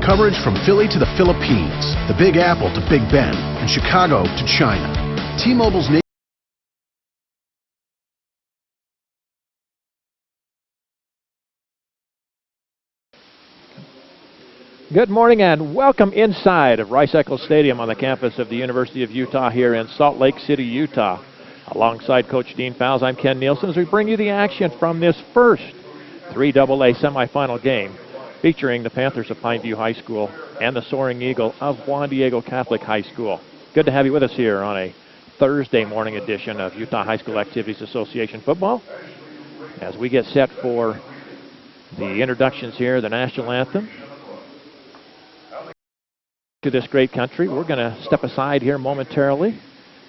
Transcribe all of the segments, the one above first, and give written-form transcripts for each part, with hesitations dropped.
coverage from Philly to the Philippines, the Big Apple to Big Ben, and Chicago to China. T-Mobile's Good morning and welcome inside of Rice-Eccles Stadium on the campus of the University of Utah here in Salt Lake City, Utah. Alongside Coach Dean Fowles, I'm Ken Nielsen as we bring you the action from this first 3AA semifinal game featuring the Panthers of Pineview High School and the Soaring Eagle of Juan Diego Catholic High School. Good to have you with us here on a Thursday morning edition of Utah High School Activities Association football as we get set for the introductions here, the national anthem to this great country. We're going to step aside here momentarily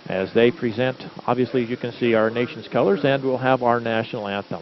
as they present, obviously, as you can see, our nation's colors, and we'll have our national anthem.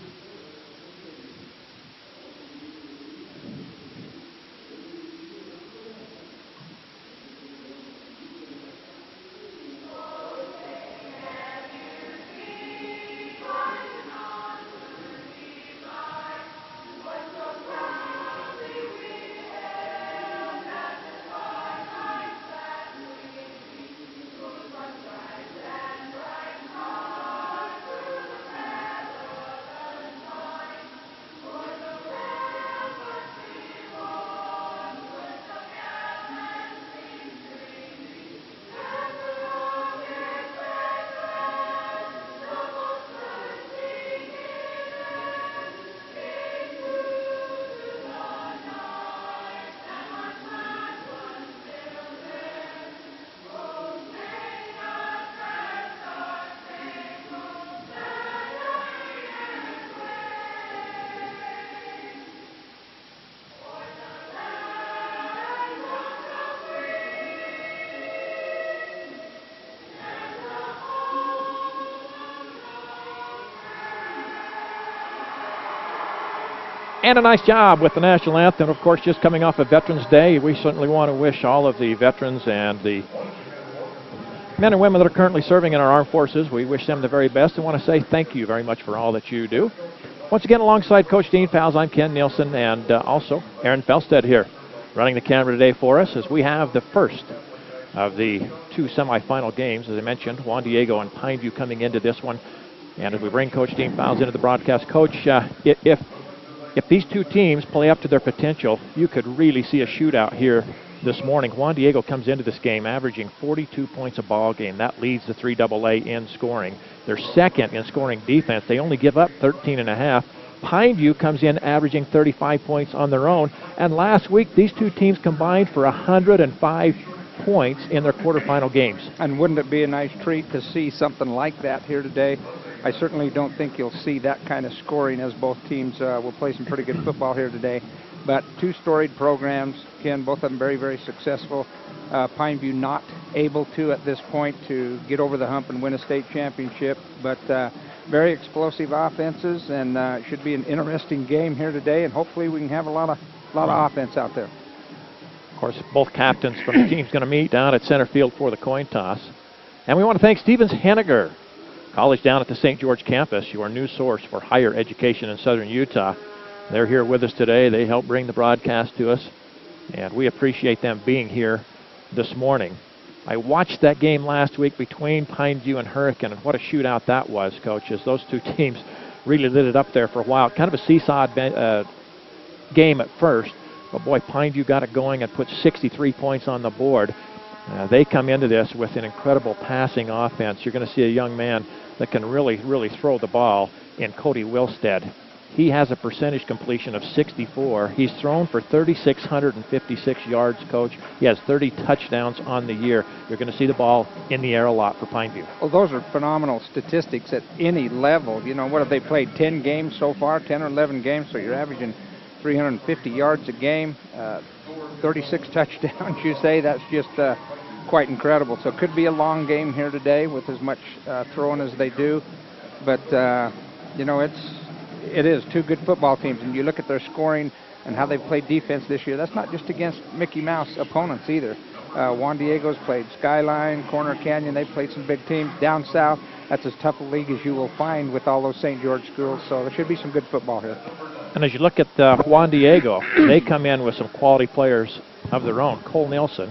And a nice job with the national anthem. Of course, just coming off of Veterans Day, we certainly want to wish all of the veterans and the men and women that are currently serving in our armed forces, we wish them the very best and want to say thank you very much for all that you do. Once again, alongside Coach Dean Fowles, I'm Ken Nielsen, and also Aaron Felstead here running the camera today for us as we have the first of the two semifinal games. As I mentioned, Juan Diego and Pineview coming into this one. And as we bring Coach Dean Fowles into the broadcast, Coach, if these two teams play up to their potential, you could really see a shootout here this morning. Juan Diego comes into this game averaging 42 points a ball game. That leads the 3AA in scoring. They're second in scoring defense. They only give up 13.5. Pineview comes in averaging 35 points on their own. And last week, these two teams combined for 105 points in their quarterfinal games. And wouldn't it be a nice treat to see something like that here today? I certainly don't think you'll see that kind of scoring as both teams will play some pretty good football here today. But two storied programs, Ken, both of them very, very successful. Pineview not able to at this point to get over the hump and win a state championship, but very explosive offenses, and it should be an interesting game here today, and hopefully we can have a lot of offense out there. Of course, both captains from the team's going to meet down at center field for the coin toss. And we want to thank Stevens Henniger College down at the St. George campus, your new source for higher education in southern Utah. They're here with us today. They help bring the broadcast to us, and we appreciate them being here this morning. I watched that game last week between Pineview and Hurricane, and what a shootout that was, coaches. Those two teams really lit it up there for a while. Kind of a seesaw game at first, but boy, Pineview got it going and put 63 points on the board. They come into this with an incredible passing offense. You're going to see a young man that can really, really throw the ball in Cody Wilstead. He has a percentage completion of 64. He's thrown for 3,656 yards, Coach. He has 30 touchdowns on the year. You're going to see the ball in the air a lot for Pineview. Well, those are phenomenal statistics at any level. You know, what have they played, 10 games so far, 10 or 11 games, so you're averaging 350 yards a game, 36 touchdowns, you say. That's just quite incredible. So it could be a long game here today with as much throwing as they do. But, you know, it is two good football teams, and you look at their scoring and how they've played defense this year. That's not just against Mickey Mouse opponents either. Juan Diego's played Skyline, Corner Canyon. They've played some big teams down south. That's as tough a league as you will find with all those St. George schools. So there should be some good football here. And as you look at Juan Diego, they come in with some quality players of their own. Cole Nielsen,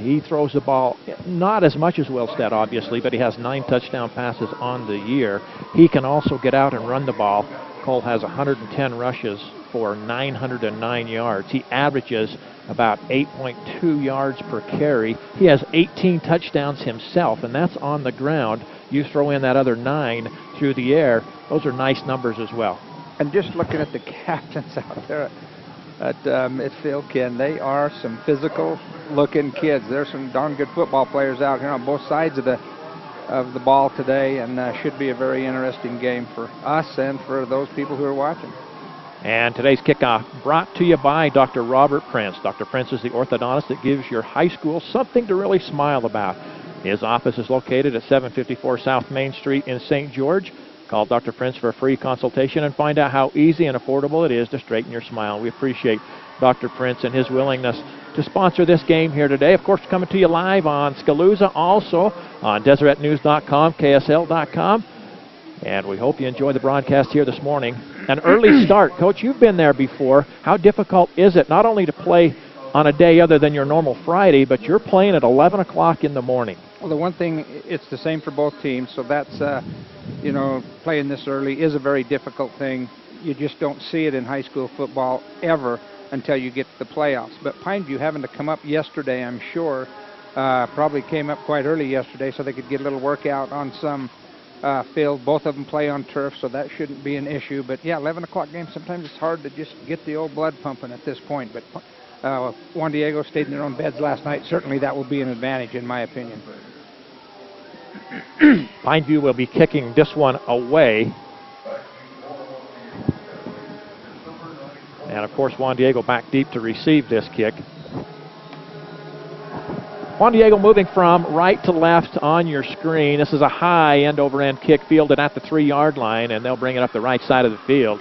he throws the ball not as much as Wilstead, obviously, but he has 9 touchdown passes on the year. He can also get out and run the ball. Cole has 110 rushes for 909 yards. He averages about 8.2 yards per carry. He has 18 touchdowns himself, and that's on the ground. You throw in that other 9 through the air, those are nice numbers as well. And just looking at the captains out there at midfield, Ken, they are some physical-looking kids. There's some darn good football players out here on both sides of the ball today, and should be a very interesting game for us and for those people who are watching. And today's kickoff brought to you by Dr. Robert Prince. Dr. Prince is the orthodontist that gives your high school something to really smile about. His office is located at 754 South Main Street in St. George. Call Dr. Prince for a free consultation and find out how easy and affordable it is to straighten your smile. We appreciate Dr. Prince and his willingness to sponsor this game here today. Of course, coming to you live on Scalooza, also on DeseretNews.com, KSL.com. And we hope you enjoy the broadcast here this morning. An early start. Coach, you've been there before. How difficult is it not only to play on a day other than your normal Friday, but you're playing at 11 o'clock in the morning? Well, the one thing, it's the same for both teams, so that's, playing this early is a very difficult thing. You just don't see it in high school football ever until you get to the playoffs. But Pineview having to come up yesterday, I'm sure, probably came up quite early yesterday so they could get a little workout on some field. Both of them play on turf, so that shouldn't be an issue. But, yeah, 11 o'clock game, sometimes it's hard to just get the old blood pumping at this point. But Juan Diego stayed in their own beds last night. Certainly that will be an advantage, in my opinion. Pineview will be kicking this one away. And, of course, Juan Diego back deep to receive this kick. Juan Diego moving from right to left on your screen. This is a high end-over-end kick fielded at the 3-yard line, and they'll bring it up the right side of the field.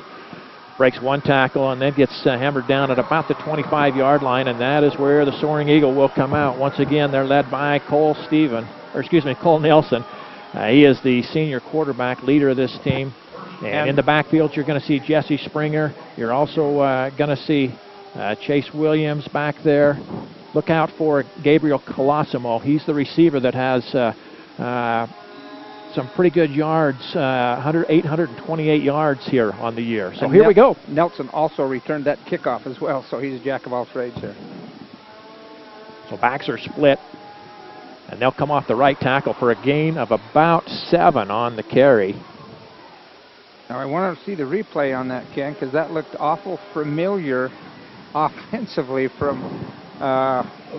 Breaks one tackle and then gets hammered down at about the 25-yard line, and that is where the Soaring Eagle will come out. Once again, they're led by Cole Nielsen. He is the senior quarterback leader of this team. And in the backfield, you're going to see Jesse Springer. You're also going to see Chase Williams back there. Look out for Gabriel Colosimo. He's the receiver that has some pretty good yards, 828 yards here on the year. So here we go. Nelson also returned that kickoff as well, so he's a jack of all trades here. So backs are split, and they'll come off the right tackle for a gain of about 7 on the carry. Now I want to see the replay on that, Ken, because that looked awful familiar offensively from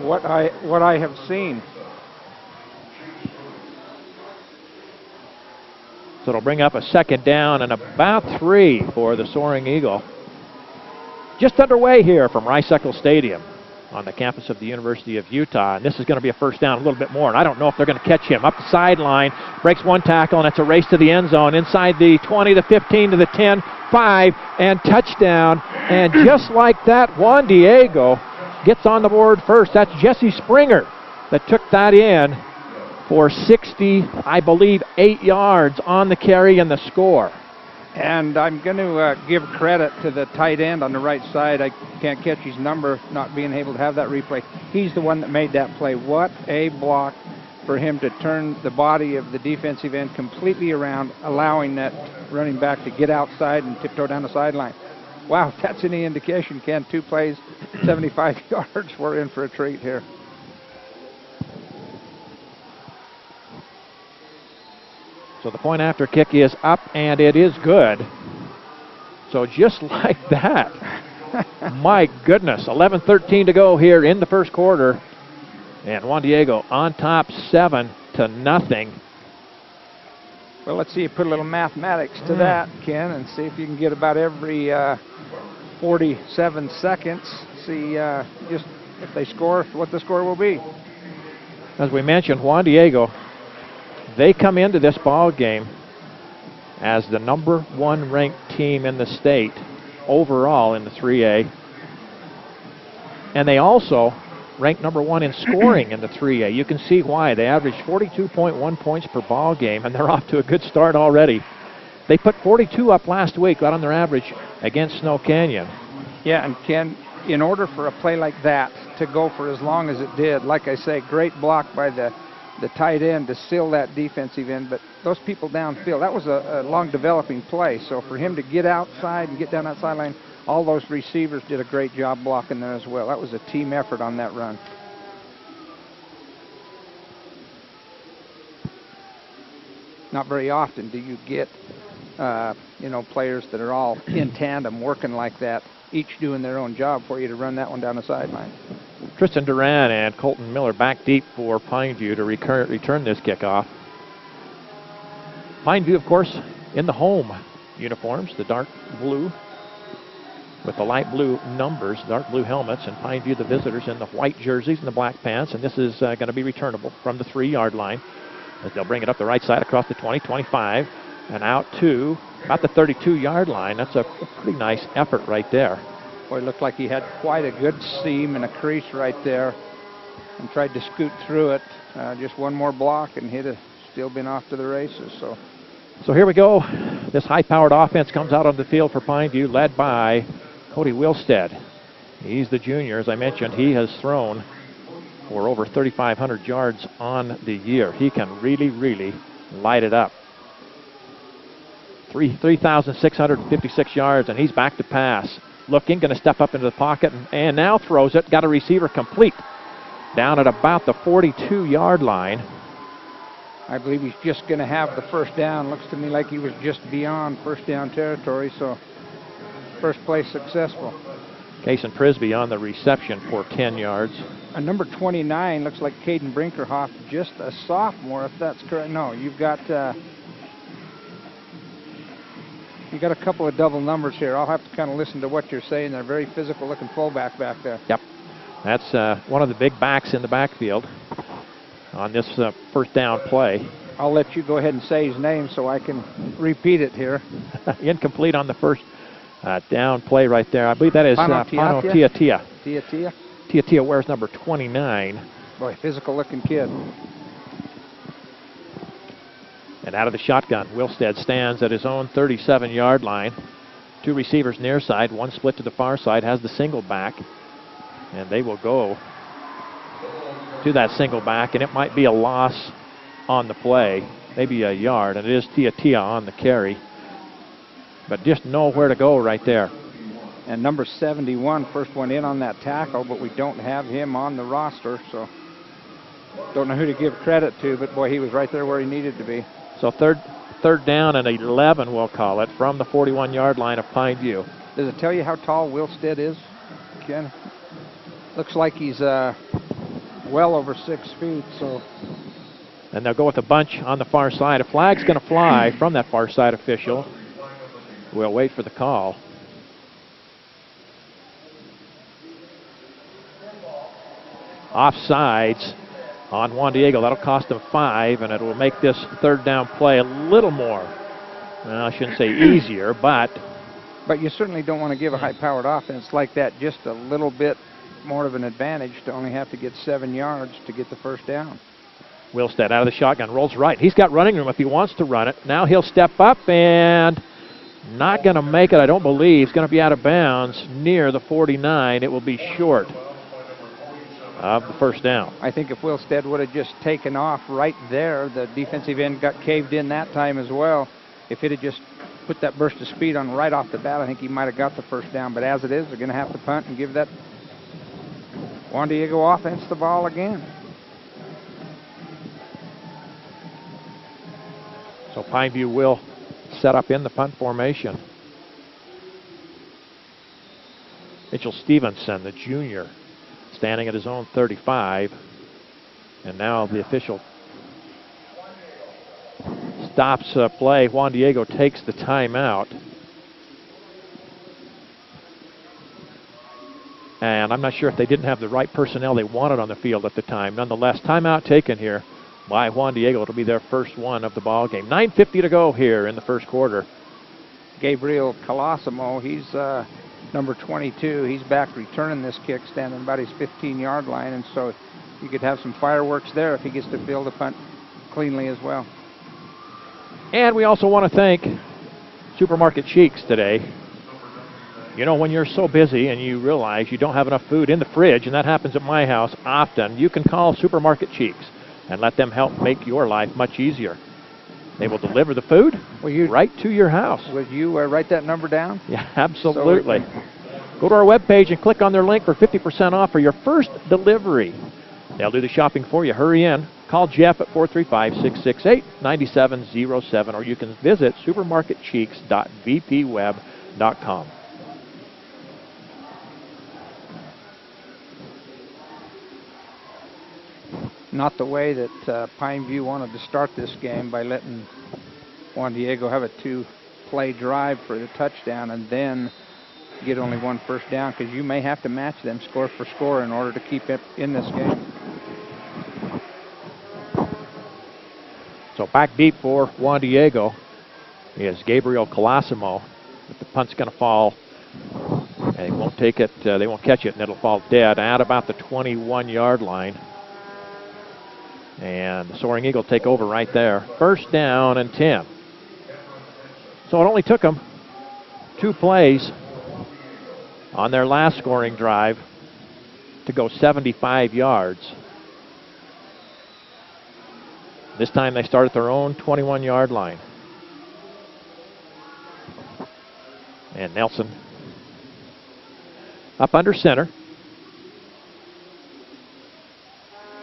what I have seen. So it'll bring up a 2nd down and about 3 for the Soaring Eagle. Just underway here from Rice-Eccles Stadium on the campus of the University of Utah. And this is going to be a 1st down, a little bit more. And I don't know if they're going to catch him. Up the sideline, breaks one tackle, and it's a race to the end zone. Inside the 20, the 15, to the 10, 5, and touchdown. And just like that, Juan Diego gets on the board first. That's Jesse Springer that took that in for 60, I believe, 8 yards on the carry and the score. And I'm going to give credit to the tight end on the right side. I can't catch his number, not being able to have that replay. He's the one that made that play. What a block for him to turn the body of the defensive end completely around, allowing that running back to get outside and tiptoe down the sideline. Wow, if that's any indication, Ken, 2 plays, 75 yards. We're in for a treat here. So the point after kick is up, and it is good. So just like that, my goodness, 11:13 to go here in the 1st quarter. And Juan Diego on top 7-0. Well, let's see you put a little mathematics to that, Ken, and see if you can get about every 47 seconds. See just if they score, what the score will be. As we mentioned, Juan Diego, they come into this ball game as the #1 ranked team in the state overall in the 3A. And they also ranked #1 in scoring in the 3A. You can see why. They averaged 42.1 points per ball game, and they're off to a good start already. They put 42 up last week, right on their average against Snow Canyon. Yeah, and Ken, in order for a play like that to go for as long as it did. Like I say, great block by the tight end to seal that defensive end, but those people downfield, that was a long developing play. So for him to get outside and get down that sideline, all those receivers did a great job blocking there as well. That was a team effort on that run. Not very often do you get, you know, players that are all in tandem working like that, each doing their own job for you to run that one down the sideline. Tristan Duran and Colton Miller back deep for Pineview to return this kickoff. Pineview, of course, in the home uniforms, the dark blue with the light blue numbers, dark blue helmets, and Pineview, the visitors, in the white jerseys and the black pants. And this is going to be returnable from the 3-yard line, as they'll bring it up the right side across the 20, 25, and out to about the 32-yard line. That's a pretty nice effort right there. Boy, it looked like he had quite a good seam and a crease right there and tried to scoot through it. Just one more block and he'd have still been off to the races. So here we go. This high-powered offense comes out on the field for Pineview, led by Cody Wilstead. He's the junior. As I mentioned, he has thrown for over 3,500 yards on the year. He can really, really light it up. 3,656 yards, and he's back to pass. Looking, going to step up into the pocket, and now throws it. Got a receiver complete down at about the 42-yard line. I believe he's just going to have the first down. Looks to me like he was just beyond first down territory, so first play successful. Kason Prisby on the reception for 10 yards. And number 29 looks like Caden Brinkerhoff, just a sophomore, if that's correct. No, you've got a couple of double numbers here. I'll have to kind of listen to what you're saying. They're very physical-looking fullback back there. Yep. That's one of the big backs in the backfield on this first down play. I'll let you go ahead and say his name so I can repeat it here. Incomplete on the first down play right there. I believe that is Pano Tiatia. Tiatia? Tiatia wears number 29. Boy, physical-looking kid. And out of the shotgun, Wilstead stands at his own 37-yard line. 2 receivers near side, 1 split to the far side, has the single back. And they will go to that single back, and it might be a loss on the play, maybe a yard, and it is Tiatia on the carry. But just know where to go right there. And number 71, first one in on that tackle, but we don't have him on the roster, so don't know who to give credit to, but boy, he was right there where he needed to be. So third down and 11, we'll call it, from the 41-yard line of Pineview. Does it tell you how tall Wilstead is, Ken? Looks like he's well over 6 feet, so. And they'll go with a bunch on the far side. A flag's going to fly from that far side official. We'll wait for the call. Offsides on Juan Diego. That'll cost them 5, and it will make this third down play a little more, well, I shouldn't say easier, but you certainly don't want to give a high-powered offense like that just a little bit more of an advantage to only have to get 7 yards to get the first down. Wilstead out of the shotgun, rolls right. He's got running room if he wants to run it. Now he'll step up and not going to make it, I don't believe. He's going to be out of bounds near the 49. It will be short of the first down. I think if Wilstead would have just taken off right there, the defensive end got caved in that time as well. If it had just put that burst of speed on right off the bat, I think he might have got the first down. But as it is, they're going to have to punt and give that Juan Diego offense the ball again. So Pineview will set up in the punt formation. Mitchell Stevenson, the junior, standing at his own 35. And now the official stops play. Juan Diego takes the timeout. And I'm not sure if they didn't have the right personnel they wanted on the field at the time. Nonetheless, timeout taken here by Juan Diego. It'll be their first one of the ball game. 9:50 to go here in the first quarter. Gabriel Colosimo, he's number 22. He's back returning this kick, standing about his 15-yard line, and so you could have some fireworks there if he gets to field the punt cleanly as well. And we also want to thank Supermarket Cheeks today. You know, when you're so busy and you realize you don't have enough food in the fridge, and that happens at my house often, you can call Supermarket Cheeks and let them help make your life much easier. They will deliver the food right to your house. Would you write that number down? Yeah, absolutely. Go to our webpage and click on their link for 50% off for your first delivery. They'll do the shopping for you. Hurry in. Call Jeff at 435-668-9707, or you can visit supermarketcheeks.vpweb.com. Not the way that Pineview wanted to start this game by letting Juan Diego have a 2-play drive for the touchdown and then get only 1 first down, because you may have to match them score for score in order to keep it in this game. So back deep for Juan Diego is Gabriel Colosimo. But the punt's going to fall, and they won't take it. They won't catch it, and it'll fall dead at about the 21-yard line. And the Soaring Eagle take over right there. First down and 10. So it only took them 2 plays on their last scoring drive to go 75 yards. This time they start at their own 21-yard line. And Nelson up under center.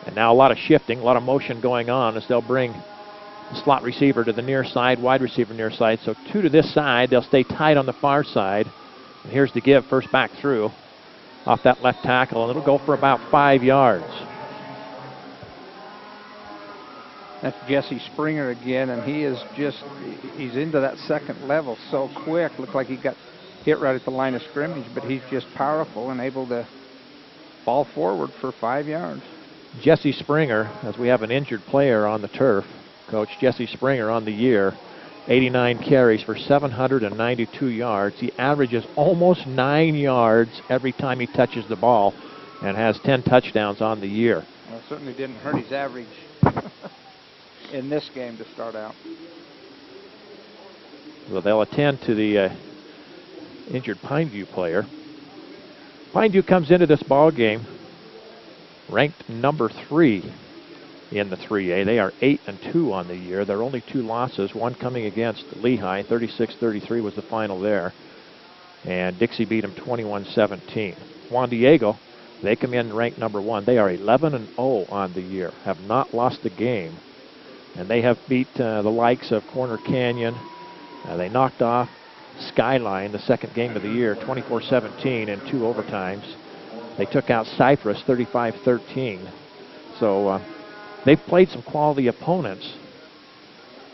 And now a lot of shifting, a lot of motion going on as they'll bring the slot receiver to the near side, wide receiver near side. So 2 to this side. They'll stay tight on the far side. And here's the give, first back through off that left tackle, and it'll go for about 5 yards. That's Jesse Springer again, and he's into that second level so quick. Looked like he got hit right at the line of scrimmage, but he's just powerful and able to fall forward for 5 yards. Jesse Springer, as we have an injured player on the turf, Coach, Jesse Springer on the year, 89 carries for 792 yards. He averages almost 9 yards every time he touches the ball and has 10 touchdowns on the year. Well, it certainly didn't hurt his average in this game to start out. Well, they'll attend to the injured Pineview player. Pineview comes into this ball game ranked number 3 in the 3A. They are 8-2 on the year. There are only 2 losses, one coming against Lehigh. 36-33 was the final there. And Dixie beat them 21-17. Juan Diego, they come in ranked number 1. They are 11-0 on the year, have not lost a game. And they have beat the likes of Corner Canyon. They knocked off Skyline, the second game of the year, 24-17 in 2 overtimes. They took out Cypress 35-13. So they've played some quality opponents.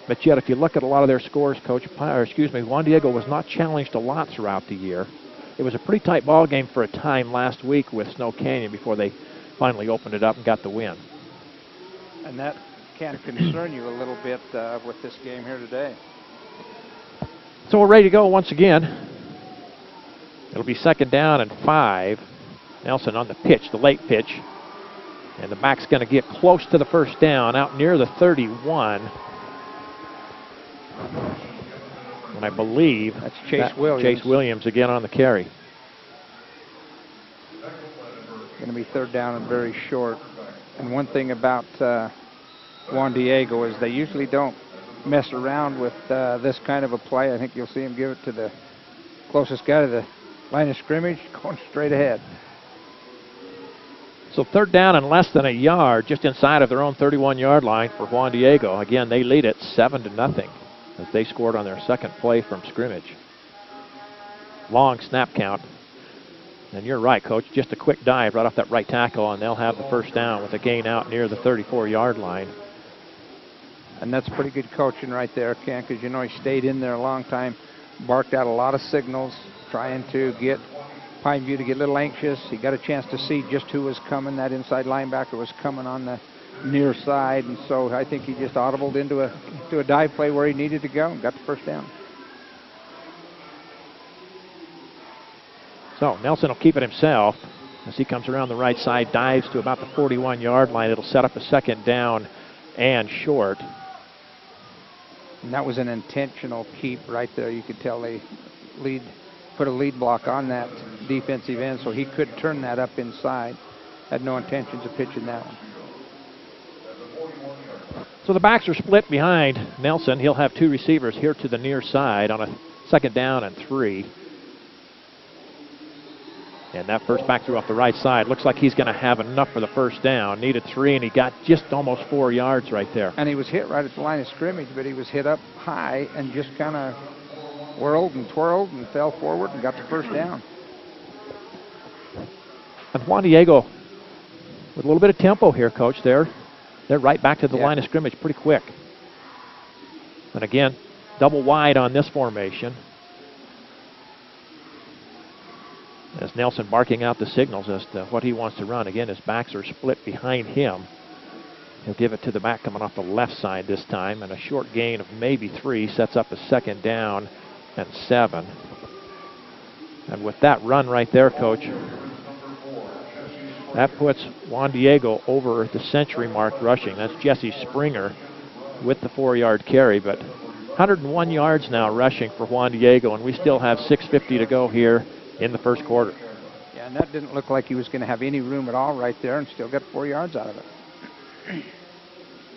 But yet, if you look at a lot of their scores, Juan Diego was not challenged a lot throughout the year. It was a pretty tight ball game for a time last week with Snow Canyon before they finally opened it up and got the win. And that can concern you a little bit with this game here today. So we're ready to go once again. It'll be second down and 5. Nelson on the pitch, the late pitch. And the back's going to get close to the first down, out near the 31. And I believe that's Chase Williams. Chase Williams again on the carry. Going to be third down and very short. And one thing about Juan Diego is they usually don't mess around with this kind of a play. I think you'll see him give it to the closest guy to the line of scrimmage, going straight ahead. So third down and less than a yard, just inside of their own 31-yard line for Juan Diego. Again, they lead it 7-0 as they scored on their second play from scrimmage. Long snap count. And you're right, Coach, just a quick dive right off that right tackle, and they'll have the first down with a gain out near the 34-yard line. And that's pretty good coaching right there, Ken, because you know he stayed in there a long time, barked out a lot of signals, trying to get Pineview to get a little anxious. He got a chance to see just who was coming. That inside linebacker was coming on the near side, and so I think he just audibled into a dive play where he needed to go and got the first down. So Nelson will keep it himself as he comes around the right side, dives to about the 41-yard line. It'll set up a second down and short. And that was an intentional keep right there. You could tell they lead put a lead block on that defensive end, so he could turn that up inside. Had no intentions of pitching that one. So the backs are split behind Nelson. He'll have 2 receivers here to the near side on a 2nd down and 3. And that first back threw off the right side. Looks like he's going to have enough for the first down. Needed 3, and he got just almost 4 yards right there. And he was hit right at the line of scrimmage, but he was hit up high and just kind of whirled and twirled and fell forward and got the first down. And Juan Diego with a little bit of tempo here, Coach. They're right back to the line of scrimmage pretty quick. And again, double wide on this formation. As Nelson barking out the signals as to what he wants to run. Again, his backs are split behind him. He'll give it to the back coming off the left side this time, and a short gain of maybe 3 sets up a 2nd down and 7. And with that run right there, Coach, that puts Juan Diego over the century mark rushing. That's Jesse Springer with the 4-yard carry, but 101 yards now rushing for Juan Diego, and we still have 6:50 to go here in the first quarter. Yeah, and that didn't look like he was going to have any room at all right there, and still got 4 yards out of it.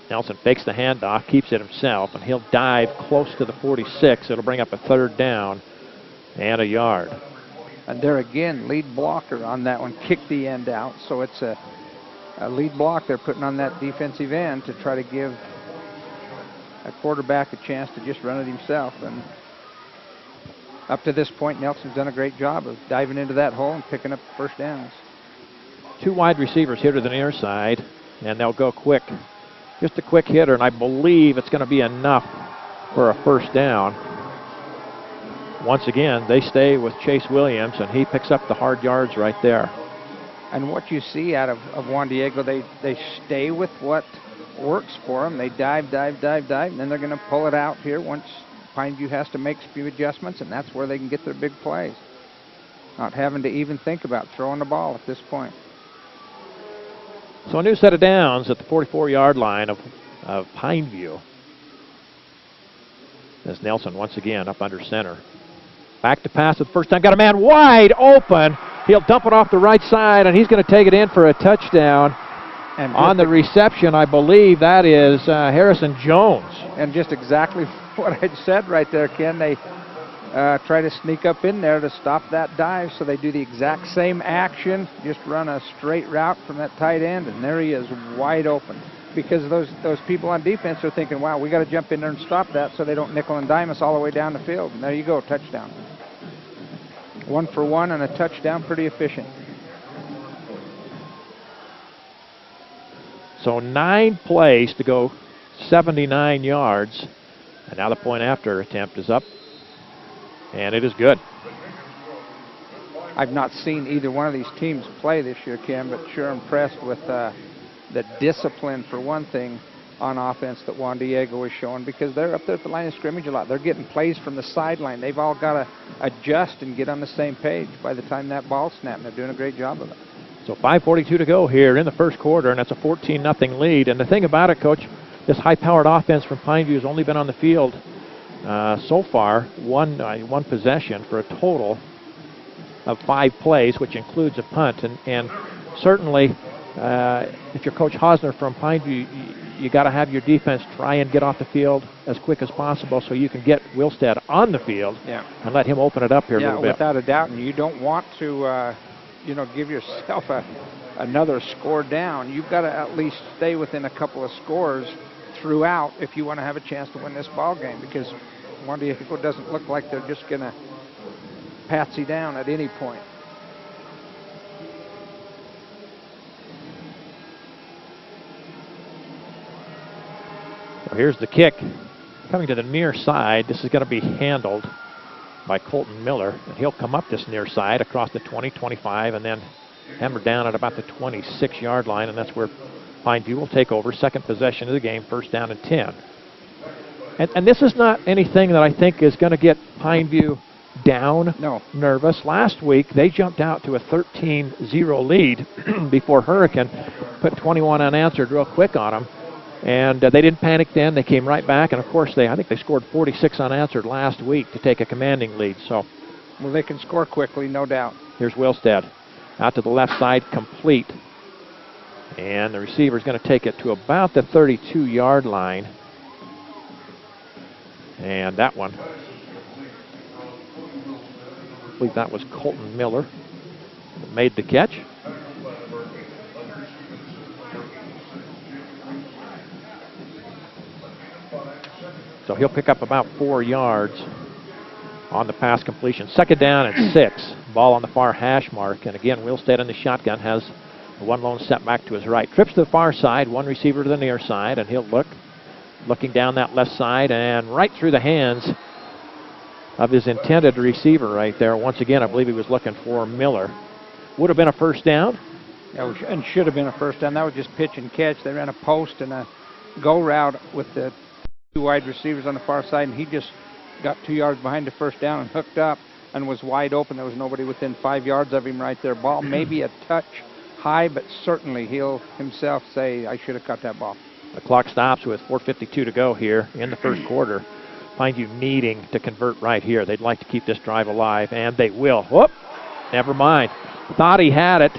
Nelson fakes the handoff, keeps it himself, and he'll dive close to the 46. It'll bring up a 3rd down and a yard. And there again, lead blocker on that one, kicked the end out. So it's a lead block they're putting on that defensive end to try to give a quarterback a chance to just run it himself. And up to this point, Nelson's done a great job of diving into that hole and picking up first downs. 2 wide receivers here to the near side, and they'll go quick. Just a quick hitter, and I believe it's going to be enough for a first down. Once again, they stay with Chase Williams, and he picks up the hard yards right there. And what you see out of Juan Diego, they stay with what works for them. They dive, and then they're going to pull it out here once Pineview has to make a few adjustments, and that's where they can get their big plays. Not having to even think about throwing the ball at this point. So a new set of downs at the 44-yard line of Pineview. As Nelson once again up under center. Back to pass at the first time. Got a man wide open. He'll dump it off the right side, and he's going to take it in for a touchdown. And on the reception, I believe that is Harrison Jones. And just exactly what I said right there, Ken. They try to sneak up in there to stop that dive, so they do the exact same action, just run a straight route from that tight end, and there he is wide open. Because those people on defense are thinking, wow, we got to jump in there and stop that so they don't nickel and dime us all the way down the field. And there you go, touchdown. 1 for 1 and a touchdown, pretty efficient. So 9 plays to go 79 yards. And now the point after attempt is up. And it is good. I've not seen either one of these teams play this year, Ken, but sure impressed with the discipline, for one thing, on offense that Juan Diego is showing, because they're up there at the line of scrimmage a lot. They're getting plays from the sideline. They've all got to adjust and get on the same page by the time that ball's snapped. They're doing a great job of it. So 5:42 to go here in the first quarter, and that's a 14-0 lead. And the thing about it, Coach, this high-powered offense from Pineview has only been on the field so far one possession for a total of 5 plays, which includes a punt. And certainly, if you're Coach Hosner from Pineview, you got to have your defense try and get off the field as quick as possible so you can get Wilstead on the field and let him open it up here a little bit. Yeah, without a doubt. And you don't want to, give yourself another score down. You've got to at least stay within a couple of scores throughout if you want to have a chance to win this ball game, because Juan Diego doesn't look like they're just going to patsy down at any point. So here's the kick coming to the near side. This is going to be handled by Colton Miller, and he'll come up this near side across the 20, 25, and then hammer down at about the 26-yard line, and that's where Pineview will take over. Second possession of the game, first down and 10. And this is not anything that I think is going to get Pineview down, nervous. Last week, they jumped out to a 13-0 lead before Hurricane put 21 unanswered real quick on them. And they didn't panic then. They came right back. And, of course, I think they scored 46 unanswered last week to take a commanding lead. So Well, they can score quickly, no doubt. Here's Wilstead. Out to the left side, complete. And the receiver's going to take it to about the 32-yard line. And that one, I believe that was Colton Miller that made the catch. So he'll pick up about 4 yards on the pass completion. Second down and 6. Ball on the far hash mark. And again, Wilstead in the shotgun has one lone setback to his right. Trips to the far side, one receiver to the near side, and he'll looking down that left side and right through the hands of his intended receiver right there. Once again, I believe he was looking for Miller. Would have been a first down. And should have been a first down. That was just pitch and catch. They ran a post and a go route with the 2 wide receivers on the far side, and he just got 2 yards behind the first down and hooked up and was wide open. There was nobody within 5 yards of him right there. Ball maybe a touch high, but certainly he'll himself say, I should have caught that ball. The clock stops with 4:52 to go here in the first quarter. Find you needing to convert right here. They'd like to keep this drive alive, and they will. Whoop! Never mind. Thought he had it,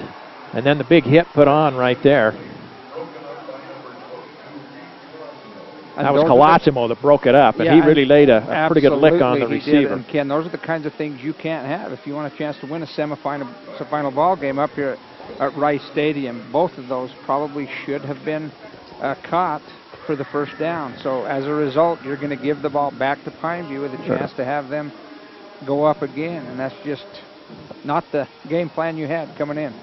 and then the big hit put on right there. And that was Colosimo that broke it up, and he really laid a pretty good lick on the receiver. And Ken, those are the kinds of things you can't have if you want a chance to win a semifinal ball game up here at Rice Stadium. Both of those probably should have been caught for the first down. So as a result, you're going to give the ball back to Pineview with a chance to have them go up again, and that's just not the game plan you had coming in.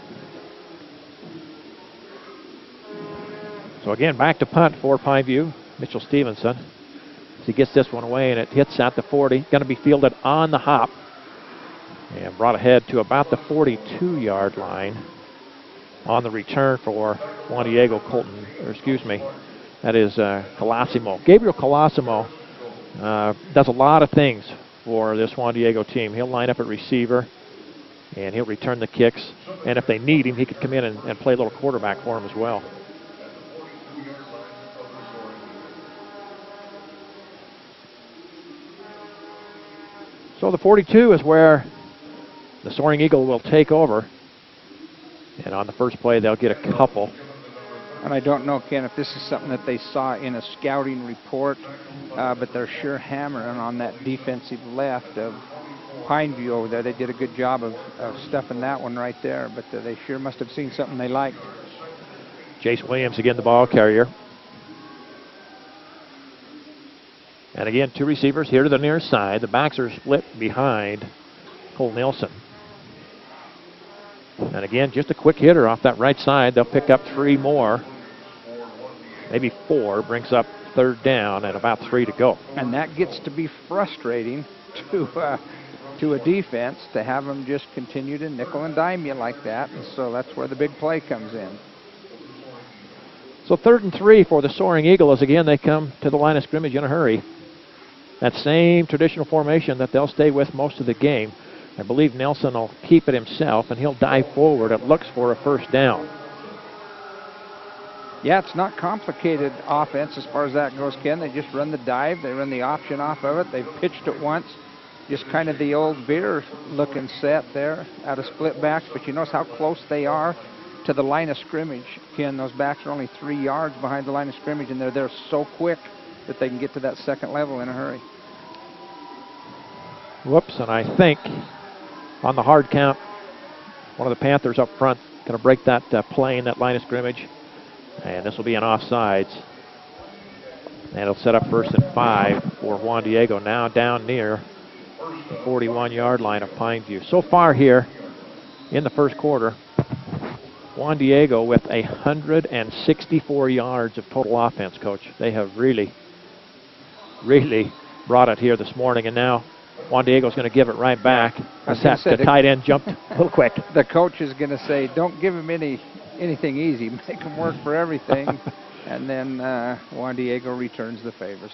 So again, back to punt for Pineview. Mitchell Stevenson, as he gets this one away, and it hits at the 40. Going to be fielded on the hop and brought ahead to about the 42-yard line on the return for Juan Diego Colton, or excuse me, that is Colosimo. Gabriel Colosimo does a lot of things for this Juan Diego team. He'll line up at receiver, and he'll return the kicks. And if they need him, he could come in and play a little quarterback for them as well. So the 42 is where the Soaring Eagle will take over. And on the first play, they'll get a couple. And I don't know, Ken, if this is something that they saw in a scouting report, but they're sure hammering on that defensive left of Pineview over there. They did a good job of stuffing that one right there, but they sure must have seen something they liked. Jace Williams, again, the ball carrier. And again, 2 receivers here to the near side. The backs are split behind Cole Nilsson. And again, just a quick hitter off that right side. They'll pick up 3 more, maybe 4. Brings up third down and about 3 to go. And that gets to be frustrating to a defense to have them just continue to nickel and dime you like that. And so that's where the big play comes in. So 3rd and 3 for the Soaring Eagle as again they come to the line of scrimmage in a hurry. That same traditional formation that they'll stay with most of the game. I believe Nelson will keep it himself, and he'll dive forward. It looks for a first down. Yeah, it's not complicated offense as far as that goes, Ken. They just run the dive. They run the option off of it. They've pitched it once. Just kind of the old Beer-looking set there out of split backs. But you notice how close they are to the line of scrimmage. Ken, those backs are only 3 yards behind the line of scrimmage, and they're there so quick that they can get to that second level in a hurry. Whoops, and I think on the hard count, one of the Panthers up front going to break that play in that line of scrimmage. And this will be an offsides. And it'll set up 1st and 5 for Juan Diego, now down near the 41-yard line of Pineview. So far here in the first quarter, Juan Diego with 164 yards of total offense, Coach. They have really brought it here this morning, and now Juan Diego's going to give it right back. The tight end jumped a little quick. The coach is going to say, don't give him anything easy. Make him work for everything. And then Juan Diego returns the favor.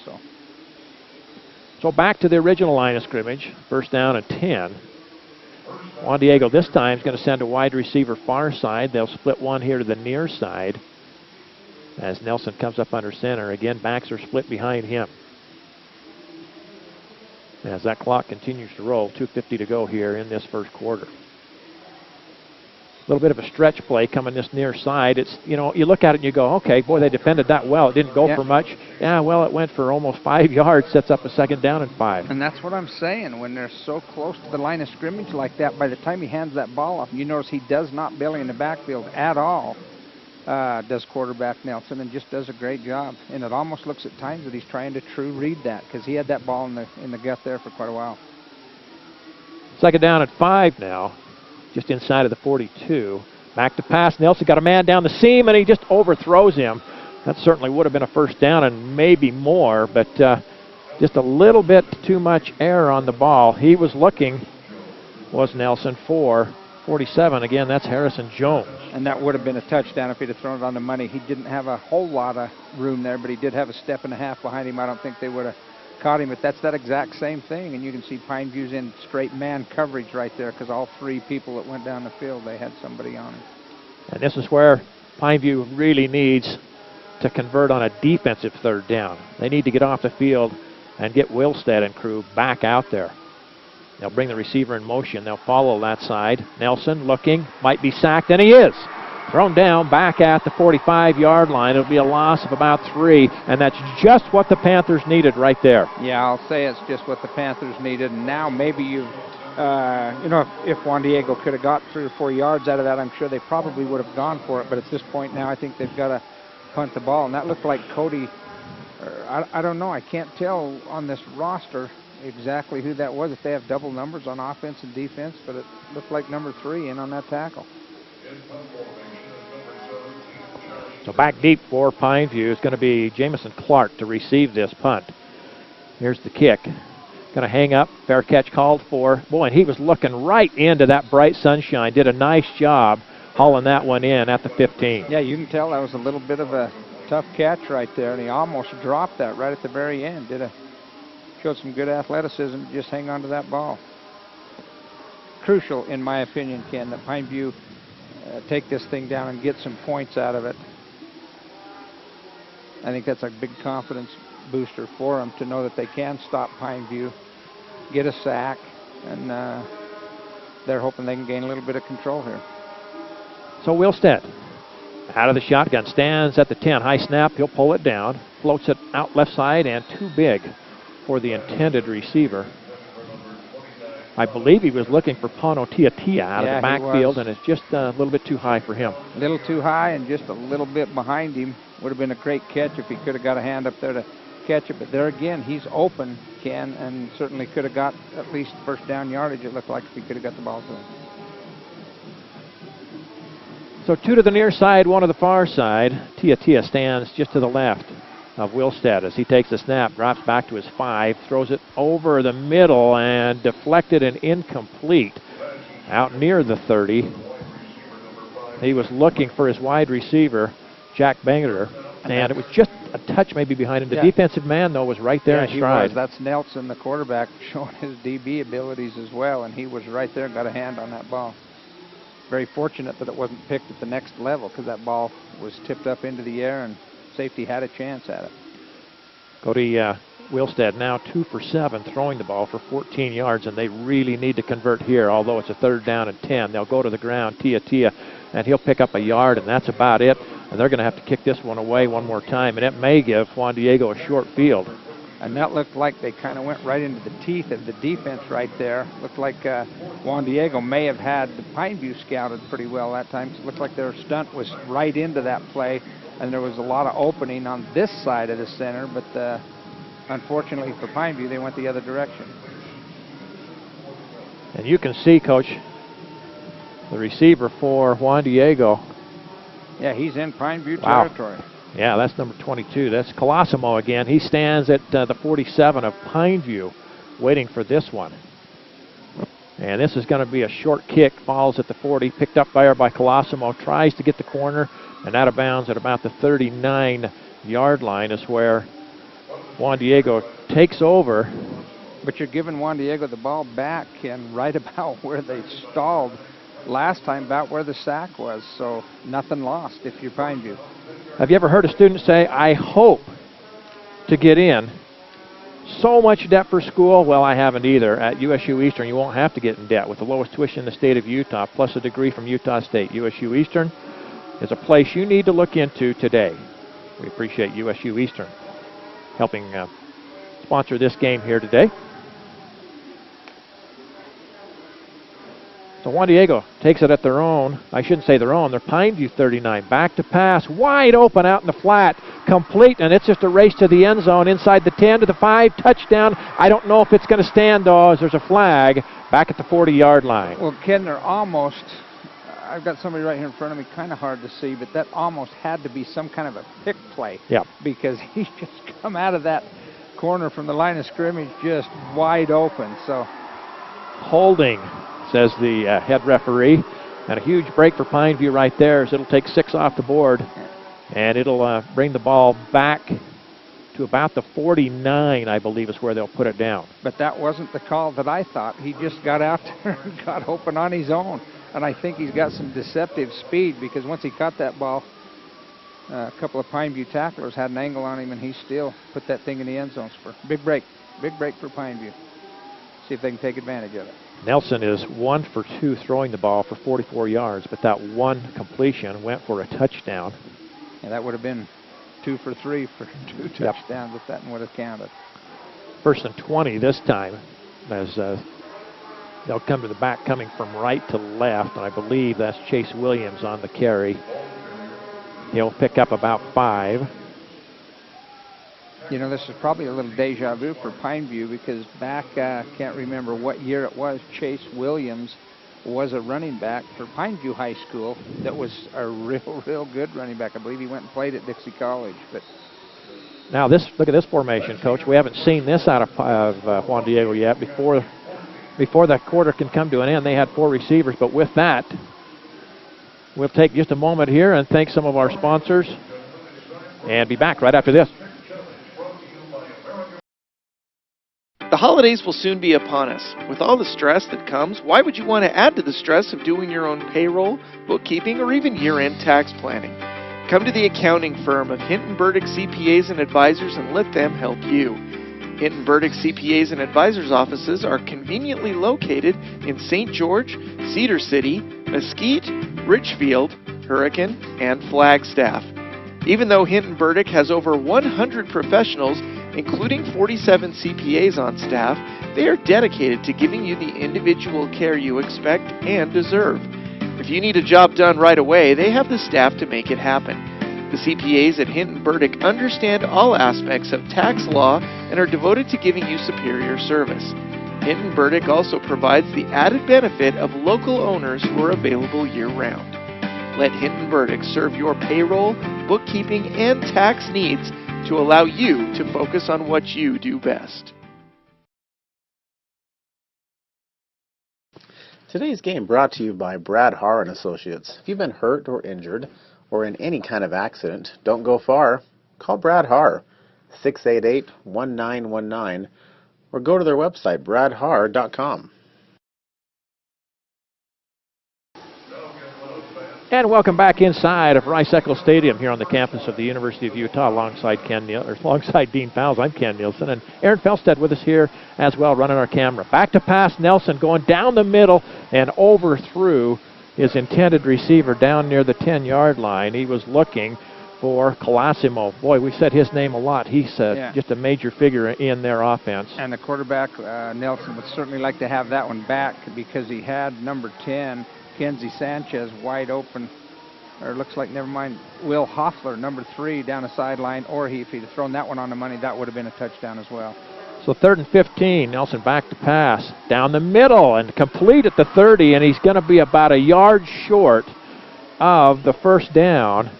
So back to the original line of scrimmage. 1st down and 10. Juan Diego this time is going to send a wide receiver far side. They'll split one here to the near side as Nelson comes up under center. Again, backs are split behind him. as that clock continues to roll. 2:50 to go here in this first quarter. A little bit of a stretch play coming this near side. It's, you know, you look at it and you go, okay, boy, they defended that well. It didn't go for much. Yeah, well, it went for almost 5 yards, sets up a second down and 5. And that's what I'm saying. When they're so close to the line of scrimmage like that, by the time he hands that ball off, you notice he does not belly in the backfield at all, does quarterback Nelson, and just does a great job. And it almost looks at times that he's trying to true read that, because he had that ball in the gut there for quite a while. Second down at 5 now. Just inside of the 42. Back to pass. Nelson got a man down the seam, and he just overthrows him. That certainly would have been a first down and maybe more, but just a little bit too much air on the ball. He was looking, was Nelson, for 47. Again, that's Harrison Jones. And that would have been a touchdown if he'd have thrown it on the money. He didn't have a whole lot of room there, but he did have a step and a half behind him. I don't think they would have caught him, but that's that exact same thing. And you can see Pine View's in straight man coverage right there, because all 3 people that went down the field, they had somebody on him. And this is where Pine View really needs to convert on a defensive third down. They need to get off the field and get Wilstead and crew back out there. They'll bring the receiver in motion. They'll follow that side. Nelson looking, might be sacked, and he is. Thrown down back at the 45-yard line. It'll be a loss of about 3, and that's just what the Panthers needed right there. Yeah, I'll say it's just what the Panthers needed. And now maybe you know, if Juan Diego could have got 3 or 4 yards out of that, I'm sure they probably would have gone for it. But at this point now, I think they've got to punt the ball. And that looked like Cody, I don't know, I can't tell on this roster exactly who that was, if they have double numbers on offense and defense, but it looked like number 3 in on that tackle. So back deep for Pine View is going to be Jamison Clark to receive this punt. Here's the kick. Going to hang up. Fair catch called for. Boy, and he was looking right into that bright sunshine. Did a nice job hauling that one in at the 15. Yeah, you can tell that was a little bit of a tough catch right there, and he almost dropped that right at the very end. Showed some good athleticism. Just hang on to that ball. Crucial, in my opinion, Ken, that Pine View take this thing down and get some points out of it. I think that's a big confidence booster for them to know that they can stop Pine View, get a sack, and they're hoping they can gain a little bit of control here. So Wilstead out of the shotgun, stands at the 10. High snap, he'll pull it down, floats it out left side, and too big for the intended receiver. I believe he was looking for Pano Tia out of the backfield, and it's just a little bit too high for him. A little too high and just a little bit behind him. Would have been a great catch if he could have got a hand up there to catch it. But there again, he's open, Ken, and certainly could have got at least first down yardage, it looked like, if he could have got the ball to him. So 2 to the near side, 1 to the far side. Tia stands just to the left of Wilstead as he takes the snap, drops back to his 5, throws it over the middle and deflected and incomplete out near the 30. He was looking for his wide receiver, Jack Bangerter, and it was just a touch maybe behind him. The defensive man, though, was right there in stride. He was. That's Nelson, the quarterback, showing his DB abilities as well, and he was right there, got a hand on that ball. Very fortunate that it wasn't picked at the next level, because that ball was tipped up into the air and safety had a chance at it. Cody Wilstead now 2 for 7, throwing the ball for 14 yards, and they really need to convert here, although it's a third down and 10. They'll go to the ground, Tia, and he'll pick up a yard, and that's about it. And they're going to have to kick this one away one more time, and it may give Juan Diego a short field. And that looked like they kind of went right into the teeth of the defense right there. Looked like Juan Diego may have had the Pine View scouted pretty well that time. It looked like their stunt was right into that play, and there was a lot of opening on this side of the center, but unfortunately for Pine View, they went the other direction. And you can see, Coach, the receiver for Juan Diego. Yeah, he's in Pine View territory. Yeah, that's number 22. That's Colosimo again. He stands at the 47 of Pine View, waiting for this one. And this is going to be a short kick, falls at the 40, picked up there by Colosimo, tries to get the corner, and out of bounds at about the 39-yard line is where Juan Diego takes over. But you're giving Juan Diego the ball back and right about where they stalled last time, about where the sack was. So nothing lost if you're Pine View. Have you ever heard a student say, I hope to get in So much debt for school? Well, I haven't either. At USU Eastern, you won't have to get in debt with the lowest tuition in the state of Utah, plus a degree from Utah State. USU Eastern is a place you need to look into today. We appreciate USU Eastern helping sponsor this game here today. So Juan Diego takes it at their own. I shouldn't say their own. They're Pineview 39. Back to pass. Wide open out in the flat. Complete. And it's just a race to the end zone. Inside the 10 to the 5. Touchdown. I don't know if it's going to stand, though, as there's a flag back at the 40-yard line. Well, Ken, they're almost... I've got somebody right here in front of me, kind of hard to see, but that almost had to be some kind of a pick play. Yeah. Because he just come out of that corner from the line of scrimmage just wide open. So holding, says the head referee. And a huge break for Pineview right there, as it'll take 6 off the board. And it'll bring the ball back to about the 49, I believe, is where they'll put it down. But that wasn't the call that I thought. He just got out there and got open on his own. And I think he's got some deceptive speed, because once he caught that ball, a couple of Pineview tacklers had an angle on him, and he still put that thing in the end zone. For big break for Pineview. See if they can take advantage of it. Nelson is 1 for 2 throwing the ball for 44 yards, but that one completion went for a touchdown. Yeah, that would have been 2 for 3 for 2 touchdowns if that would have counted. 1st and 20 this time, as they'll come to the back, coming from right to left, and I believe that's Chase Williams on the carry. He'll pick up about 5. You know, this is probably a little deja vu for Pineview, because back, can't remember what year it was, Chase Williams was a running back for Pineview High School that was a real good running back. I believe he went and played at Dixie College. But now look at this formation, Coach. We haven't seen this out of Juan Diego yet. Before that quarter can come to an end, they had 4 receivers. But with that, we'll take just a moment here and thank some of our sponsors and be back right after this. The holidays will soon be upon us. With all the stress that comes, why would you want to add to the stress of doing your own payroll, bookkeeping, or even year-end tax planning? Come to the accounting firm of Hinton Burdick CPAs and Advisors and let them help you. Hinton Burdick CPAs and Advisors offices are conveniently located in St. George, Cedar City, Mesquite, Richfield, Hurricane, and Flagstaff. Even though Hinton Burdick has over 100 professionals, including 47 CPAs on staff, they are dedicated to giving you the individual care you expect and deserve. If you need a job done right away, they have the staff to make it happen. The CPAs at Hinton Burdick understand all aspects of tax law and are devoted to giving you superior service. Hinton Burdick also provides the added benefit of local owners who are available year-round. Let Hinton Burdick serve your payroll, bookkeeping, and tax needs to allow you to focus on what you do best. Today's game brought to you by Brad Harr and Associates. If you've been hurt or injured or in any kind of accident, don't go far. Call Brad Harr, 688-1919, or go to their website, bradharr.com. And welcome back inside of Rice-Eccles Stadium here on the campus of the University of Utah, alongside Dean Fowles. I'm Ken Nielsen, and Aaron Felstead with us here as well, running our camera. Back to pass, Nelson going down the middle and overthrew his intended receiver down near the 10-yard line. He was looking for Colosimo. Boy, we said his name a lot. He's just a major figure in their offense. And the quarterback, Nelson, would certainly like to have that one back, because he had number 10, Kenzie Sanchez, wide open, or looks like, never mind, Will Hoffler, number 3, down the sideline, or if he'd have thrown that one on the money, that would have been a touchdown as well. So 3rd and 15, Nelson back to pass, down the middle, and complete at the 30, and he's going to be about a yard short of the first down.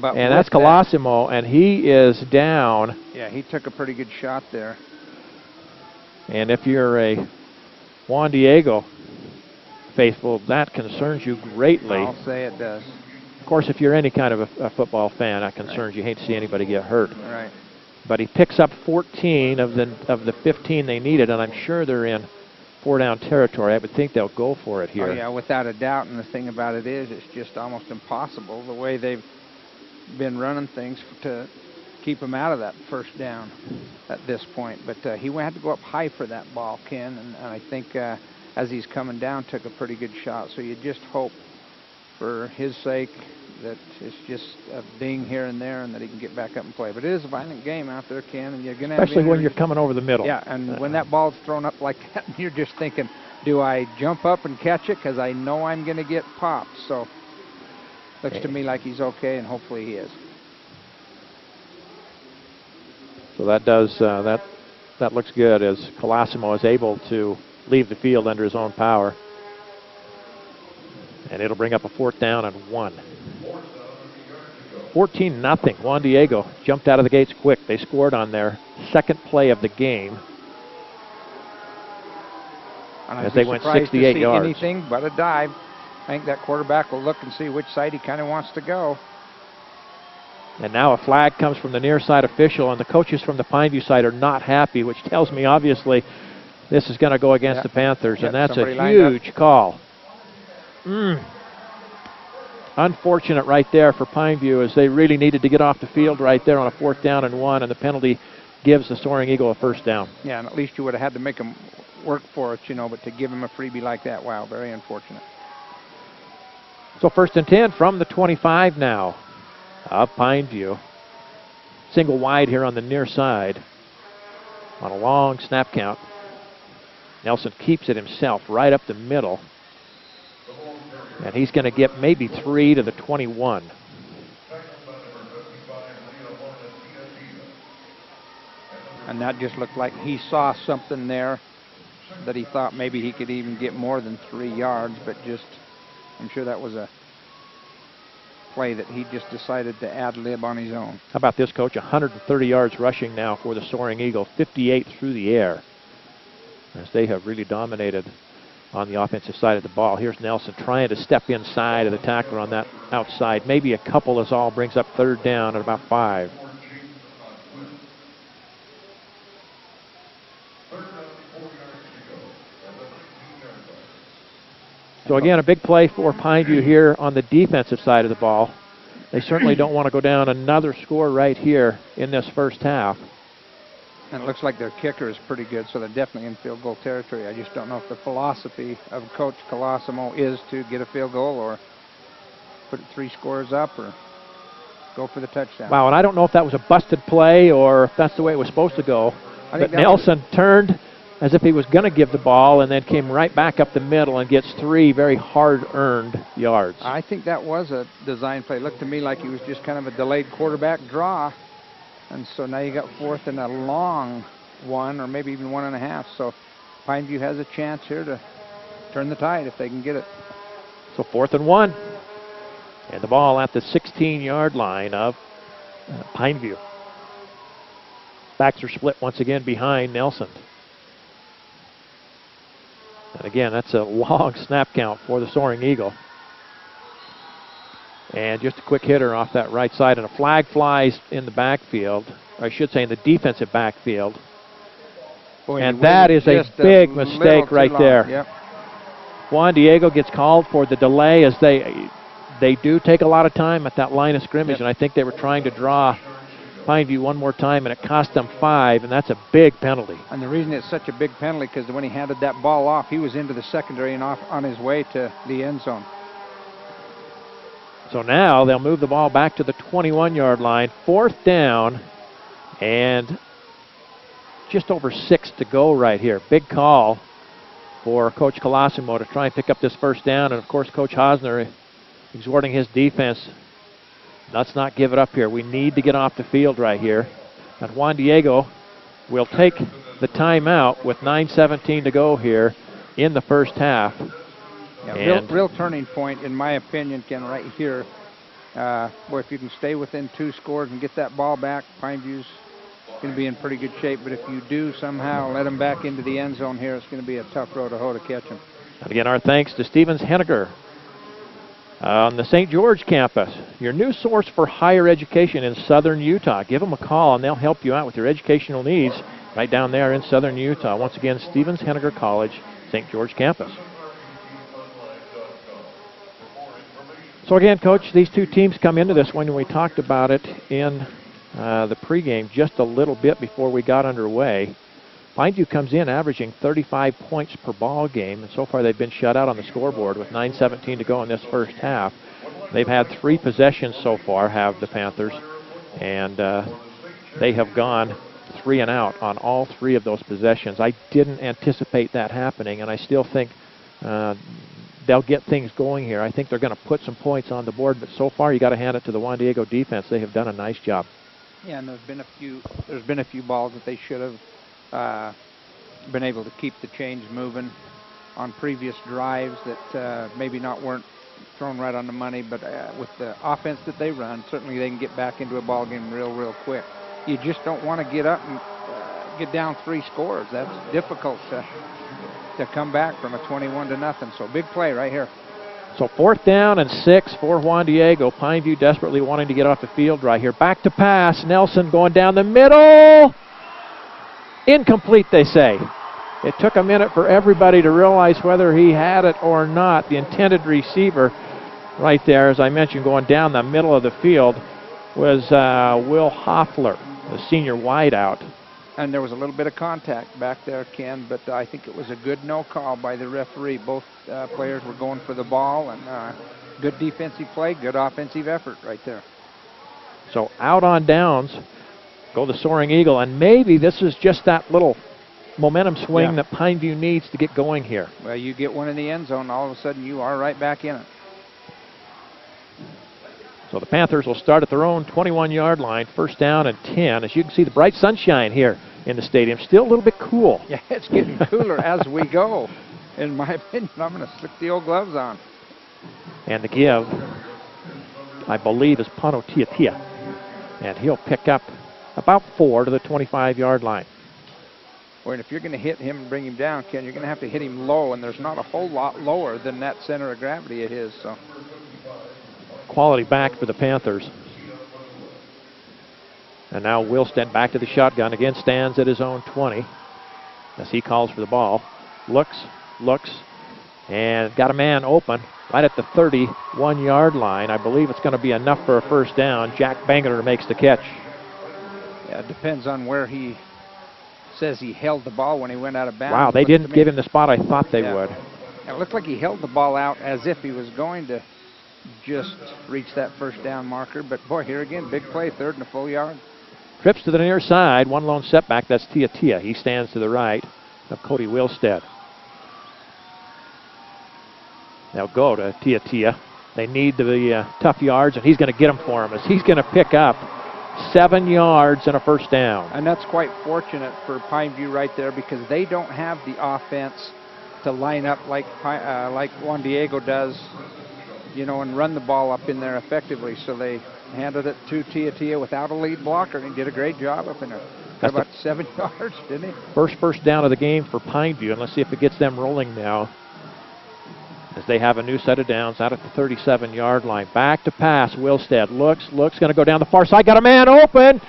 And that's Colosimo, and he is down. Yeah, he took a pretty good shot there. And if you're a Juan Diego faithful, that concerns you greatly. I'll say it does. Of course, if you're any kind of a football fan, that concerns you. Hate to see anybody get hurt. Right. But he picks up 14 of the 15 they needed, and I'm sure they're in 4-down territory. I would think they'll go for it here. Oh, yeah, without a doubt. And the thing about it is, it's just almost impossible the way they've been running things to keep him out of that first down at this point. But he had to go up high for that ball, Ken, and I think as he's coming down, took a pretty good shot. So you just hope for his sake that it's just a ding here and there and that he can get back up and play. But it is a violent game out there, Ken, and you're going to have especially when you're coming over the middle. Yeah, and when that ball's thrown up like that, you're just thinking, do I jump up and catch it? Because I know I'm going to get popped. So looks to me like he's okay, and hopefully he is. So that does that looks good as Colosimo is able to leave the field under his own power. And it'll bring up a 4th down and 1. 14-0. Juan Diego jumped out of the gates quick. They scored on their second play of the game as they went 68 yards. Anything but a dive. I think that quarterback will look and see which side he kind of wants to go. And now a flag comes from the near side official, and the coaches from the Pineview side are not happy, which tells me obviously this is going to go against the Panthers, and that's a huge call. Unfortunate right there for Pineview, as they really needed to get off the field right there on a 4th down and 1, and the penalty gives the Soaring Eagle a 1st down. Yeah, and at least you would have had to make him work for it, you know, but to give him a freebie like that, wow, very unfortunate. So 1st and 10 from the 25 now of Pineview. Single wide here on the near side on a long snap count. Nelson keeps it himself right up the middle. And he's going to get maybe 3 to the 21. And that just looked like he saw something there that he thought maybe he could even get more than 3 yards, but just, I'm sure that was a play that he just decided to ad-lib on his own. How about this, Coach? 130 yards rushing now for the Soaring Eagle, 58 through the air, as they have really dominated on the offensive side of the ball. Here's Nelson trying to step inside of the tackler on that outside. Maybe a couple is all, brings up 3rd down at about 5. So again, a big play for Pineview here on the defensive side of the ball. They certainly don't want to go down another score right here in this first half. And it looks like their kicker is pretty good, so they're definitely in field goal territory. I just don't know if the philosophy of Coach Colosimo is to get a field goal or put 3 scores up or go for the touchdown. Wow, and I don't know if that was a busted play or if that's the way it was supposed to go. But Nelson turned as if he was going to give the ball and then came right back up the middle and gets 3 very hard-earned yards. I think that was a design play. It looked to me like he was just kind of a delayed quarterback draw. And so now you got 4th and a long 1 or maybe even 1.5. So Pineview has a chance here to turn the tide if they can get it. So 4th and 1. And the ball at the 16-yard line of Pineview. Backs are split once again behind Nelson. And again, that's a long snap count for the Soaring Eagle. And just a quick hitter off that right side, and a flag flies in the backfield, or I should say in the defensive backfield. Boy, and that is a big mistake right there. Yep. Juan Diego gets called for the delay, as they do take a lot of time at that line of scrimmage, and I think they were trying to draw Pineview one more time, and it cost them 5, and that's a big penalty. And the reason it's such a big penalty, because when he handed that ball off, he was into the secondary and off on his way to the end zone. So now they'll move the ball back to the 21-yard line. 4th down, and just over 6 to go right here. Big call for Coach Colosimo to try and pick up this 1st down. And, of course, Coach Hosner exhorting his defense, let's not give it up here. We need to get off the field right here. And Juan Diego will take the timeout with 9:17 to go here in the first half. Yeah, real turning point, in my opinion, Ken, right here. Boy, if you can stay within 2 scores and get that ball back, Pineview's going to be in pretty good shape. But if you do somehow let them back into the end zone here, it's going to be a tough road to hoe to catch them. And again, our thanks to Stevens Henniger on the St. George campus, your new source for higher education in southern Utah. Give them a call, and they'll help you out with your educational needs right down there in southern Utah. Once again, Stevens Henniger College, St. George campus. So again, Coach, these two teams come into this one, and we talked about it in the pregame just a little bit before we got underway. Pineview comes in averaging 35 points per ball game, and so far they've been shut out on the scoreboard with 9:17 to go in this first half. They've had 3 possessions so far, have the Panthers, and they have gone 3 and out on all 3 of those possessions. I didn't anticipate that happening, and I still think they'll get things going here. I think they're going to put some points on the board, but so far you got to hand it to the Juan Diego defense. They have done a nice job. Yeah, and there's been a few balls that they should have been able to keep the chains moving on previous drives that maybe weren't thrown right on the money, but with the offense that they run, certainly they can get back into a ball game real quick. You just don't want to get up and get down 3 scores. That's difficult to come back from a 21-0. So big play right here. So 4th down and 6 for Juan Diego. Pineview desperately wanting to get off the field right here. Back to pass. Nelson going down the middle. Incomplete, they say. It took a minute for everybody to realize whether he had it or not. The intended receiver right there, as I mentioned, going down the middle of the field was Will Hoffler, the senior wideout. And there was a little bit of contact back there, Ken, but I think it was a good no call by the referee. Both players were going for the ball, and good defensive play, good offensive effort right there. So out on downs go the Soaring Eagle, and maybe this is just that little momentum swing that Pineview needs to get going here. Well, you get one in the end zone, all of a sudden you are right back in it. So the Panthers will start at their own 21-yard line, 1st down and 10. As you can see, the bright sunshine here in the stadium. Still a little bit cool. Yeah, it's getting cooler as we go. In my opinion, I'm going to stick the old gloves on. And the give, I believe, is Pano Tiatia. And he'll pick up about 4 to the 25-yard line. Or if you're going to hit him and bring him down, Ken, you're going to have to hit him low, and there's not a whole lot lower than that center of gravity it is. So quality back for the Panthers. And now Wilstead back to the shotgun. Again, stands at his own 20 as he calls for the ball. Looks, and got a man open right at the 31-yard line. I believe it's going to be enough for a 1st down. Jack Bangerter makes the catch. Yeah, it depends on where he says he held the ball when he went out of bounds. Wow, they didn't give him the spot I thought they would. It looked like he held the ball out as if he was going to just reach that 1st down marker. But, boy, here again, big play, 3rd and a full yard. Trips to the near side, one lone setback. That's Tiatia. He stands to the right of Cody Wilstead. They'll go to Tiatia. They need the tough yards, and he's going to get them for him as he's going to pick up 7 yards and a 1st down. And that's quite fortunate for Pineview right there because they don't have the offense to line up like Juan Diego does, you know, and run the ball up in there effectively. So they handed it to Tiatia without a lead blocker, and he did a great job up in there. Got about 7 yards, didn't he? First down of the game for Pineview, and let's see if it gets them rolling now as they have a new set of downs out at the 37-yard line. Back to pass. Wilstead looks, going to go down the far side. Got a man open,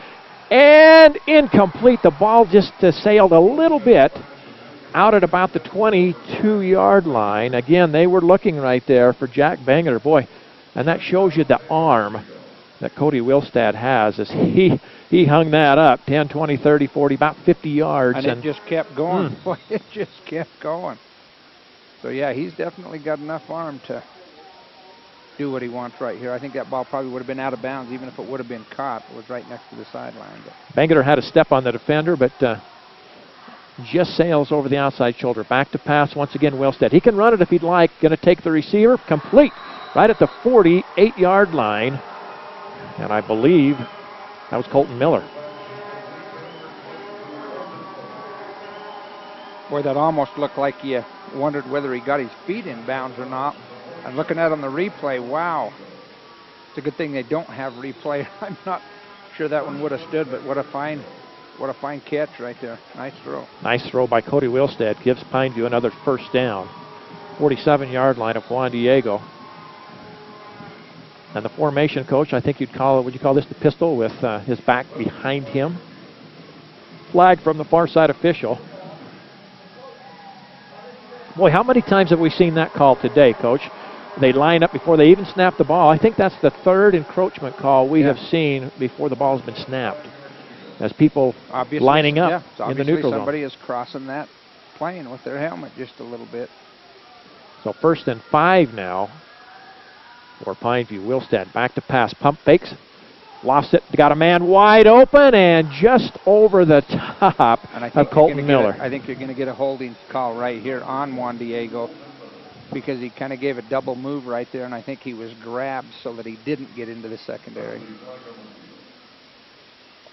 and incomplete. The ball just sailed a little bit out at about the 22-yard line. Again, they were looking right there for Jack Bangerter. Boy, and that shows you the arm that Cody Wilstead has as he hung that up 10, 20, 30, 40, about 50 yards. And it just kept going. Boy, it just kept going. So, yeah, he's definitely got enough arm to do what he wants right here. I think that ball probably would have been out of bounds even if it would have been caught. It was right next to the sideline. Bangerter had a step on the defender, but just sails over the outside shoulder. Back to pass once again, Wilstead. He can run it if he'd like. Going to take the receiver. Complete right at the 48-yard line. And I believe that was Colton Miller. Boy, that almost looked like you wondered whether he got his feet in bounds or not. And looking at on the replay, wow. It's a good thing they don't have replay. I'm not sure that one would have stood, but what a fine catch right there. Nice throw. Nice throw by Cody Wilstead. Gives Pineview another 1st down. 47-yard line of Juan Diego. And the formation coach, I think would you call this the pistol with his back behind him? Flag from the far side official. Boy, how many times have we seen that call today, Coach? They line up before they even snap the ball. I think that's the third encroachment call we have seen before the ball's been snapped. As people lining up in the neutral zone. Somebody is crossing that plane with their helmet just a little bit. So 1st and 5 now for Pineview. Wilstead back to pass. Pump fakes. Lost it. Got a man wide open and just over the top of Colton Miller. I think you're going to get a holding call right here on Juan Diego because he kind of gave a double move right there, and I think he was grabbed so that he didn't get into the secondary.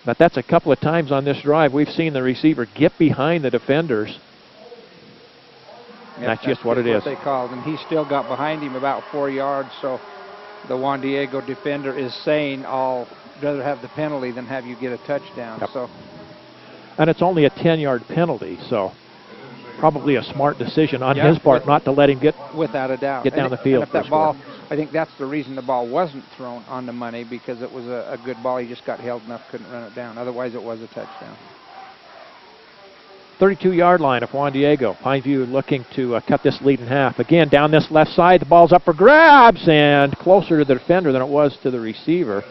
But that's a couple of times on this drive we've seen the receiver get behind the defenders. Yep, that's just what it is. They called, and he still got behind him about 4 yards. So the Juan Diego defender is saying, "I'll rather have the penalty than have you get a touchdown." Yep. So, and it's only a 10-yard penalty, so probably a smart decision on his part not to let him get without a doubt down the field. And if that ball, I think that's the reason the ball wasn't thrown on the money, because it was a good ball. He just got held enough, couldn't run it down. Otherwise, it was a touchdown. 32-yard line of Juan Diego. Pineview looking to cut this lead in half. Again, down this left side, the ball's up for grabs and closer to the defender than it was to the receiver.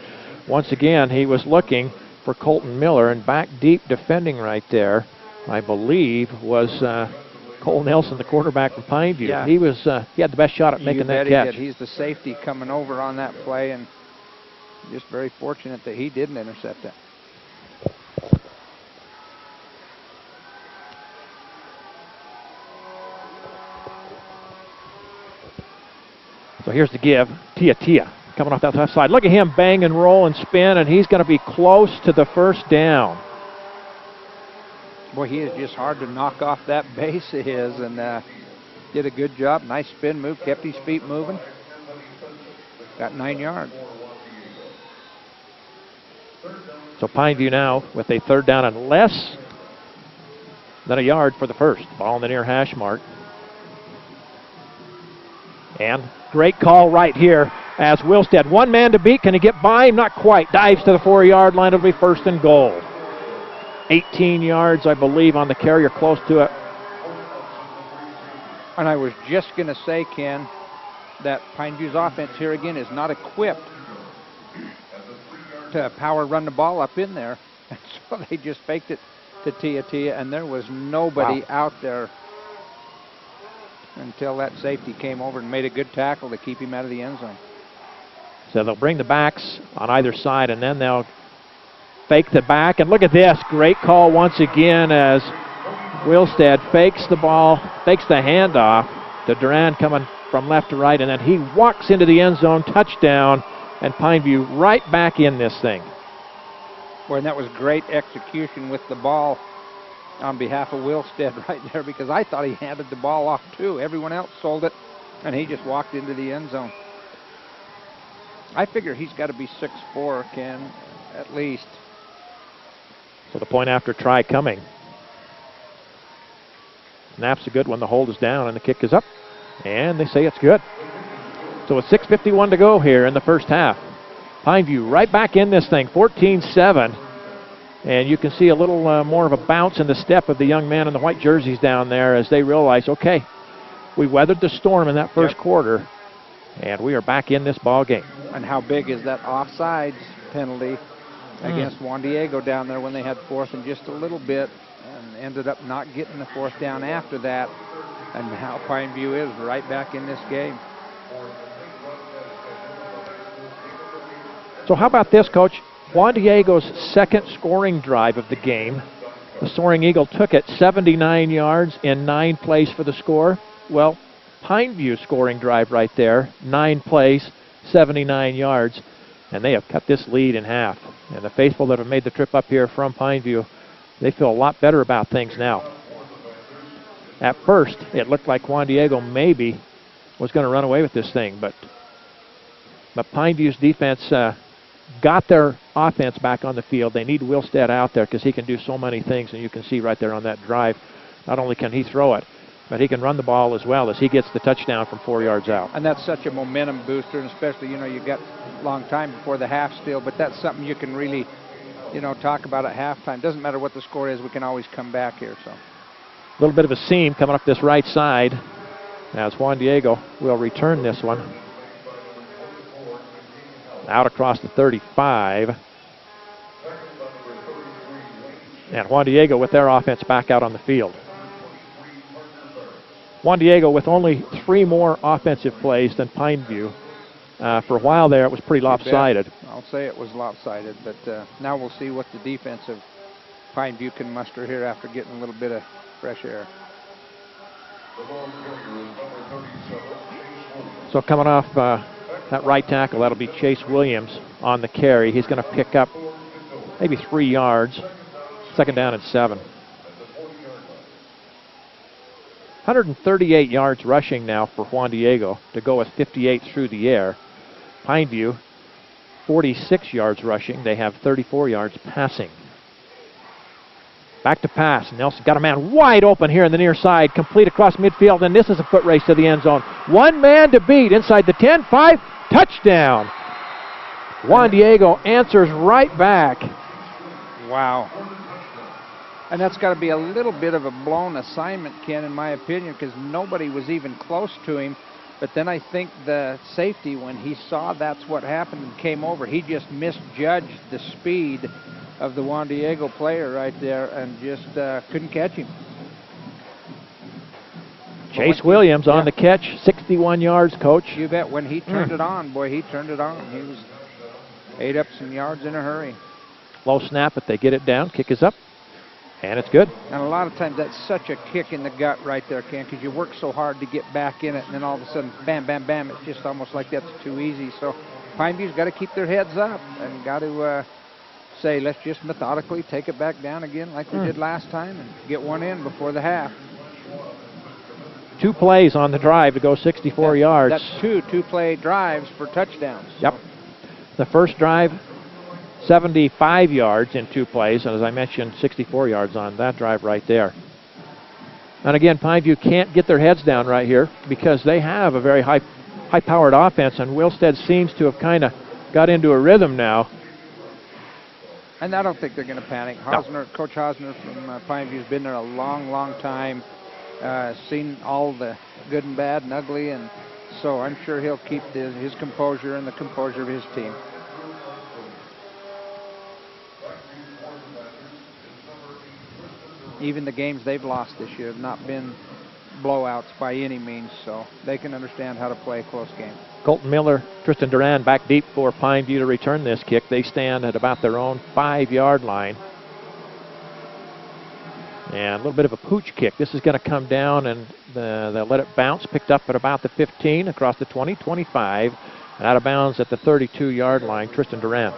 Once again, he was looking for Colton Miller, and back deep defending right there, I believe, was Cole Nelson, the quarterback from Pineview. Yeah. He had the best shot at making that catch. He's the safety coming over on that play, and just very fortunate that he didn't intercept it. So here's the give. Tia coming off that left side. Look at him bang and roll and spin, and he's going to be close to the first down. Boy, he is just hard to knock off that base of his, and did a good job. Nice spin move, kept his feet moving. Got 9 yards. So Pineview now with a 3rd down and less than a yard for the first. Ball in the near hash mark. And great call right here as Wilstead. One man to beat. Can he get by him? Not quite. Dives to the 4-yard line. It'll be 1st and goal. 18 yards, I believe, on the carrier, close to it. And I was just going to say, Ken, that Pineview's offense here again is not equipped to power run the ball up in there. And so they just faked it to Tia, and there was nobody out there until that safety came over and made a good tackle to keep him out of the end zone. So they'll bring the backs on either side, and then they'll fake the back. And look at this. Great call once again as Wilstead fakes the ball, fakes the handoff to Duran coming from left to right, and then he walks into the end zone, touchdown, and Pineview right back in this thing. Boy, and that was great execution with the ball on behalf of Wilstead right there, because I thought he handed the ball off too. Everyone else sold it, and he just walked into the end zone. I figure he's got to be 6'4", Ken, at least. So the point after try coming. Snap's a good one. The hold is down, and the kick is up, and they say it's good. So with 6:51 to go here in the first half, Pineview right back in this thing, 14-7. And you can see a little more of a bounce in the step of the young man in the white jerseys down there as they realize, okay, we weathered the storm in that first quarter, and we are back in this ball game. And how big is that offsides penalty against Juan Diego down there when they had 4th and just a little bit, and ended up not getting the 4th down after that. And now Pineview is right back in this game. So how about this, Coach? Juan Diego's second scoring drive of the game. The Soaring Eagle took it 79 yards in 9 plays for the score. Well, Pineview scoring drive right there, 9 plays, 79 yards, and they have cut this lead in half. And the faithful that have made the trip up here from Pineview, they feel a lot better about things now. At first, it looked like Juan Diego maybe was going to run away with this thing, but Pineview's defense got their offense back on the field. They need Wilstead out there because he can do so many things, and you can see right there on that drive, not only can he throw it, but he can run the ball as well as he gets the touchdown from 4 yards out. And that's such a momentum booster, and especially, you know, you got a long time before the half still, but that's something you can really, you know, talk about at halftime. Doesn't matter what the score is, we can always come back here. So a little bit of a seam coming up this right side as Juan Diego will return this one. Out across the 35. And Juan Diego with their offense back out on the field. Juan Diego with only 3 more offensive plays than Pineview. For a while there, it was pretty lopsided. I'll say it was lopsided, but now we'll see what the defense of Pineview can muster here after getting a little bit of fresh air. So coming off that right tackle, that'll be Chase Williams on the carry. He's going to pick up maybe 3 yards. 2nd down and 7. 138 yards rushing now for Juan Diego to go with 58 through the air. Pineview, 46 yards rushing. They have 34 yards passing. Back to pass. Nelson got a man wide open here in the near side. Complete across midfield, and this is a foot race to the end zone. 1 man to beat inside the 10, 5, touchdown. Juan Diego answers right back. Wow. And that's got to be a little bit of a blown assignment, Ken, in my opinion, because nobody was even close to him. But then I think the safety, when he saw that's what happened and came over, he just misjudged the speed of the Juan Diego player right there and just couldn't catch him. Chase Williams on the catch, 61 yards, Coach. You bet. When he turned it on, boy, he turned it on. He was ate up some yards in a hurry. Low snap, but they get it down. Kick is up, and it's good. And a lot of times that's such a kick in the gut right there, Ken, because you work so hard to get back in it, and then all of a sudden, bam, bam, bam, it's just almost like that's too easy. So Pineview's got to keep their heads up and got to say, let's just methodically take it back down again like we did last time and get one in before the half. 2 plays on the drive to go 64 yards. That's two-play drives for touchdowns. Yep. The first drive, 75 yards in 2 plays, and as I mentioned, 64 yards on that drive right there. And again, Pineview can't get their heads down right here because they have a very high-powered offense, and Wilstead seems to have kind of got into a rhythm now. And I don't think they're going to panic. Hosner, Coach Hosner from Pineview has been there a long, long time, seen all the good and bad and ugly, and so I'm sure he'll keep his composure and the composure of his team. Even the games they've lost this year have not been blowouts by any means, so they can understand how to play a close game. Colton Miller, Tristan Duran back deep for Pineview to return this kick. They stand at about their own 5-yard line. And a little bit of a pooch kick. This is going to come down, and they'll let it bounce. Picked up at about the 15, across the 20, 25, and out of bounds at the 32-yard line, Tristan Duran.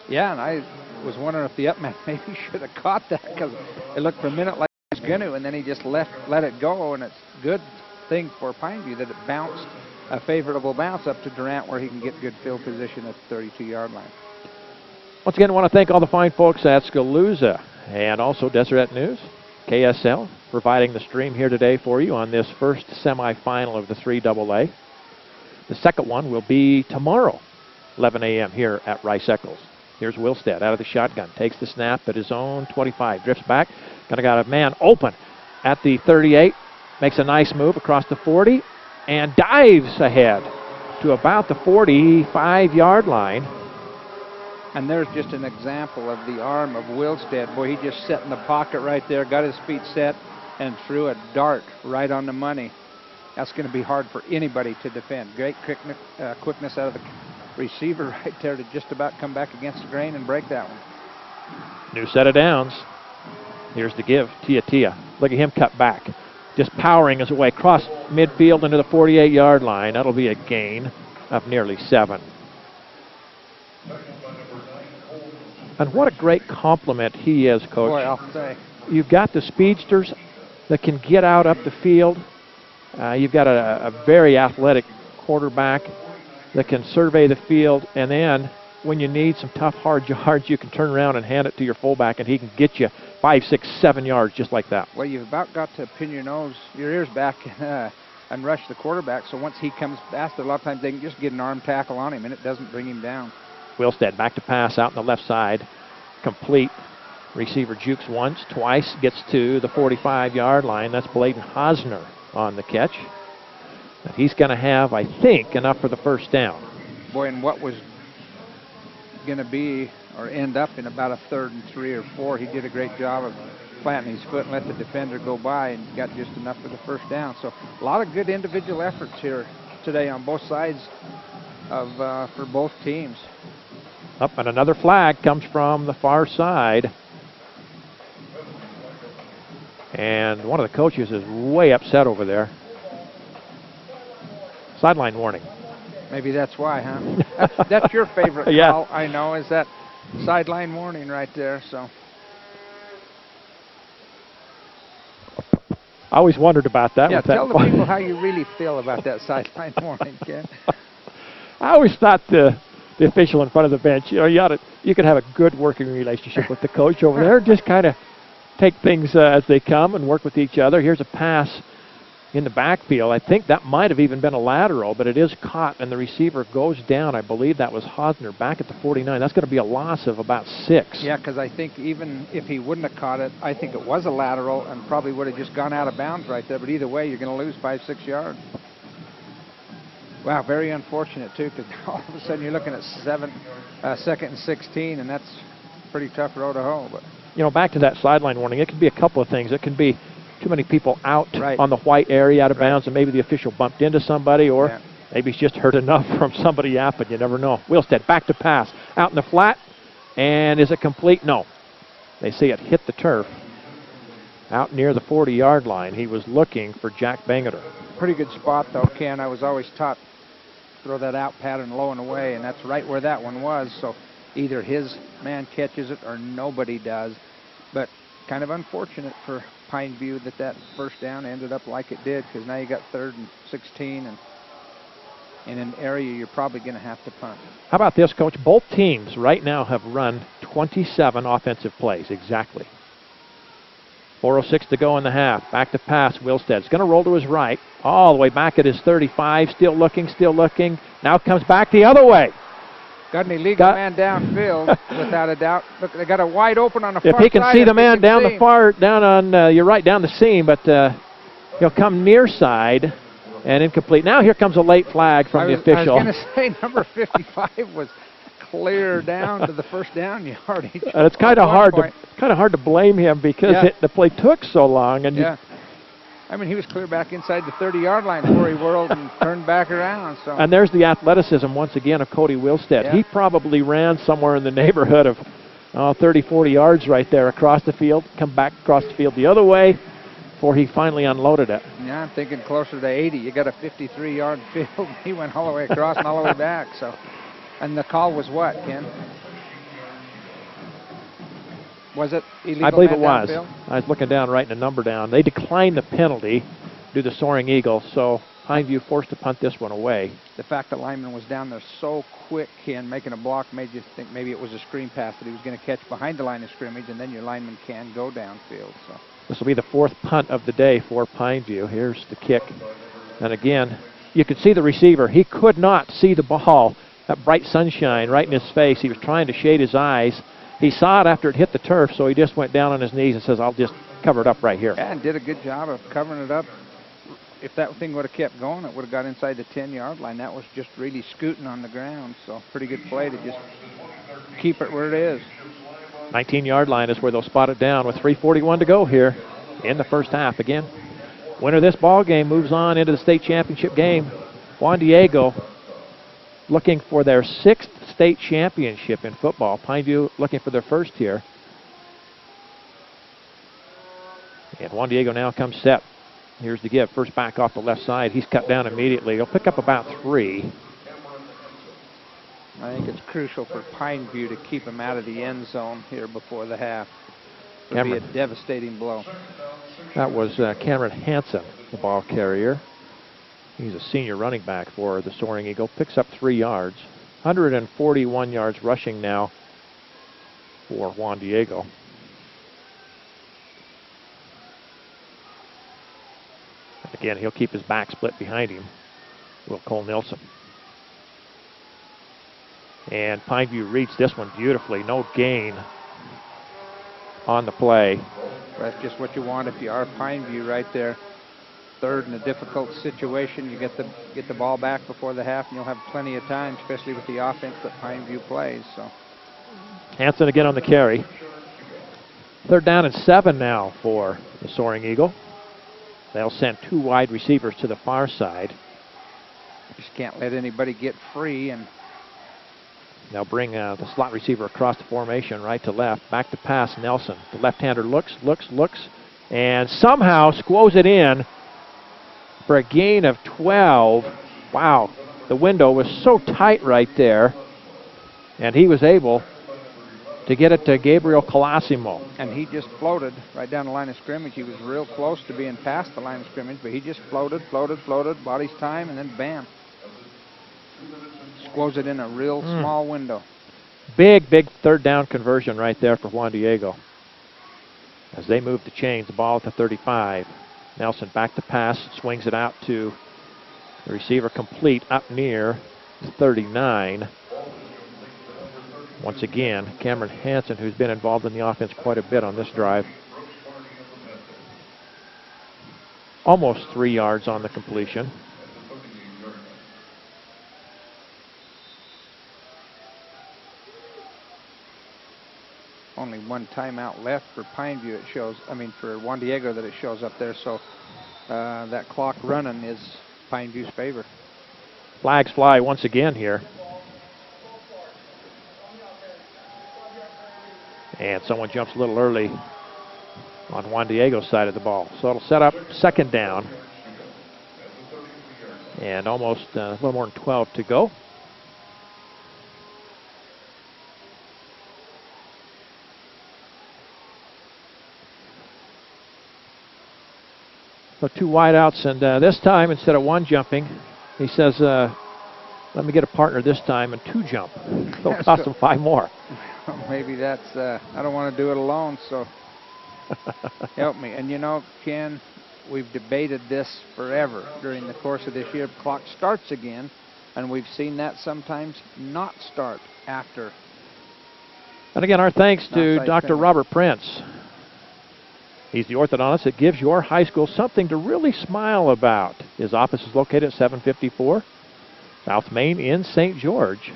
Yeah, and I was wondering if the up man maybe should have caught that because it looked for a minute like he was going to, and then he just let it go, and it's a good thing for Pineview that it bounced, a favorable bounce up to Durant where he can get good field position at the 32-yard line. Once again, I want to thank all the fine folks at Scalooza and also Deseret News, KSL, providing the stream here today for you on this first semifinal of the 3AA. The second one will be tomorrow, 11 a.m. here at Rice-Eccles. Here's Wilstead out of the shotgun, takes the snap at his own 25, drifts back, got a man open at the 38, makes a nice move across the 40, and dives ahead to about the 45-yard line. And there's just an example of the arm of Wilstead. Boy, he just sat in the pocket right there, got his feet set, and threw a dart right on the money. That's going to be hard for anybody to defend. Great quickness out of the receiver right there to just about come back against the grain and break that one. New set of downs. Here's the give. Tia. Look at him cut back. Just powering his way across midfield into the 48-yard line. That'll be a gain of nearly 7. And what a great compliment he is, Coach. Boy, I'll say. You've got the speedsters that can get out up the field. You've got a very athletic quarterback that can survey the field, and then when you need some tough, hard yards, you can turn around and hand it to your fullback, and he can get you 5, 6, 7 yards just like that. Well, you've about got to pin your ears back and rush the quarterback, so once he comes faster, a lot of times they can just get an arm tackle on him, and it doesn't bring him down. Wilstead back to pass out on the left side. Complete. Receiver jukes once, twice, gets to the 45-yard line. That's Bladen Hosner on the catch. And he's going to have, I think, enough for the first down. Boy, and what was going to be or end up in about a 3rd and 3 or 4, he did a great job of planting his foot and let the defender go by and got just enough for the first down. So a lot of good individual efforts here today on both sides of for both teams. Up, and another flag comes from the far side. And one of the coaches is way upset over there. Sideline warning. Maybe that's why, huh? That's your favorite Yeah. call, I know, is that sideline warning right there. So I always wondered about that. yeah, with that tell the people how you really feel about that sideline warning, Ken. I always thought the official in front of the bench, you know, you could have a good working relationship with the coach over there. Just kind of take things as they come and work with each other. Here's a pass in the backfield. I think that might have even been a lateral, but it is caught, and the receiver goes down. I believe that was Hosner back at the 49. That's going to be a loss of about 6. Yeah, because I think even if he wouldn't have caught it, I think it was a lateral and probably would have just gone out of bounds right there. But either way, you're going to lose 5-6 yards. Wow, very unfortunate, too, because all of a sudden you're looking at 2nd and 16, and that's a pretty tough row to hoe. But You know, back to that sideline warning, it could be a couple of things. It can be too many people out Right. on the white area out of bounds, and maybe the official bumped into somebody, or Yeah. maybe he's just heard enough from somebody yapping. You never know. Wheelstead back to pass. Out in the flat, and is it complete? No. They say it hit the turf out near the 40-yard line. He was looking for Jack Bangeter. pretty good spot, though, Ken. I was always taught throw that out pattern low and away, and that's right where that one was. So either his man catches it or nobody does. But kind of unfortunate for Pine View that first down ended up like it did, because now you got 3rd and 16 and in an area you're probably going to have to punt. How about this, Coach? Both teams right now have run 27 offensive plays, exactly. 4:06 to go in the half. Back to pass, Wilstead's going to roll to his right, all the way back at his 35, still looking. Now comes back the other way. Got an illegal man downfield, without a doubt. Look, they got a wide open on the far If side. he can see the if you man can down see the him. far, down on, you're right, down the seam, but he'll come near side and incomplete. Now here comes a late flag from the official. I was going to say number 55 was clear down to the first down yardage. And it's kind of hard to blame him because the play took so long. And yeah. I mean, he was clear back inside the 30-yard line before he whirled and turned back around. So. And there's the athleticism once again of Cody Wilstead. Yeah. He probably ran somewhere in the neighborhood of 30, 40 yards right there across the field, come back across the field the other way before he finally unloaded it. Yeah, I'm thinking closer to 80. You got a 53-yard field. He went all the way across and all the way back. So, and the call was what, Ken? Was it illegal? I believe it man was. downfield? I was looking down, writing a number down. They declined the penalty due to the Soaring Eagle, so Pineview forced to punt this one away. The fact that lineman was down there so quick, Ken, making a block made you think maybe it was a screen pass that he was going to catch behind the line of scrimmage, and then your lineman can go downfield. So This will be the 4th punt of the day for Pineview. Here's the kick. And again, you could see the receiver. He could not see the ball. That bright sunshine right in his face. He was trying to shade his eyes. He saw it after it hit the turf, so he just went down on his knees and says, I'll just cover it up right here. yeah, and did a good job of covering it up. If that thing would have kept going, it would have got inside the 10-yard line. That was just really scooting on the ground, so pretty good play to just keep it where it is. 19-yard line is where they'll spot it down with 3:41 to go here in the first half. Again, winner of this ball game moves on into the state championship game. Juan Diego looking for their 6th state championship in football. Pineview looking for their first here. And Juan Diego now comes set. Here's the give. First back off the left side. He's cut down immediately. He'll pick up about 3. I think it's crucial for Pineview to keep him out of the end zone here before the half. It would be a devastating blow. That was Cameron Hansen, the ball carrier. He's a senior running back for the Soaring Eagle. Picks up 3 yards. 141 yards rushing now for Juan Diego. And again, he'll keep his back split behind him. Will Cole Nilsson. And Pineview reads this one beautifully. No gain on the play. That's just what you want if you are Pineview right there. third in a difficult situation, you get the ball back before the half, and you'll have plenty of time, especially with the offense that Pineview plays. So Hanson again on the carry. 3rd down and 7 now for the Soaring Eagle. They'll send 2 wide receivers to the far side. Just can't let anybody get free, and they'll bring the slot receiver across the formation, right to left. Back to pass, Nelson. The left-hander looks, and somehow squoze it in for a gain of 12. Wow, the window was so tight right there, and he was able to get it to Gabriel Colosimo. And he just floated right down the line of scrimmage. He was real close to being past the line of scrimmage, but he just floated, bought his time, and then bam. Squoze it in a real small window. Big 3rd down conversion right there for Juan Diego. As they move the chains, the ball at the 35. Nelson back to pass, swings it out to the receiver, complete up near the 39. Once again, Cameron Hanson, who's been involved in the offense quite a bit on this drive. Almost 3 yards on the completion. Only 1 timeout left for Pineview, it shows. I mean, for Juan Diego that it shows up there. So that clock running is Pineview's favor. Flags fly once again here. And someone jumps a little early on Juan Diego's side of the ball. So it'll set up 2nd down. And almost a little more than 12 to go. So 2 wideouts, and this time, instead of 1 jumping, he says, let me get a partner this time and 2 jump. It'll cost him 5 more. Maybe that's, I don't want to do it alone, so help me. And you know, Ken, we've debated this forever during the course of this year. The clock starts again, and we've seen that sometimes not start after. And again, our thanks to Dr. Robert Prince. He's the orthodontist that gives your high school something to really smile about. His office is located at 754 South Main in St. George.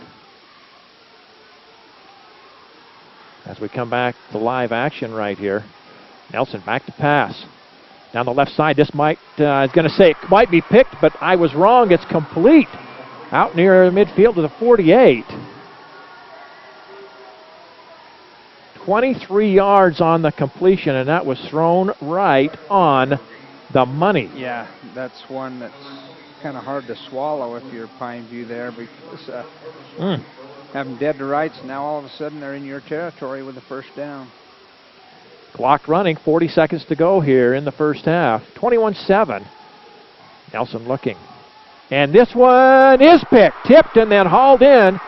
As we come back to live action right here, Nelson back to pass. Down the left side, this might, I was going to say it might be picked, but I was wrong. It's complete. Out near midfield to the 48. 23 yards on the completion, and that was thrown right on the money. Yeah, that's one that's kind of hard to swallow if you're Pineview there, because have them dead to rights. Now all of a sudden they're in your territory with the 1st down. Clock running, 40 seconds to go here in the 1st half. 21-7. Nelson looking. And this one is picked, tipped, and then hauled in.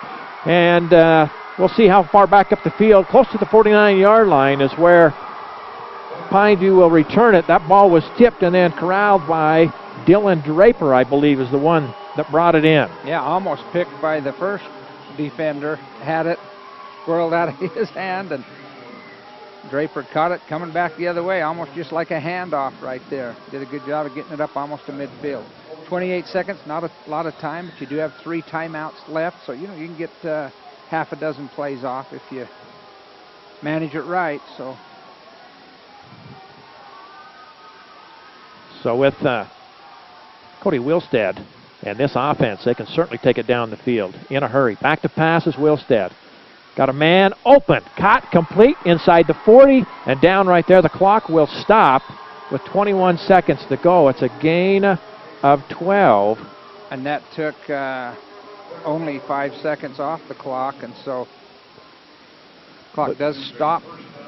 And we'll see how far back up the field. Close to the 49-yard line is where Pineview will return it. That ball was tipped and then corralled by Dylan Draper, I believe, is the one that brought it in. Yeah, almost picked by the first defender. Had it squirreled out of his hand, and Draper caught it coming back the other way, almost just like a handoff right there. Did a good job of getting it up almost to midfield. 28 seconds, not a lot of time, but you do have 3 timeouts left, so you know you can get half a dozen plays off if you manage it right. So with Cody Wilstead and this offense, they can certainly take it down the field in a hurry. Back to pass is Wilstead. Got a man open, caught, complete inside the 40, and down right there. The clock will stop with 21 seconds to go. It's a gain of 12. And that took only 5 seconds off the clock, and so clock does stop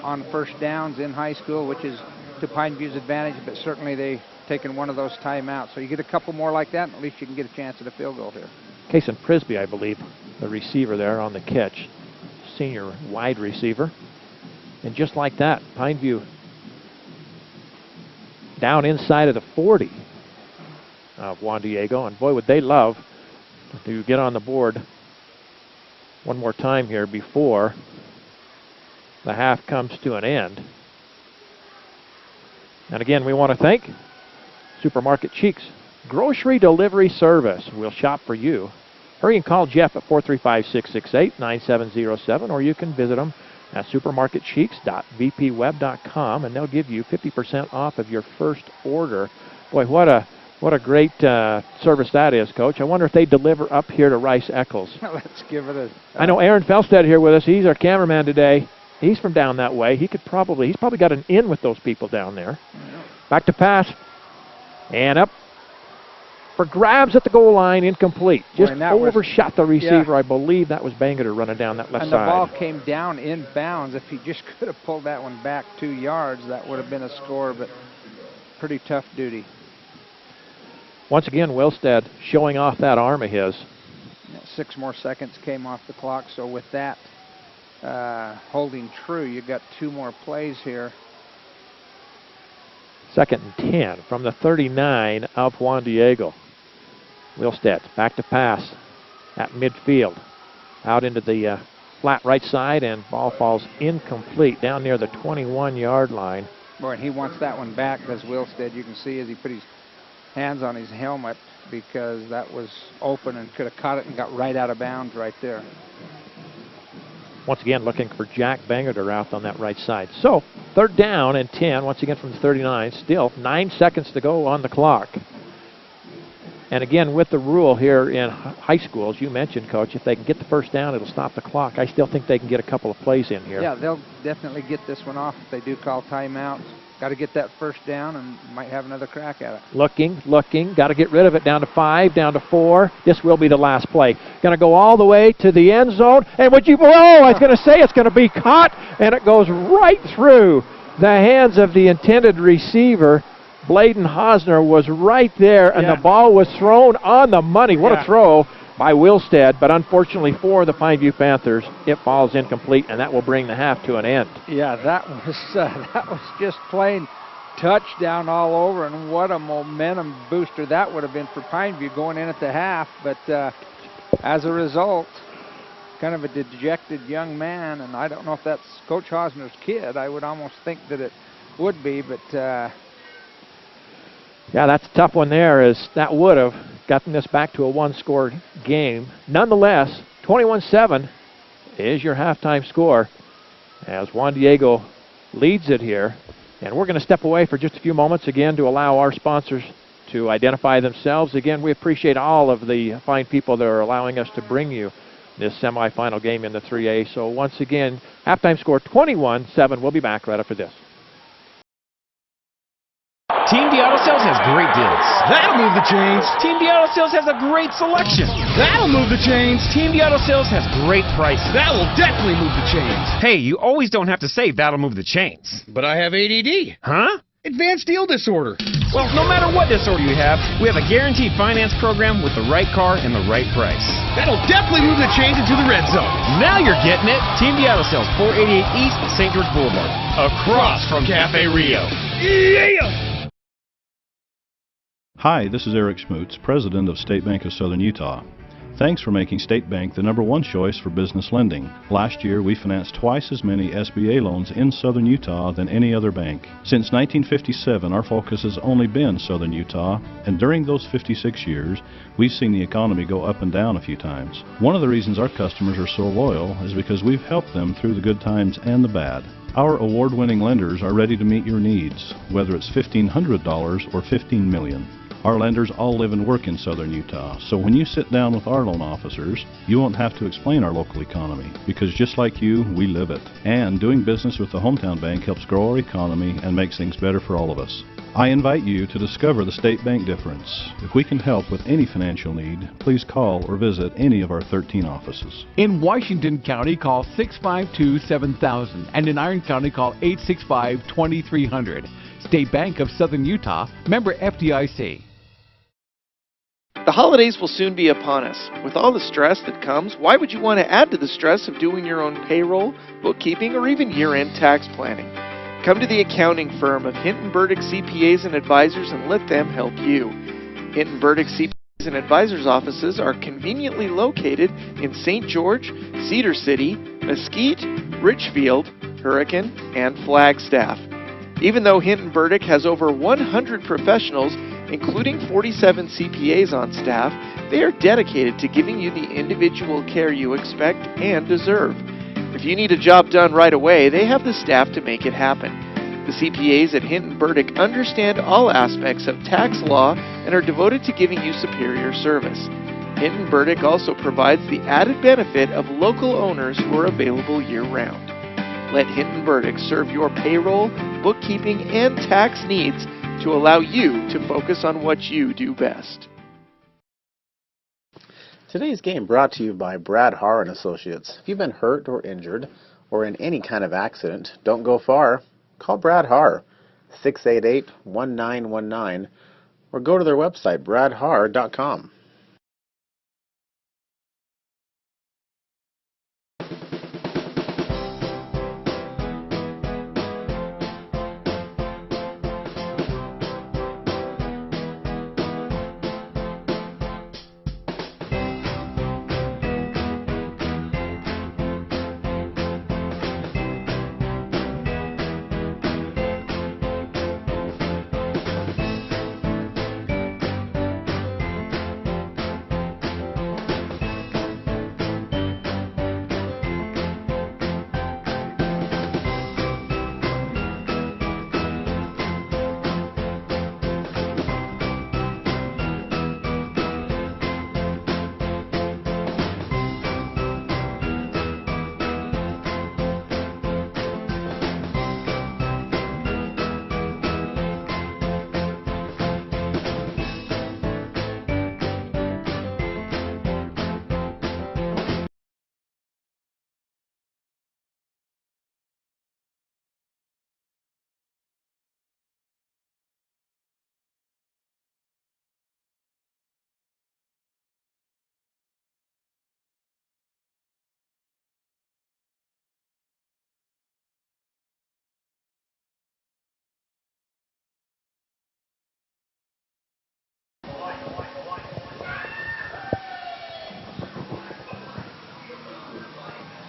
on 1st downs in high school, which is to Pineview's advantage, but certainly they've taken one of those timeouts. So you get a couple more like that, and at least you can get a chance at a field goal here. Kason Prisby, I believe, the receiver there on the catch. Senior wide receiver. And just like that, Pineview down inside of the 40 of Juan Diego. And boy, would they love to get on the board one more time here before the half comes to an end. And again, we want to thank Supermarket Cheeks Grocery Delivery Service. We'll shop for you. Hurry and call Jeff at 435-668-9707, or you can visit them at supermarketcheeks.vpweb.com, and they'll give you 50% off of your first order. Boy, what a great service that is, Coach. I wonder if they deliver up here to Rice Eccles. Let's give it a... I know Aaron Felstead here with us. He's our cameraman today. He's from down that way. He's probably got an in with those people down there. Yeah. Back to pass. And up for grabs at the goal line, incomplete. Just overshot the receiver. Yeah. I believe that was Bangerter running down that left side. And the ball came down in bounds. If he just could have pulled that one back 2 yards, that would have been a score, but pretty tough duty. Once again, Wilstead showing off that arm of his. 6 more seconds came off the clock, so with that holding true, you got 2 more plays here. 2nd and 10 from the 39 of Juan Diego. Wilstead back to pass at midfield. Out into the flat right side, and ball falls incomplete down near the 21-yard line. Boy, and he wants that one back, does Wilstead. You can see as he put his hands on his helmet, because that was open and could have caught it and got right out of bounds right there. Once again, looking for Jack Bangerter out on that right side. So, 3rd down and 10, once again from the 39. Still 9 seconds to go on the clock. And again, with the rule here in high school, as you mentioned, Coach, if they can get the first down, it'll stop the clock. I still think they can get a couple of plays in here. Yeah, they'll definitely get this one off if they do call timeout. Got to get that first down and might have another crack at it. Looking. Got to get rid of it. Down to 5, down to 4. This will be the last play. Going to go all the way to the end zone. And would you, I was going to say it's going to be caught, and it goes right through the hands of the intended receiver. Bladen Hosner was right there, and the ball was thrown on the money. What a throw by Wilstead, but unfortunately for the Pineview Panthers, it falls incomplete, and that will bring the half to an end. Yeah, that was just plain touchdown all over, and what a momentum booster that would have been for Pineview going in at the half. But as a result, kind of a dejected young man, and I don't know if that's Coach Hosner's kid. I would almost think that it would be, but yeah, that's a tough one there, as that would have gotten this back to a 1-score game. Nonetheless, 21-7 is your halftime score as Juan Diego leads it here. And we're going to step away for just a few moments again to allow our sponsors to identify themselves. Again, we appreciate all of the fine people that are allowing us to bring you this semifinal game in the 3A. So once again, halftime score 21-7. We'll be back right after this. Team D Auto Sales has great deals. That'll move the chains. Team D Auto Sales has a great selection. That'll move the chains. Team D Auto Sales has great prices. That will definitely move the chains. Hey, you always don't have to say that'll move the chains. But I have ADD. Huh? Advanced deal disorder. Well, no matter what disorder you have, we have a guaranteed finance program with the right car and the right price. That'll definitely move the chains into the red zone. Now you're getting it. Team D Auto Sales, 488 East St. George Boulevard, across from Cafe Rio. Yeah! Hi, this is Eric Schmutz, President of State Bank of Southern Utah. Thanks for making State Bank the #1 choice for business lending. Last year, we financed twice as many SBA loans in Southern Utah than any other bank. Since 1957, our focus has only been Southern Utah, and during those 56 years, we've seen the economy go up and down a few times. One of the reasons our customers are so loyal is because we've helped them through the good times and the bad. Our award-winning lenders are ready to meet your needs, whether it's $1,500 or $15 million. Our lenders all live and work in Southern Utah, so when you sit down with our loan officers, you won't have to explain our local economy, because just like you, we live it. And doing business with the Hometown Bank helps grow our economy and makes things better for all of us. I invite you to discover the State Bank difference. If we can help with any financial need, please call or visit any of our 13 offices. In Washington County, call 652-7000, and in Iron County, call 865-2300. State Bank of Southern Utah, member FDIC. The holidays will soon be upon us. With all the stress that comes, why would you want to add to the stress of doing your own payroll, bookkeeping, or even year-end tax planning? Come to the accounting firm of Hinton Burdick CPAs and Advisors and let them help you. Hinton Burdick CPAs and Advisors offices are conveniently located in St. George, Cedar City, Mesquite, Richfield, Hurricane, and Flagstaff. Even though Hinton Burdick has over 100 professionals, Including 47 CPAs on staff, they are dedicated to giving you the individual care you expect and deserve. If you need a job done right away, they have the staff to make it happen. The CPAs at Hinton Burdick understand all aspects of tax law and are devoted to giving you superior service. Hinton Burdick also provides the added benefit of local owners who are available year-round. Let Hinton Burdick serve your payroll, bookkeeping, and tax needs to allow you to focus on what you do best. Today's game brought to you by Brad Har and Associates. If you've been hurt or injured or in any kind of accident, don't go far. Call Brad Har, 688-1919, or go to their website, bradhar.com.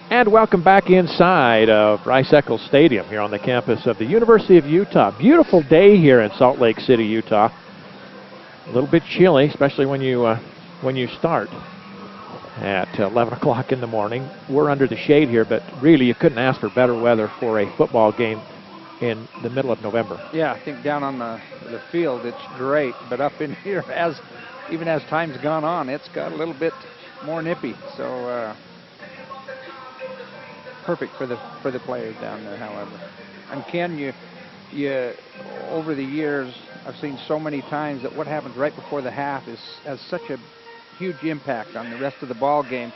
And welcome back inside of Rice-Eccles Stadium here on the campus of the University of Utah. Beautiful day here in Salt Lake City, Utah. A little bit chilly, especially when you start at 11 o'clock in the morning. We're under the shade here, but really you couldn't ask for better weather for a football game in the middle of November. Yeah, I think down on the field it's great, but up in here, even as time's gone on, it's got a little bit more nippy. So perfect for the players down there, however. And Ken, you over the years, I've seen so many times that what happens right before the half has such a huge impact on the rest of the ball game.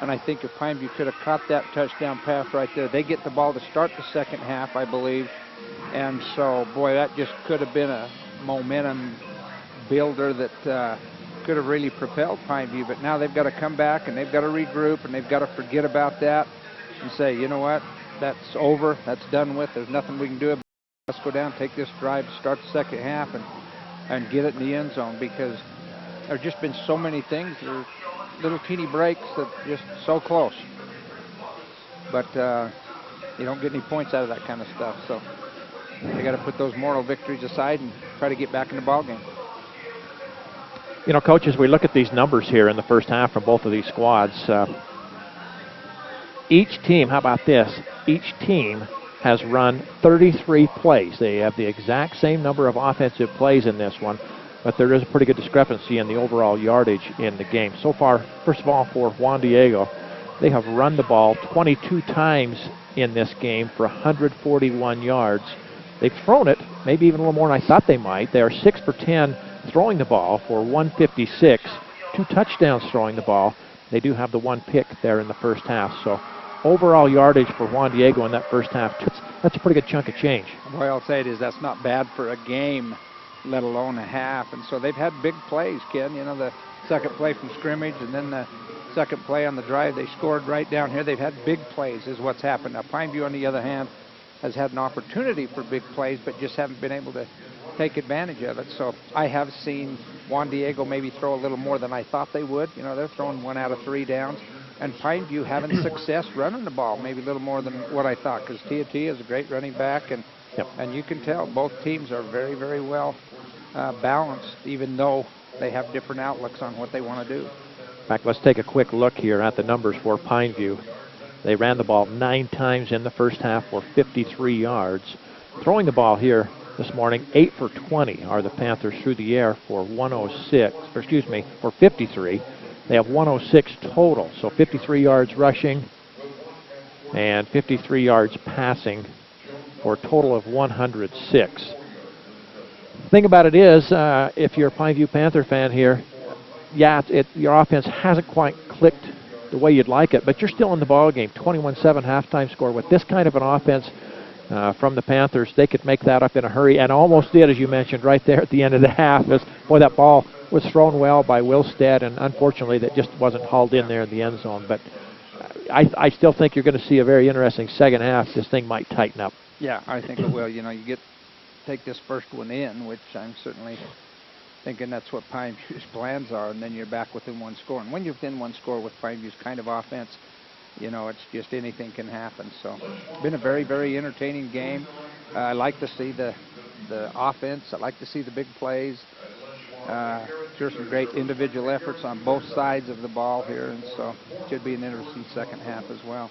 And I think if Pineview could have caught that touchdown pass right there, they get the ball to start the second half, I believe. And so, boy, that just could have been a momentum builder that could have really propelled Pineview. But now they've got to come back and they've got to regroup and they've got to forget about that and say, you know what, that's over, that's done with, there's nothing we can do about it. Let's go down, take this drive, start the second half, and get it in the end zone, because there's just been so many things. There's little teeny breaks that are just so close. But you don't get any points out of that kind of stuff. So they got to put those moral victories aside and try to get back in the ball game. You know, Coach, as we look at these numbers here in the first half from both of these squads, each team, how about this? Each team has run 33 plays. They have the exact same number of offensive plays in this one, but there is a pretty good discrepancy in the overall yardage in the game. So far, first of all, for Juan Diego, they have run the ball 22 times in this game for 141 yards. They've thrown it maybe even a little more than I thought they might. They are 6 for 10 throwing the ball for 156, 2 touchdowns throwing the ball. They do have the 1 pick there in the first half. So overall yardage for Juan Diego in that first half, that's a pretty good chunk of change. Boy, I'll say it is, that's not bad for a game, let alone a half. And so they've had big plays, Ken. You know, the second play from scrimmage and then the second play on the drive they scored right down here. They've had big plays is what's happened. Now, Pineview, on the other hand, has had an opportunity for big plays, but just haven't been able to take advantage of it. So I have seen Juan Diego maybe throw a little more than I thought they would. You know, they're throwing 1 out of 3 downs. And Pineview having success running the ball, maybe a little more than what I thought, because Tia is a great running back, and you can tell both teams are very, very well balanced, even though they have different outlooks on what they want to do. In fact, let's take a quick look here at the numbers for Pineview. They ran the ball 9 times in the first half for 53 yards. Throwing the ball here this morning, 8 for 20 are the Panthers through the air for 53. They have 106 total, so 53 yards rushing and 53 yards passing for a total of 106. The thing about it is, if you're a Pineview Panther fan here, yeah, your offense hasn't quite clicked the way you'd like it, but you're still in the ball game. 21-7 halftime score. With this kind of an offense from the Panthers, they could make that up in a hurry, and almost did, as you mentioned, right there at the end of the half. Boy, that ball was thrown well by Wilstead, and unfortunately that just wasn't hauled in there in the end zone. But I still think you're going to see a very interesting second half. This thing might tighten up. Yeah, I think it will. You know, take this first one in, which I'm certainly thinking that's what Pineview's plans are, and then you're back within 1 score. And when you're within 1 score with Pineview's kind of offense, you know, it's just anything can happen. So it's been a very, very entertaining game. I like to see the offense. I like to see the big plays. Sure, some great individual efforts on both sides of the ball here, and so it should be an interesting second half as well.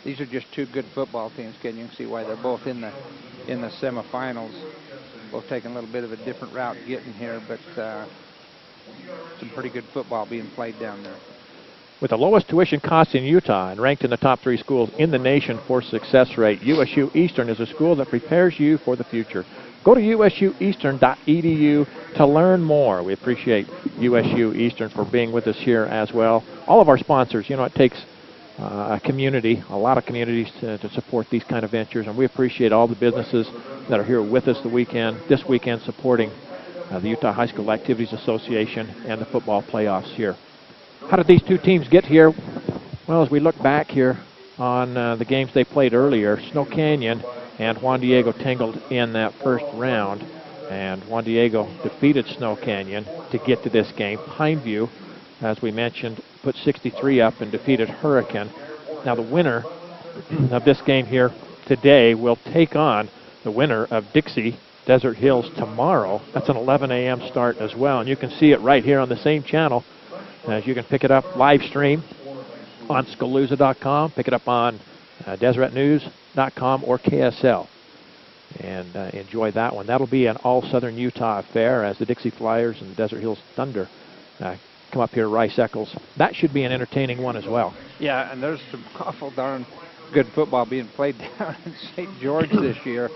These are just 2 good football teams, Ken. You can see why they're both in the semifinals. Both taking a little bit of a different route getting here, but some pretty good football being played down there. With the lowest tuition costs in Utah and ranked in the top 3 schools in the nation for success rate, USU Eastern is a school that prepares you for the future. Go to usueastern.edu to learn more. We appreciate USU Eastern for being with us here as well. All of our sponsors, you know, it takes a community, a lot of communities to support these kind of ventures, and we appreciate all the businesses that are here with us this weekend supporting the Utah High School Activities Association and the football playoffs here. How did these 2 teams get here? Well, as we look back here on the games they played earlier, Snow Canyon and Juan Diego tangled in that first round, and Juan Diego defeated Snow Canyon to get to this game. Pineview, as we mentioned, put 63 up and defeated Hurricane. Now the winner of this game here today will take on the winner of Dixie Desert Hills tomorrow. That's an 11 a.m. start as well, and you can see it right here on the same channel. As you can pick it up live stream on Scalooza.com, pick it up on DeseretNews.com or KSL, and enjoy that one. That'll be an all-Southern Utah affair as the Dixie Flyers and the Desert Hills Thunder come up here, Rice-Eccles. That should be an entertaining one as well. Yeah, and there's some awful darn good football being played down in St. George this year.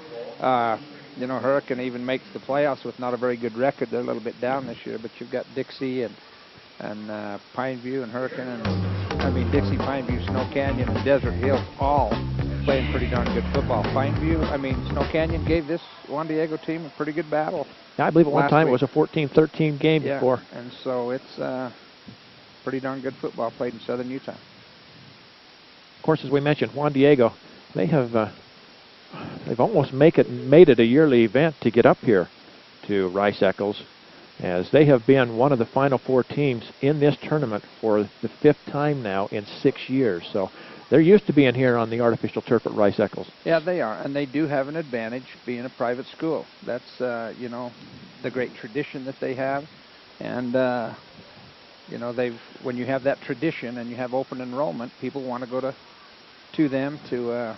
You know, Hurricane even makes the playoffs with not a very good record. They're a little bit down this year, but you've got Dixie and Pineview and Hurricane, and Dixie, Pineview, Snow Canyon, and Desert Hills all playing pretty darn good football. Snow Canyon gave this Juan Diego team a pretty good battle. Yeah, I believe at one time it was a 14-13 game before. And so it's pretty darn good football played in Southern Utah. Of course, as we mentioned, Juan Diego, they've almost made it a yearly event to get up here to Rice-Eccles, as they have been one of the Final Four teams in this tournament for the 5th time now in 6 years. So they're used to being here on the artificial turf at Rice-Eccles. Yeah, they are, and they do have an advantage being a private school. That's, you know, the great tradition that they have. And, you know, when you have that tradition and you have open enrollment, people want to go to them to,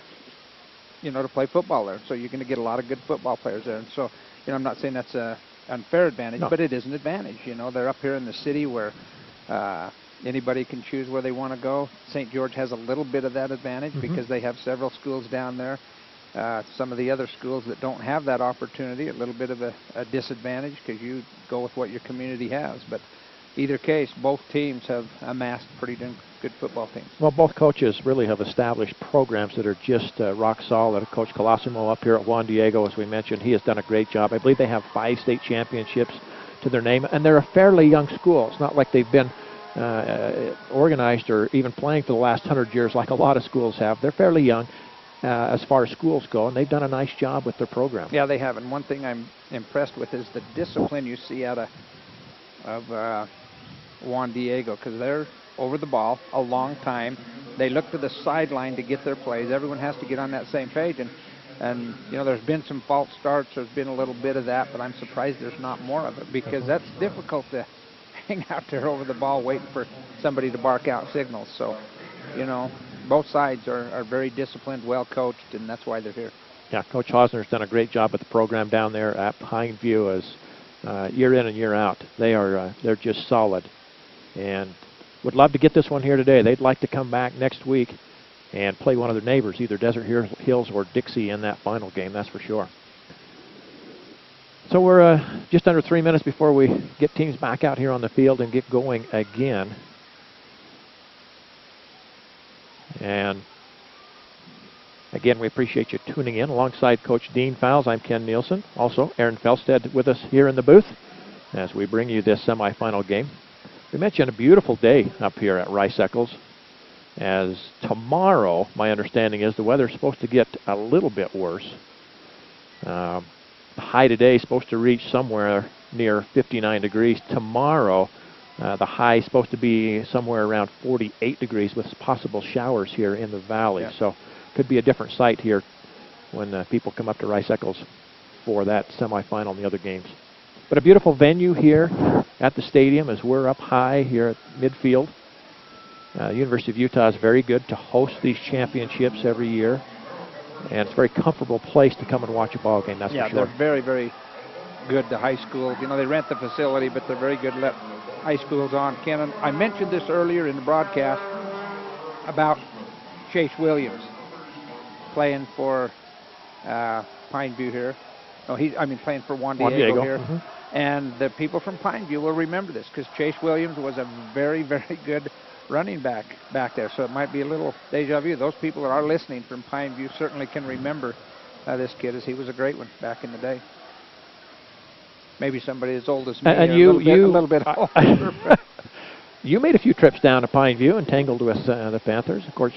you know, to play football there. So you're going to get a lot of good football players there. And so, you know, I'm not saying that's a unfair advantage, but it is an advantage. You know, they're up here in the city where anybody can choose where they want to go. St. George has a little bit of that advantage because they have several schools down there. Some of the other schools that don't have that opportunity, a little bit of a disadvantage because you go with what your community has. But either case, both teams have amassed pretty good football teams. Well, both coaches really have established programs that are just rock solid. Coach Colosimo up here at Juan Diego, as we mentioned, he has done a great job. I believe they have 5 state championships to their name, and they're a fairly young school. It's not like they've been organized or even playing for the last 100 years like a lot of schools have. They're fairly young as far as schools go, and they've done a nice job with their program. Yeah, they have, and one thing I'm impressed with is the discipline you see out of Juan Diego, because they're over the ball a long time. They look to the sideline to get their plays. Everyone has to get on that same page, and And, there's been some false starts. There's been a little bit of that, but I'm surprised there's not more of it because that's difficult to hang out there over the ball waiting for somebody to bark out signals. So, both sides are very disciplined, well coached, and that's why they're here. Yeah, Coach Hosner's done a great job with the program down there at Pineview as year in and year out. They're just solid, and would love to get this one here today. They'd like to come back next week and play one of their neighbors, either Desert Hills or Dixie in that final game, that's for sure. So we're just under 3 minutes before we get teams back out here on the field and get going again. And again, we appreciate you tuning in. Alongside Coach Dean Fowles, I'm Ken Nielsen. Also, Aaron Felstead with us here in the booth as we bring you this semifinal game. We mentioned a beautiful day up here at Rice Eccles. As tomorrow, my understanding is the weather's supposed to get a little bit worse. The high today is supposed to reach somewhere near 59 degrees. Tomorrow, the high is supposed to be somewhere around 48 degrees with possible showers here in the valley. Yeah. So could be a different sight here when people come up to Rice Eccles for that semifinal and the other games. But a beautiful venue here at the stadium as we're up high here at midfield. University of Utah is very good to host these championships every year, and it's a very comfortable place to come and watch a ball game, that's for sure. Yeah, they're very, very good to high schools. They rent the facility, but they're very good to let high schools on. Ken, I mentioned this earlier in the broadcast about Chase Williams playing for Pineview here. No, playing for Juan Diego here. Mm-hmm. And the people from Pineview will remember this because Chase Williams was a very, very good running back there, so it might be a little deja vu. Those people that are listening from Pineview certainly can remember this kid, as he was a great one back in the day. Maybe somebody as old as me, and a little bit older. You made a few trips down to Pineview and tangled with the Panthers, of course.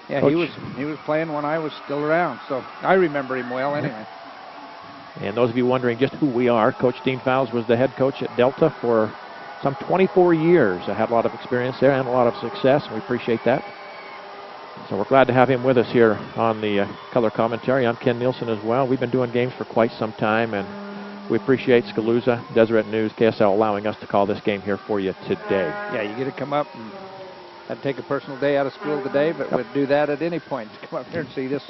Yeah, Coach, he was playing when I was still around, so I remember him well anyway. And those of you wondering just who we are, Coach Dean Fowles was the head coach at Delta for some 24 years. I had a lot of experience there and a lot of success, and we appreciate that. So we're glad to have him with us here on the color commentary. I'm Ken Nielsen as well. We've been doing games for quite some time, and we appreciate Scalooza, Deseret News, KSL allowing us to call this game here for you today. Yeah, you get to come up and I'd take a personal day out of school today, but would do that at any point to come up here and see this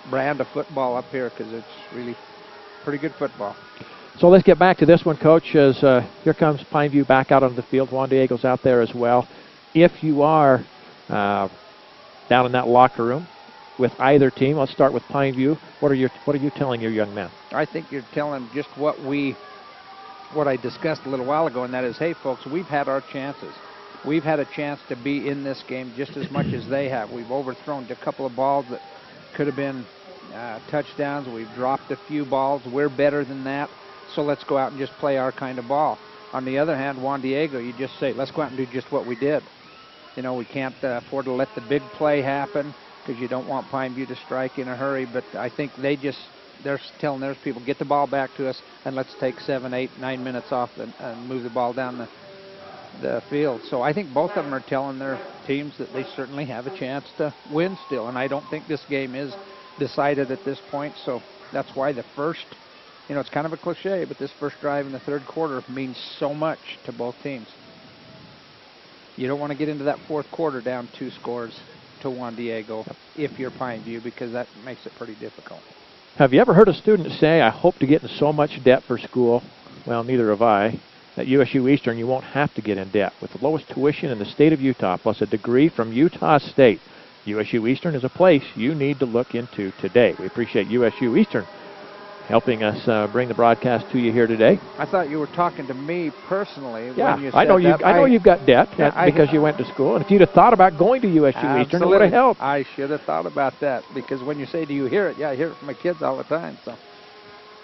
brand of football up here, because it's really pretty good football. So let's get back to this one, Coach, as here comes Pineview back out on the field. Juan Diego's out there as well. If you are down in that locker room with either team, let's start with Pineview. What are you telling your young men? I think you're telling just what I discussed a little while ago, and that is, hey, folks, we've had our chances. We've had a chance to be in this game just as much as they have. We've overthrown a couple of balls that could have been touchdowns. We've dropped a few balls. We're better than that. So let's go out and just play our kind of ball. On the other hand, Juan Diego, you just say, let's go out and do just what we did. We can't afford to let the big play happen because you don't want Pineview to strike in a hurry. But I think they're telling their people, get the ball back to us and let's take 7, 8, 9 minutes off and move the ball down the field. So I think both of them are telling their teams that they certainly have a chance to win still. And I don't think this game is decided at this point. So that's why the first, it's kind of a cliche, but this first drive in the third quarter means so much to both teams. You don't want to get into that fourth quarter down 2 scores to Juan Diego if you're Pineview, because that makes it pretty difficult. Have you ever heard a student say, I hope to get in so much debt for school? Well, neither have I. At USU Eastern, you won't have to get in debt. With the lowest tuition in the state of Utah, plus a degree from Utah State, USU Eastern is a place you need to look into today. We appreciate USU Eastern helping us bring the broadcast to you here today. I thought you were talking to me personally. Yeah, when you I know you've got debt because you went to school. And if you'd have thought about going to USU Eastern, it would have helped. I should have thought about that, because when you say, do you hear it? Yeah, I hear it from my kids all the time. So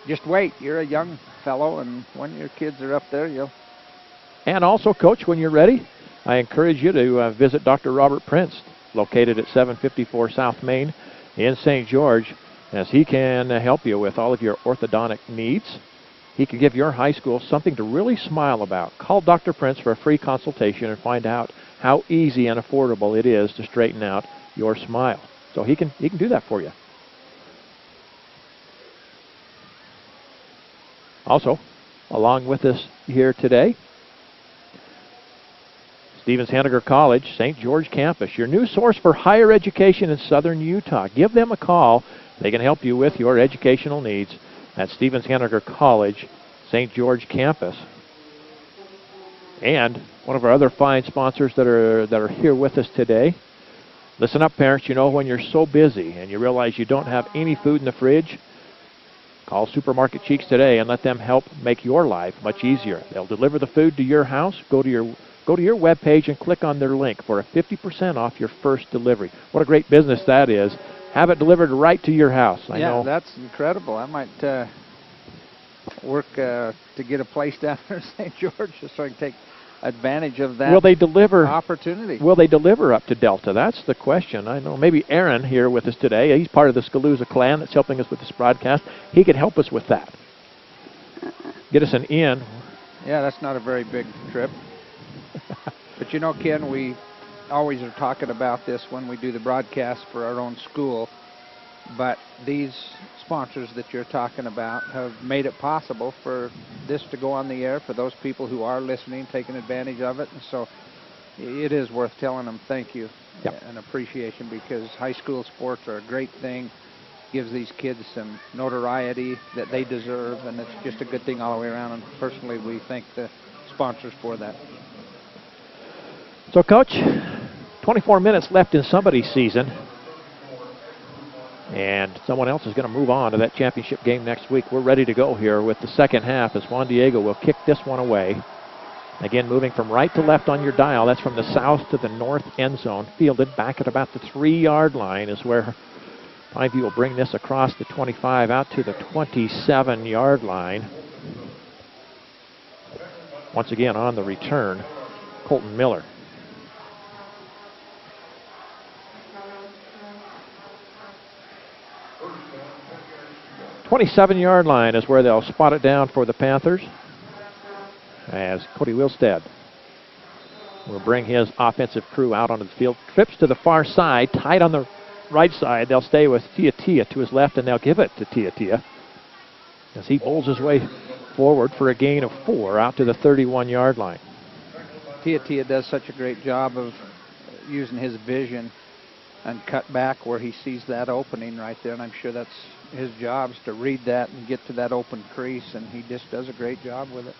just wait. You're a young fellow, and when your kids are up there, you'll... And also, Coach, when you're ready, I encourage you to visit Dr. Robert Prince, located at 754 South Main in St. George, as he can help you with all of your orthodontic needs. He can give your high school something to really smile about. Call Dr. Prince for a free consultation and find out how easy and affordable it is to straighten out your smile. So he can do that for you. Also, along with us here today, Stevens-Henniger College, St. George campus, your new source for higher education in southern Utah. Give them a call. They can help you with your educational needs at Stevens-Henniger College, St. George campus. And one of our other fine sponsors that are here with us today. Listen up, parents. You know, when you're so busy and you realize you don't have any food in the fridge, call Supermarket Cheeks today and let them help make your life much easier. They'll deliver the food to your house. Go to your webpage and click on their link for a 50% off your first delivery. What a great business that is. Have it delivered right to your house. I know. That's incredible. I might work to get a place down there in St. George just so I can take advantage of that opportunity. Will they deliver up to Delta? That's the question. I know maybe Aaron here with us today, he's part of the Scalooza clan that's helping us with this broadcast. He could help us with that. Get us an in. Yeah, that's not a very big trip. But you know, Ken, we always are talking about this when we do the broadcast for our own school. But these sponsors that you're talking about have made it possible for this to go on the air for those people who are listening, taking advantage of it. And so it is worth telling them thank you and appreciation, because high school sports are a great thing. Gives these kids some notoriety that they deserve, and it's just a good thing all the way around. And personally, we thank the sponsors for that. So, Coach, 24 minutes left in somebody's season. And someone else is going to move on to that championship game next week. We're ready to go here with the second half as Juan Diego will kick this one away. Again, moving from right to left on your dial. That's from the south to the north end zone. Fielded back at about the 3-yard line is where Pineview will bring this across the 25 out to the 27-yard line. Once again on the return, Colton Miller. 27-yard line is where they'll spot it down for the Panthers, as Cody Wilstead will bring his offensive crew out onto the field. Trips to the far side, tight on the right side. They'll stay with Tia to his left, and they'll give it to Tia as he bowls his way forward for a gain of 4 out to the 31-yard line. Tia does such a great job of using his vision and cut back where he sees that opening right there, and I'm sure that's his job, is to read that and get to that open crease, and he just does a great job with it.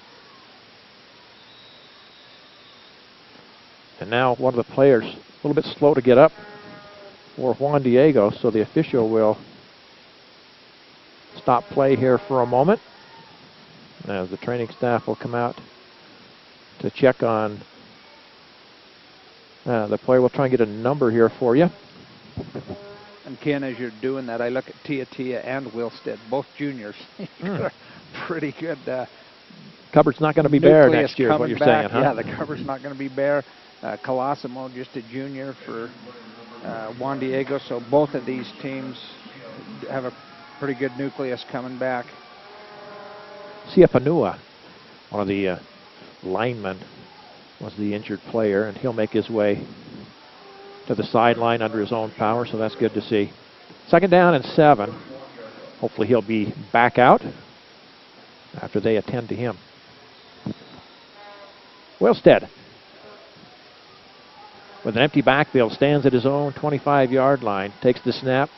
And now one of the players a little bit slow to get up for Juan Diego, so the official will stop play here for a moment as the training staff will come out to check on the player. We'll try and get a number here for you. And Ken, as you're doing that, I look at Tia and Wilstead, both juniors. Pretty good. Cupboard's not going to be bare next year, is what you're saying, huh? Yeah, the cupboard's not going to be bare. Colosimo, just a junior for Juan Diego. So both of these teams have a pretty good nucleus coming back. Siafanua, one of the linemen, was the injured player, and he'll make his way to the sideline under his own power, so that's good to see. 2nd down and 7. Hopefully he'll be back out after they attend to him. Wilstead, with an empty backfield, stands at his own 25-yard line, takes the snap,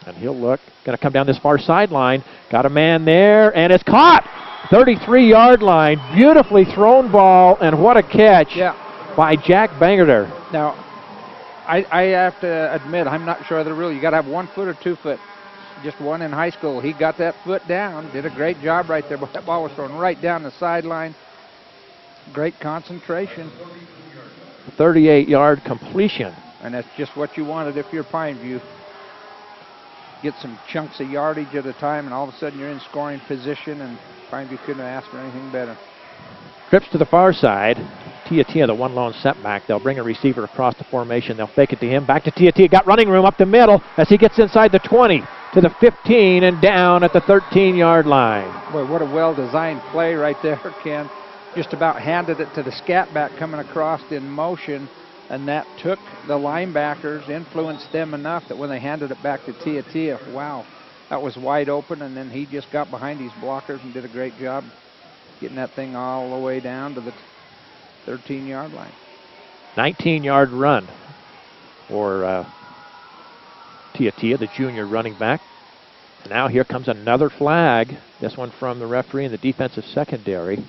and he'll look. Going to come down this far sideline. Got a man there, and it's caught! 33-yard line, beautifully thrown ball, and what a catch by Jack Bangerter. Now, I have to admit, I'm not sure of the rule. You got to have 1 foot or 2 foot. Just one in high school. He got that foot down, did a great job right there, but that ball was thrown right down the sideline. Great concentration. 38-yard completion. And that's just what you wanted if you're Pineview. Get some chunks of yardage at a time, and all of a sudden you're in scoring position, and Pineview couldn't have asked for anything better. Trips to the far side. Tia, the one lone setback. They'll bring a receiver across the formation. They'll fake it to him. Back to Tia. Got running room up the middle as he gets inside the 20 to the 15 and down at the 13-yard line. Boy, what a well-designed play right there, Ken. Just about handed it to the scat back coming across in motion, and that took the linebackers, influenced them enough that when they handed it back to Tia, wow, that was wide open, and then he just got behind his blockers and did a great job getting that thing all the way down to the 13-yard line. 19-yard run for Tia, the junior running back. And now here comes another flag, this one from the referee in the defensive secondary.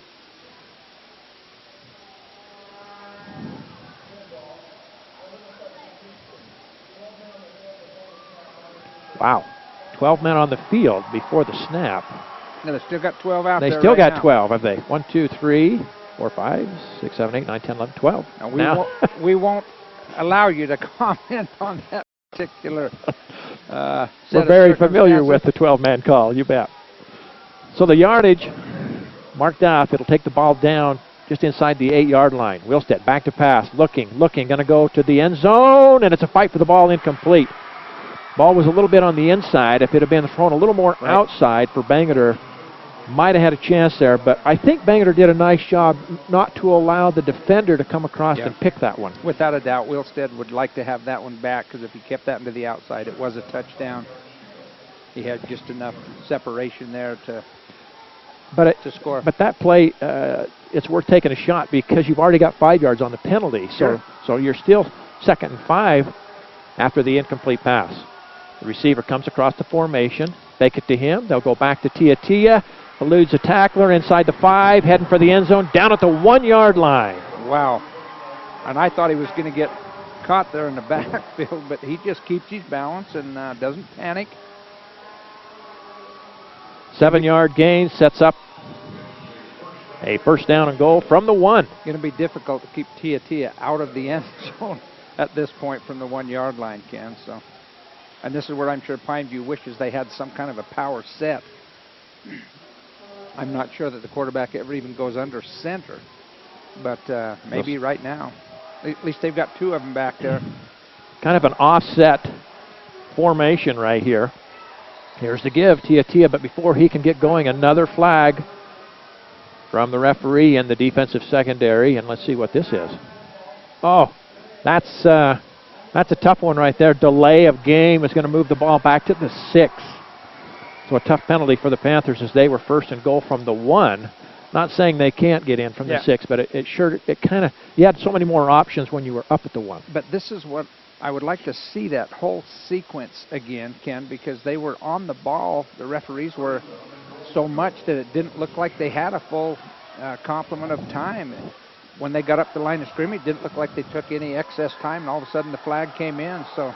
Wow, 12 men on the field before the snap. No, they still got 12 out there. They still right got now. 12, have they? 1, 2, 3, 4, 5, 6, 7, 8, 9, 10, 11, 12. Now, we won't allow you to comment on that particular We're very familiar with the 12-man call, you bet. So the yardage marked off. It'll take the ball down just inside the 8-yard line. Wilstead back to pass, looking, going to go to the end zone, and it's a fight for the ball, incomplete. Ball was a little bit on the inside. If it had been thrown a little more outside for Bangerter, might have had a chance there, but I think Bangerter did a nice job not to allow the defender to come across and pick that one. Without a doubt, Wilstead would like to have that one back, because if he kept that into the outside, it was a touchdown. He had just enough separation there to score. But that play, it's worth taking a shot because you've already got 5 yards on the penalty. So you're still 2nd and 5 after the incomplete pass. The receiver comes across the formation. Fake it to him. They'll go back to Tia. Eludes a tackler inside the 5, heading for the end zone, down at the 1-yard line. Wow. And I thought he was going to get caught there in the backfield, but he just keeps his balance and doesn't panic. 7-yard gain sets up a first down and goal from the 1. Going to be difficult to keep Tia out of the end zone at this point from the 1-yard line, Ken. So, and this is where I'm sure Pineview wishes they had some kind of a power set. I'm not sure that the quarterback ever even goes under center, but maybe right now. At least they've got 2 of them back there. Kind of an offset formation right here. Here's the give, Tia, but before he can get going, another flag from the referee in the defensive secondary, and let's see what this is. Oh, that's a tough one right there. Delay of game is going to move the ball back to the 6. So a tough penalty for the Panthers as they were 1st and goal from the 1. Not saying they can't get in from the 6, but it kind of, you had so many more options when you were up at the 1. But this is what I would like to see, that whole sequence again, Ken, because they were on the ball. The referees were so much that it didn't look like they had a full complement of time. When they got up the line of scrimmage, it didn't look like they took any excess time, and all of a sudden the flag came in. So,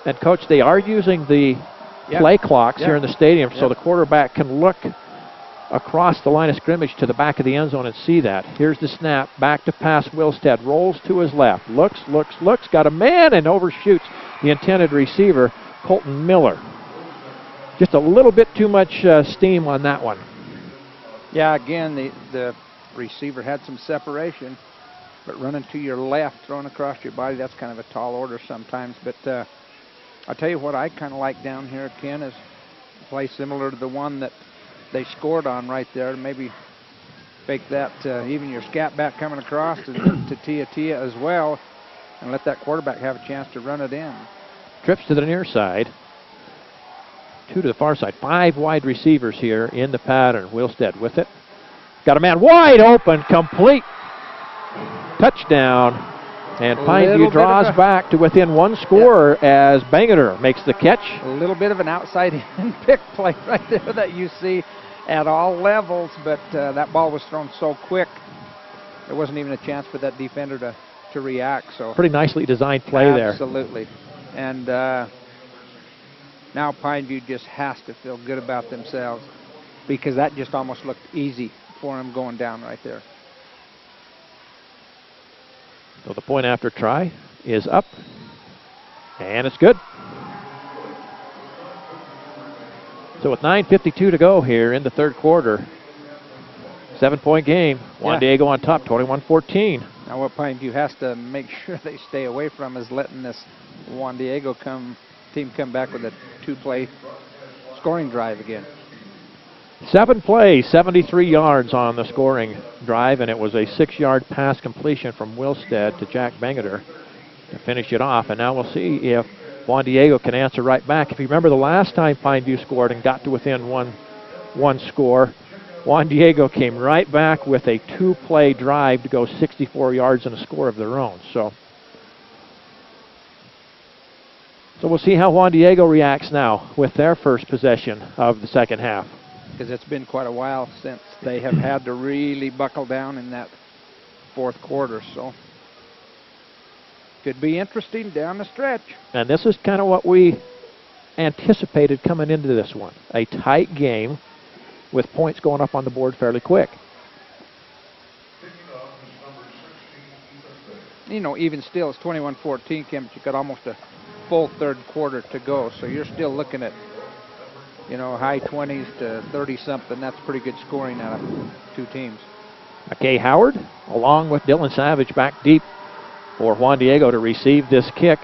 and Coach, they are using the play clocks here in the stadium, so the quarterback can look across the line of scrimmage to the back of the end zone and see that. Here's the snap, back to pass. Wilstead rolls to his left, looks, got a man and overshoots the intended receiver, Colton Miller. Just a little bit too much steam on that one. Yeah, again, the receiver had some separation, but running to your left, throwing across your body, that's kind of a tall order sometimes. But I'll tell you what I kind of like down here, Ken, is a play similar to the one that they scored on right there. Maybe fake that, even your scat back coming across to Tia as well, and let that quarterback have a chance to run it in. Trips to the near side. 2 to the far side. 5 wide receivers here in the pattern. Wilstead with it. Got a man wide open, complete. Touchdown. And Pineview draws back to within 1 score as Bangerter makes the catch. A little bit of an outside-in pick play right there that you see at all levels, but that ball was thrown so quick, there wasn't even a chance for that defender to react. So pretty nicely designed play there. Absolutely. And now Pineview just has to feel good about themselves, because that just almost looked easy for them going down right there. So the point after try is up, and it's good. So with 9:52 to go here in the 3rd quarter, 7-point game. Juan Diego on top, 21-14. Now what Pineview has to make sure they stay away from is letting this Juan Diego team come back with a 2-play scoring drive again. 7 plays, 73 yards on the scoring drive, and it was a 6-yard pass completion from Wilstead to Jack Bangerter to finish it off. And now we'll see if Juan Diego can answer right back. If you remember the last time Pineview scored and got to within one score, Juan Diego came right back with a 2-play drive to go 64 yards and a score of their own. So we'll see how Juan Diego reacts now with their first possession of the second half. Because it's been quite a while since they have had to really buckle down in that fourth quarter. So could be interesting down the stretch. And this is kind of what we anticipated coming into this one. A tight game with points going up on the board fairly quick. You know, even still, it's 21-14, Kim, but you got almost a full third quarter to go. So you're still looking at, you know, high 20s to 30-something. That's pretty good scoring out of two teams. McKay Howard, along with Dylan Savage, back deep for Juan Diego to receive this kick.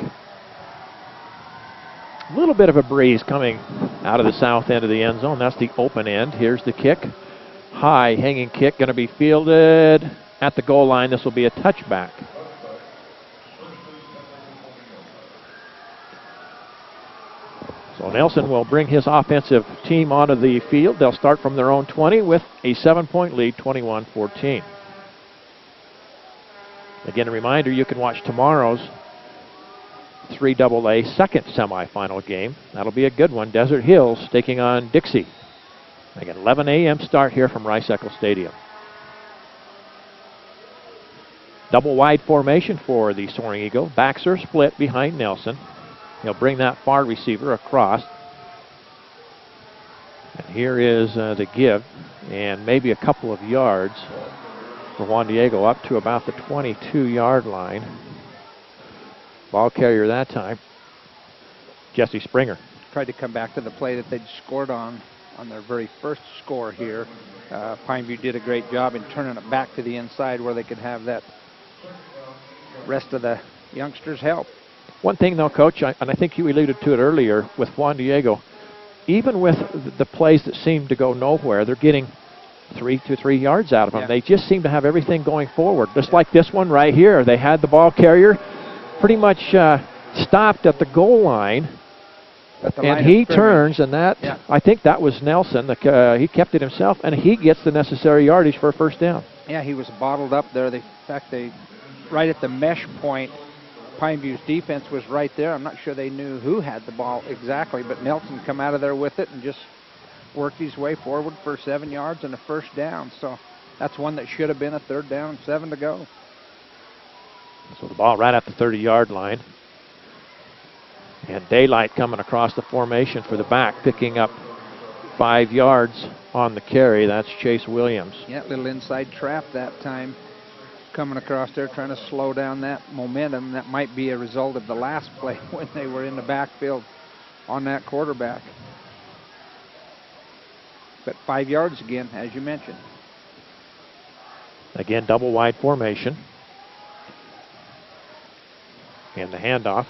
A little bit of a breeze coming out of the south end of the end zone. That's the open end. Here's the kick. High hanging kick, going to be fielded at the goal line. This will be a touchback. So Nelson will bring his offensive team onto the field. They'll start from their own 20 with a 7-point lead, 21-14. Again, a reminder, you can watch tomorrow's 3AA second semifinal game. That'll be a good one. Desert Hills taking on Dixie. Again, 11 a.m. start here from Rice-Eccles Stadium. Double wide formation for the Soaring Eagle. Backs are split behind Nelson. He'll bring that far receiver across. And here is the give, and maybe a couple of yards for Juan Diego up to about the 22-yard line. Ball carrier that time, Jesse Springer. Tried to come back to the play that they'd scored on their very first score here. Pineview did a great job in turning it back to the inside where they could have that rest of the youngsters help. One thing, though, Coach, and I think you alluded to it earlier with Juan Diego, even with the plays that seem to go nowhere, they're getting 3 to 3 yards out of them. Yeah. They just seem to have everything going forward. Just like this one right here. They had the ball carrier pretty much stopped at the goal line, and he turns, and that, yeah. I think that was Nelson. He kept it himself, and he gets the necessary yardage for a first down. Yeah, he was bottled up there. In fact, they right at the mesh point, Pineview's defense was right there. I'm not sure they knew who had the ball exactly, but Nelson come out of there with it and just worked his way forward for 7 yards and a first down. So that's one that should have been a third down and 7 to go. So the ball right at the 30-yard line. And daylight coming across the formation for the back, picking up 5 yards on the carry. That's Chase Williams. Yeah, little inside trap that time. Coming across there, trying to slow down that momentum. That might be a result of the last play when they were in the backfield on that quarterback. But 5 yards again, as you mentioned. Again, double wide formation. And the handoff.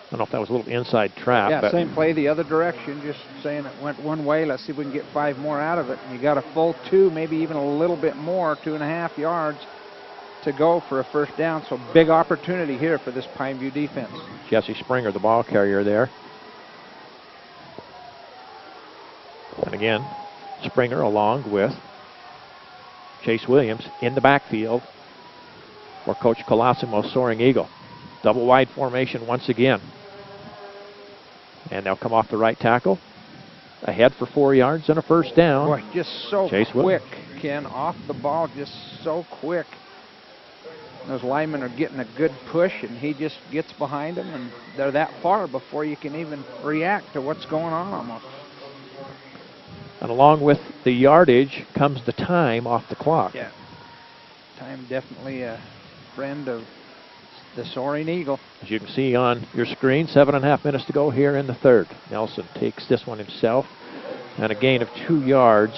I don't know if that was a little inside trap. Yeah, but same play the other direction, just saying it went one way. Let's see if we can get 5 more out of it. And you got a full 2, maybe even a little bit more, 2.5 yards to go for a first down. So big opportunity here for this Pineview defense. Jesse Springer, the ball carrier there. And again, Springer along with Chase Williams in the backfield for Coach Colosimo's Soaring Eagle. Double wide formation once again. And they'll come off the right tackle. Ahead for 4 yards and a first down. Boy, just so Chase quick, Williams. Ken, off the ball, just so quick. Those linemen are getting a good push, and he just gets behind them, and they're that far before you can even react to what's going on almost. And along with the yardage comes the time off the clock. Yeah. Time definitely a friend of the Soaring Eagle. As you can see on your screen, 7.5 minutes to go here in the third. Nelson takes this one himself, and a gain of 2 yards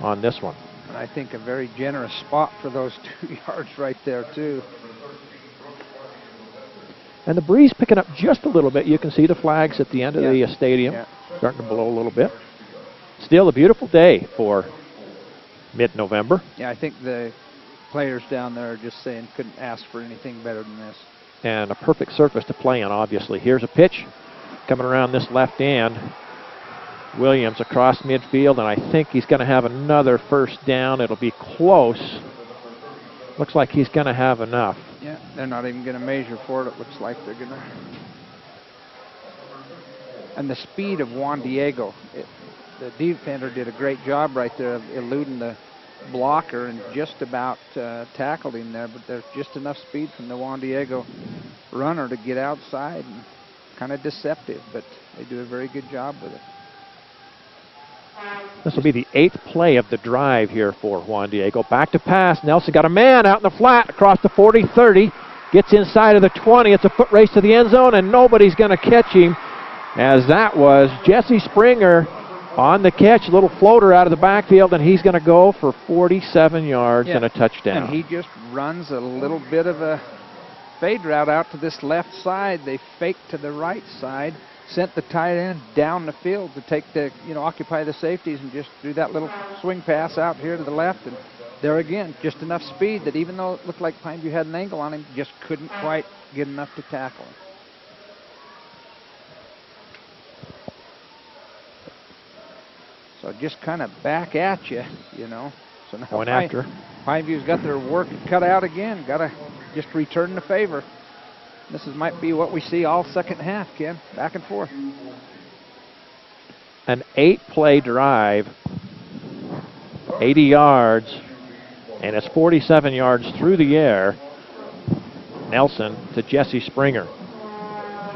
on this one. And I think a very generous spot for those 2 yards right there, too. And the breeze picking up just a little bit. You can see the flags at the end of the stadium starting to blow a little bit. Still a beautiful day for mid-November. Yeah, I think the players down there are just saying couldn't ask for anything better than this. and a perfect surface to play on, obviously. Here's a pitch coming around this left end. Williams across midfield, and I think he's going to have another first down. It'll be close. Looks like he's going to have enough. Yeah, they're not even going to measure for it. It looks like they're going to. And the speed of Juan Diego, the defender did a great job right there of eluding the blocker and just about tackled him there, but there's just enough speed from the Juan Diego runner to get outside, and kind of deceptive, but they do a very good job with it. This will be the 8th play of the drive here for Juan Diego. Back to pass. Nelson got a man out in the flat across the 40, 30. Gets inside of the 20. It's a foot race to the end zone, and nobody's going to catch him, as that was Jesse Springer on the catch. A little floater out of the backfield, and he's going to go for 47 yards and a touchdown. And he just runs a little bit of a fade route out to this left side. They faked to the right side, sent the tight end down the field to take the, occupy the safeties, and just threw that little swing pass out here to the left. And there again, just enough speed that even though it looked like Pineview had an angle on him, just couldn't quite get enough to tackle him. So just kind of back at you, So now going after. Pineview's got their work cut out again. Got to just return the favor. This might be what we see all second half, Ken. Back and forth. An 8-play drive, 80 yards, and it's 47 yards through the air. Nelson to Jesse Springer.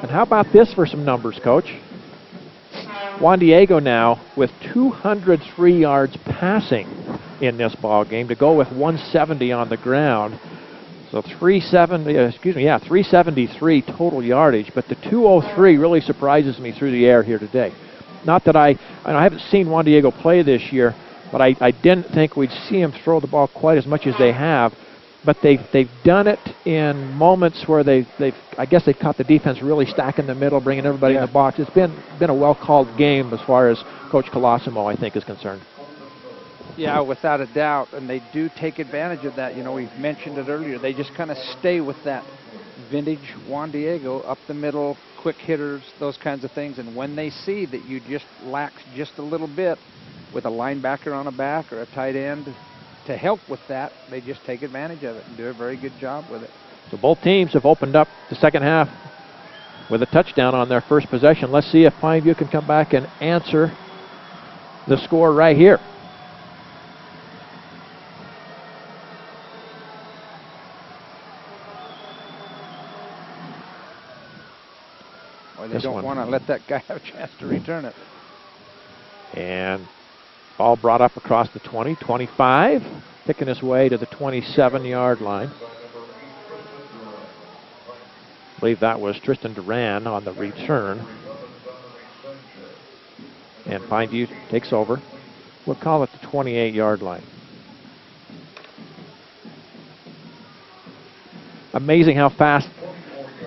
And how about this for some numbers, Coach? Juan Diego now with 203 yards passing in this ball game to go with 170 on the ground. So 373 total yardage, but the 203 really surprises me through the air here today. Not that I haven't seen Juan Diego play this year, but I didn't think we'd see him throw the ball quite as much as they have. But they've done it in moments where I guess they've caught the defense really stacking the middle, bringing everybody in the box. It's been a well-called game as far as Coach Colosimo, I think, is concerned. Yeah, without a doubt, and they do take advantage of that. We've mentioned it earlier. They just kind of stay with that vintage Juan Diego, up the middle, quick hitters, those kinds of things. And when they see that you just lack just a little bit with a linebacker on a back or a tight end to help with that, they just take advantage of it and do a very good job with it. So both teams have opened up the second half with a touchdown on their first possession. Let's see if Pineview can come back and answer the score right here. Well, they don't want to let that guy have a chance to return it. And ball brought up across the 20, 25, picking his way to the 27-yard line. I believe that was Tristan Duran on the return. And Pineview takes over. We'll call it the 28-yard line. Amazing how fast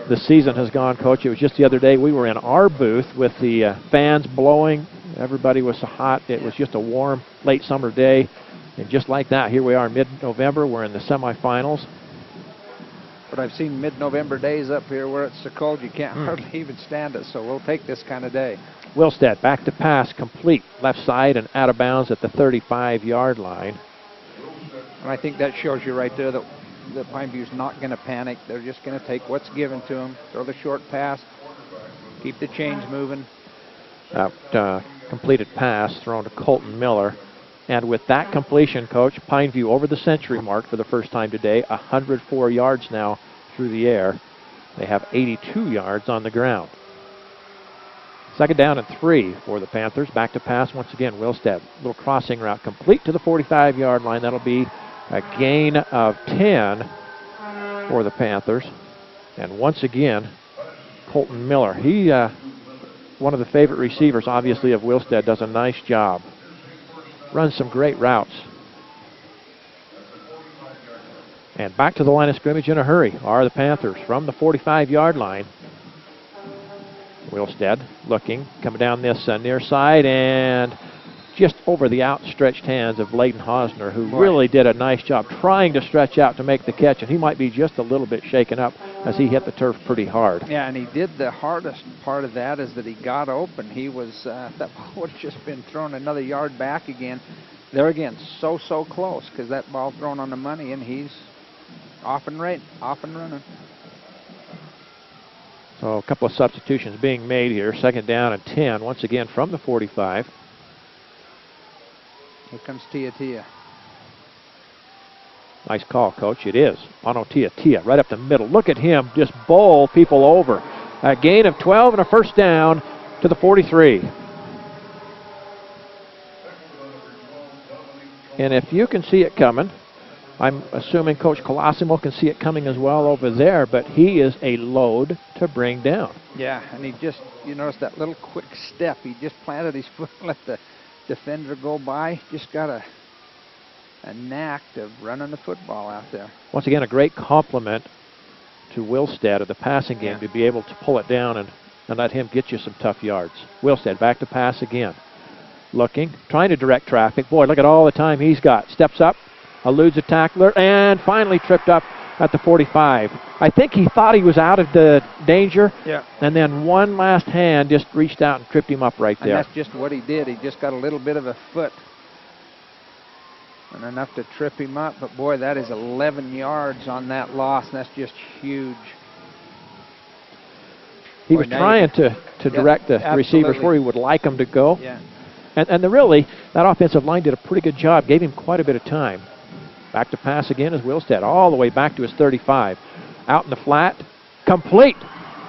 the season has gone, Coach. It was just the other day we were in our booth with the fans blowing. Everybody was so hot. It was just a warm, late summer day. And just like that, here we are mid-November. We're in the semifinals. But I've seen mid-November days up here where it's so cold you can't hardly even stand it. So we'll take this kind of day. Wilstead back to pass, complete. Left side and out of bounds at the 35-yard line. And I think that shows you right there that Pineview's not going to panic. They're just going to take what's given to them, throw the short pass, keep the chains moving. Completed pass thrown to Colton Miller. And with that completion, Coach, Pineview over the century mark for the first time today, 104 yards now through the air. They have 82 yards on the ground. Second down and 3 for the Panthers. Back to pass once again, Wilstead. Little crossing route complete to the 45-yard line. That'll be a gain of 10 for the Panthers. And once again, Colton Miller. He, one of the favorite receivers, obviously, of Wilstead, does a nice job. Runs some great routes. And back to the line of scrimmage in a hurry are the Panthers from the 45-yard line. Wilstead looking, coming down this near side, and just over the outstretched hands of Layden Hosner, who really did a nice job trying to stretch out to make the catch, and he might be just a little bit shaken up. as he hit the turf pretty hard. Yeah, and he did the hardest part of that is that he got open. He was, that ball would have just been thrown another yard back again. There again, so close, because that ball thrown on the money, and he's off and running. So a couple of substitutions being made here. 2nd down and 10, once again from the 45. Here comes Tia. Nice call, Coach. It is. Ano Tia right up the middle. Look at him just bowl people over. A gain of 12 and a 1st down to the 43. And if you can see it coming, I'm assuming Coach Colosimo can see it coming as well over there, but he is a load to bring down. Yeah, and he just, you notice that little quick step. He just planted his foot and let the defender go by. Just got a knack of running the football out there. Once again, a great compliment to Wilstead of the passing game to be able to pull it down and let him get you some tough yards. Wilstead back to pass again. Looking, trying to direct traffic. Boy, look at all the time he's got. Steps up, eludes a tackler, and finally tripped up at the 45. I think he thought he was out of the danger, and then one last hand just reached out and tripped him up right there. And that's just what he did. He just got a little bit of a foot and enough to trip him up. But, boy, that is 11 yards on that loss, and that's just huge. He was trying to direct the receivers where he would like them to go. Yeah. And really, that offensive line did a pretty good job, gave him quite a bit of time. Back to pass again is Wilstead, all the way back to his 35. Out in the flat, complete.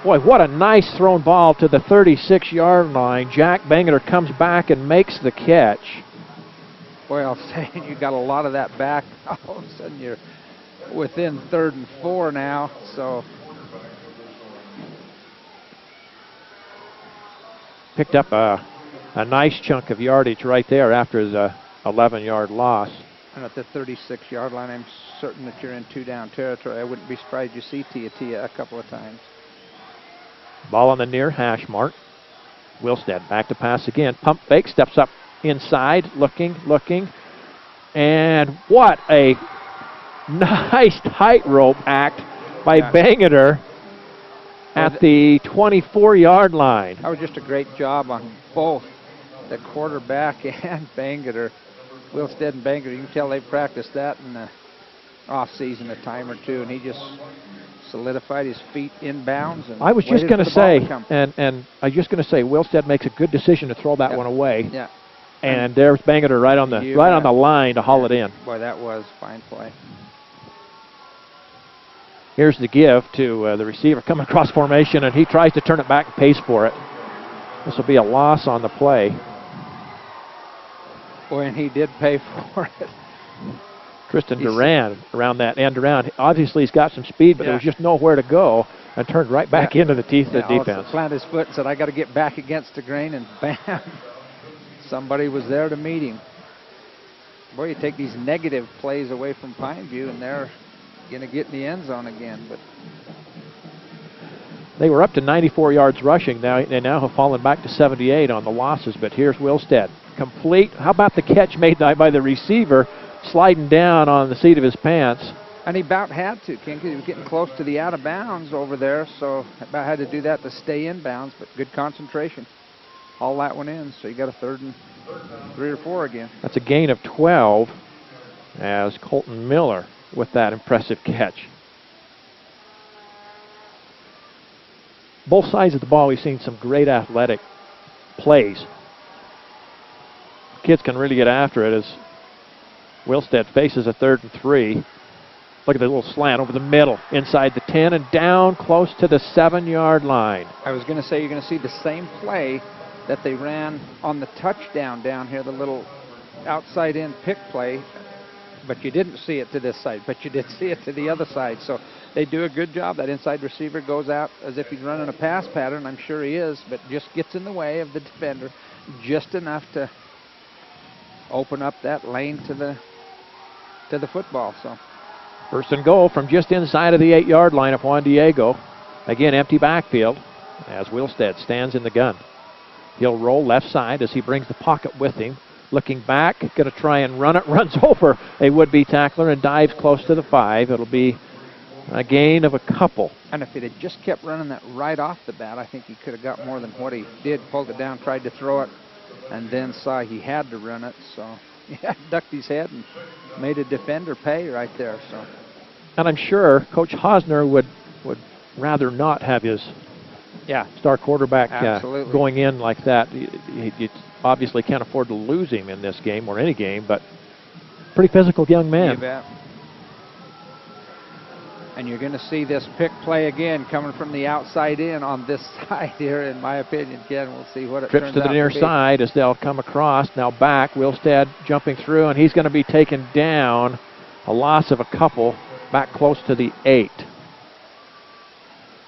Boy, what a nice thrown ball to the 36-yard line. Jack Bangeter comes back and makes the catch. Boy, I'll say, you got a lot of that back. All of a sudden, you're within 3rd and 4 now, so. Picked up a nice chunk of yardage right there after the 11-yard loss. And at the 36-yard line, I'm certain that you're in 2-down territory. I wouldn't be surprised you see Tia a couple of times. Ball on the near hash mark. Wilstead back to pass again. Pump fake, steps up inside, looking. And what a nice tightrope act by Bangeter at the 24-yard line. That was just a great job on both the quarterback and Bangeter. Wilstead and Bangeter, you can tell they practiced that in the off-season a time or two, and he just solidified his feet inbounds. And I was just going to say, and I was just going to say, Wilstead makes a good decision to throw that one away. Yeah. And there's Bangeter right on the line to haul it in. Boy, that was fine play. Here's the give to the receiver coming across formation, and he tries to turn it back and pays for it. This will be a loss on the play. Boy, and he did pay for it. Tristan Duran around that end around. Obviously, he's got some speed, but there was just nowhere to go, and turned right back into the teeth of the defense. Planted his foot and said, I got to get back against the grain, and bam, somebody was there to meet him. Boy, you take these negative plays away from Pineview, and they're going to get in the end zone again. But they were up to 94 yards rushing. Now they have fallen back to 78 on the losses, but here's Wilstead. Complete. How about the catch made by the receiver, sliding down on the seat of his pants? And he about had to, King, because he was getting close to the out of bounds over there, so about had to do that to stay in bounds, but good concentration. All that one in, so you got a 3rd and 3 or 4 again. That's a gain of 12 as Colton Miller with that impressive catch. Both sides of the ball, we've seen some great athletic plays. Kids can really get after it as Wilstead faces a 3rd and 3. Look at the little slant over the middle, inside the 10 and down close to the 7-yard line. I was going to say you're going to see the same play that they ran on the touchdown down here, the little outside in pick play, but you didn't see it to this side, but you did see it to the other side. So they do a good job. That inside receiver goes out as if he's running a pass pattern. I'm sure he is, but just gets in the way of the defender just enough to open up that lane to the football. So 1st and goal from just inside of the 8-yard line of Juan Diego. Again, empty backfield as Wilstead stands in the gun. He'll roll left side as he brings the pocket with him. Looking back, going to try and run it, runs over a would-be tackler and dives close to the 5. It'll be A gain of a couple. And if it had just kept running that right off the bat, I think he could have got more than what he did. Pulled it down, tried to throw it, and then saw he had to run it. So, yeah, ducked his head and made a defender pay right there. So, and I'm sure Coach Hosner would rather not have his star quarterback going in like that. He obviously can't afford to lose him in this game or any game, but pretty physical young man. You bet. And you're going to see this pick play again coming from the outside in on this side here, in my opinion. Again, we'll see what it Trips turns to the out near be. side as they'll come across. Now back, Wilstad jumping through, and he's going to be taken down. A loss of a couple, back close to the 8.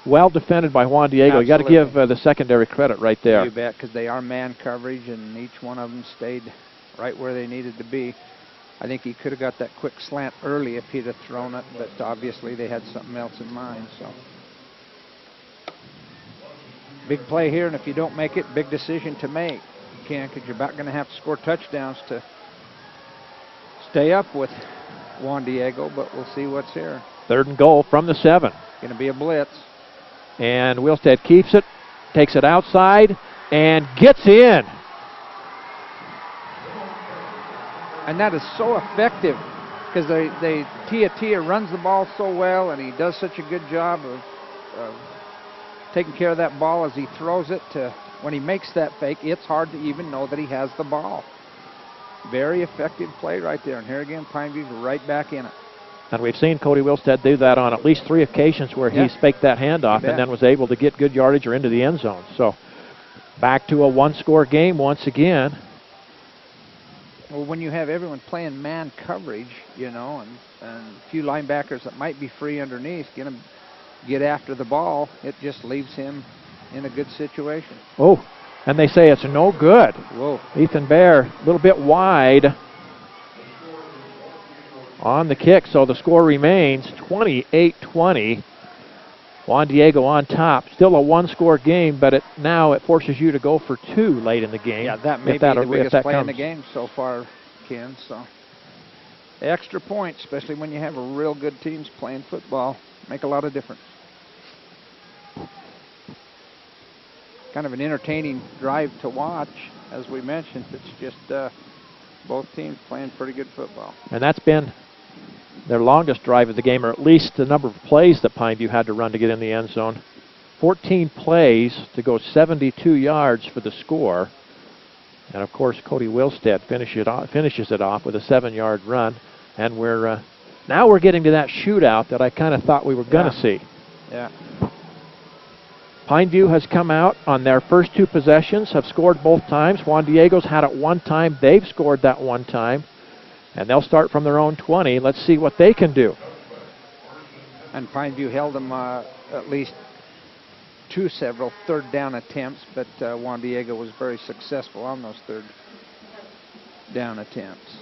Well defended by Juan Diego. You got to give the secondary credit right there. You bet, because they are man coverage, and each one of them stayed right where they needed to be. I think he could have got that quick slant early if he'd have thrown it, but obviously they had something else in mind. So, big play here, and if you don't make it, big decision to make. You can't, because you're about going to have to score touchdowns to stay up with Juan Diego, but we'll see what's here. 3rd and goal from the 7. Going to be a blitz. And Wilstad keeps it, takes it outside, and gets in. And that is so effective, because Tia runs the ball so well, and he does such a good job of taking care of that ball as he throws it. When he makes that fake, it's hard to even know that he has the ball. Very effective play right there. And here again, Pineview's right back in it. And we've seen Cody Wilstad do that on at least 3 occasions where he's faked that handoff and then was able to get good yardage or into the end zone. So back to a 1-score game once again. Well, when you have everyone playing man coverage, you know, and a few linebackers that might be free underneath, get after the ball, it just leaves him in a good situation. Oh, and they say it's no good. Whoa. Ethan Bear a little bit wide on the kick, so the score remains 28-20. Juan Diego on top. Still a 1-score game, but now it forces you to go for 2 late in the game. Yeah, that may be the biggest play in the game so far, Ken. So extra points, especially when you have a real good teams playing football, make a lot of difference. Kind of an entertaining drive to watch, as we mentioned. It's just both teams playing pretty good football. And that's been their longest drive of the game, or at least the number of plays that Pineview had to run to get in the end zone. 14 plays to go 72 yards for the score. And of course, Cody Wilstad finishes it off with a 7-yard run. And now we're getting to that shootout that I kind of thought we were going to see. Yeah. Pineview has come out on their first 2 possessions, have scored both times. Juan Diego's had it 1 time. They've scored that 1 time. And they'll start from their own 20. Let's see what they can do. And Pineview held them at least to several 3rd down attempts, but Juan Diego was very successful on those 3rd down attempts.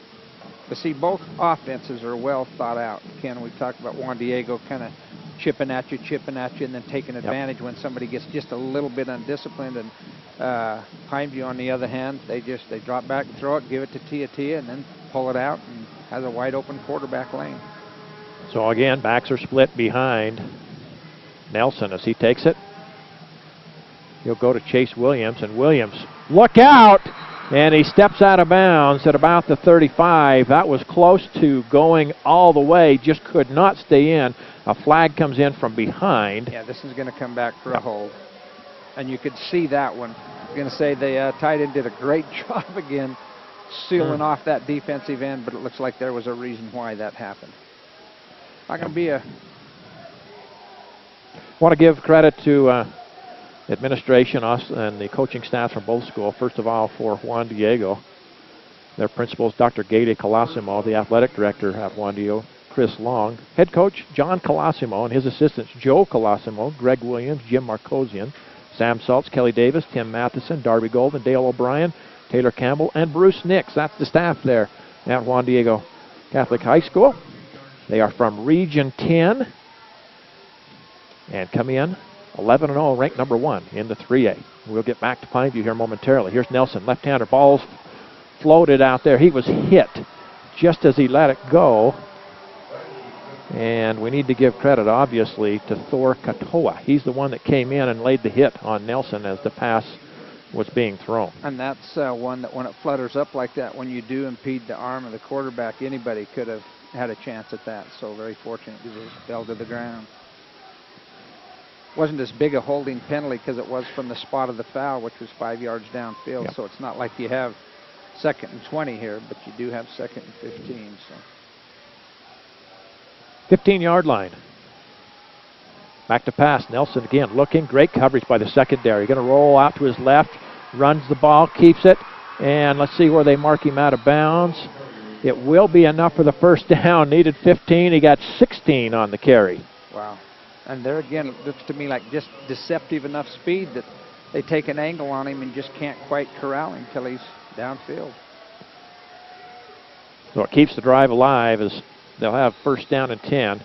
But see, both offenses are well thought out. Ken, we talked about Juan Diego kind of chipping at you, and then taking advantage when somebody gets just a little bit undisciplined. And Pineview, on the other hand, they drop back and throw it, give it to Tia, and then pull it out, and has a wide open quarterback lane. So again, backs are split behind Nelson as he takes it. He'll go to Chase Williams, and Williams, look out! And he steps out of bounds at about the 35. That was close to going all the way, just could not stay in. A flag comes in from behind. Yeah, this is going to come back for a hold. And you could see that one. I was going to say the tight end did a great job again sealing off that defensive end, but it looks like there was a reason why that happened. Not going to be a... Want to give credit to administration, us, and the coaching staff from both schools. First of all, for Juan Diego. Their principals, Dr. Gade Colosimo, the athletic director at Juan Diego, Chris Long. Head coach, John Colosimo, and his assistants, Joe Colosimo, Greg Williams, Jim Marcosian, Sam Saltz, Kelly Davis, Tim Matheson, Darby Golden, Dale O'Brien, Taylor Campbell, and Bruce Nix. That's the staff there at Juan Diego Catholic High School. They are from Region 10 and come in 11-0, ranked number 1 in the 3A. We'll get back to Pineview here momentarily. Here's Nelson, left-hander, ball's floated out there. He was hit just as he let it go. And we need to give credit, obviously, to Thor Katoa. He's the one that came in and laid the hit on Nelson as the pass was being thrown. And that's one that when it flutters up like that, when you do impede the arm of the quarterback, anybody could have had a chance at that. So very fortunate because it fell to the ground. Wasn't as big a holding penalty because it was from the spot of the foul, which was 5 yards downfield. Yep. So it's not like you have 2nd and 20 here, but you do have 2nd and 15. So 15-yard line. Back to pass. Nelson again looking. Great coverage by the secondary. Going to roll out to his left. Runs the ball. Keeps it. And let's see where they mark him out of bounds. It will be enough for the first down. Needed 15. He got 16 on the carry. Wow. And there again, it looks to me like just deceptive enough speed that they take an angle on him and just can't quite corral him until he's downfield. So it keeps the drive alive as they'll have first down and 10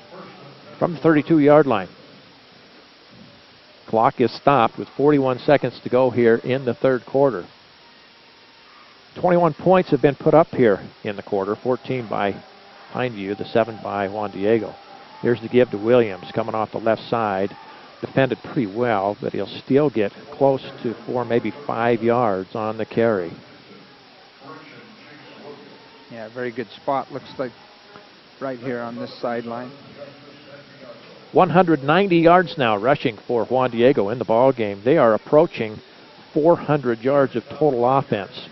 from the 32-yard line. Clock is stopped with 41 seconds to go here in the third quarter. 21 points have been put up here in the quarter, 14 by Pineview, the 7 by Juan Diego. Here's the give to Williams coming off the left side. Defended pretty well, but he'll still get close to 4, maybe 5 yards on the carry. Yeah, very good spot. Looks like right here on this sideline. 190 yards now rushing for Juan Diego in the ball game. They are approaching 400 yards of total offense.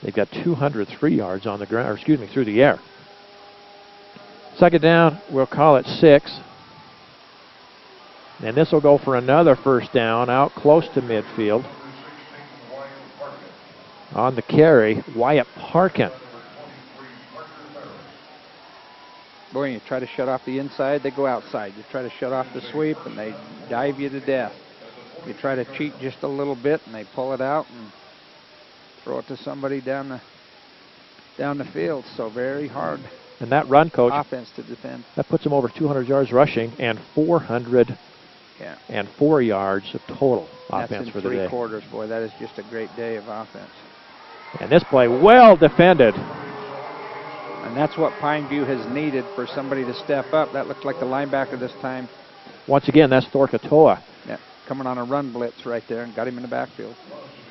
They've got 203 yards on the ground, or excuse me, through the air. Second down, we'll call it 6. And this will go for another first down out close to midfield. On the carry, Wyatt Parkin. Boy, you try to shut off the inside, they go outside. You try to shut off the sweep, and they dive you to death. You try to cheat just a little bit, and they pull it out and throw it to somebody down the field. So very hard. And that run, Coach, offense to defend. That puts them over 200 yards rushing and 404 yards of total offense for the day. That's in 3 quarters, boy. That is just a great day of offense. And this play well defended. And that's what Pineview has needed for somebody to step up. That looks like the linebacker this time. Once again, that's Thor Katoa. Yeah, coming on a run blitz right there and got him in the backfield.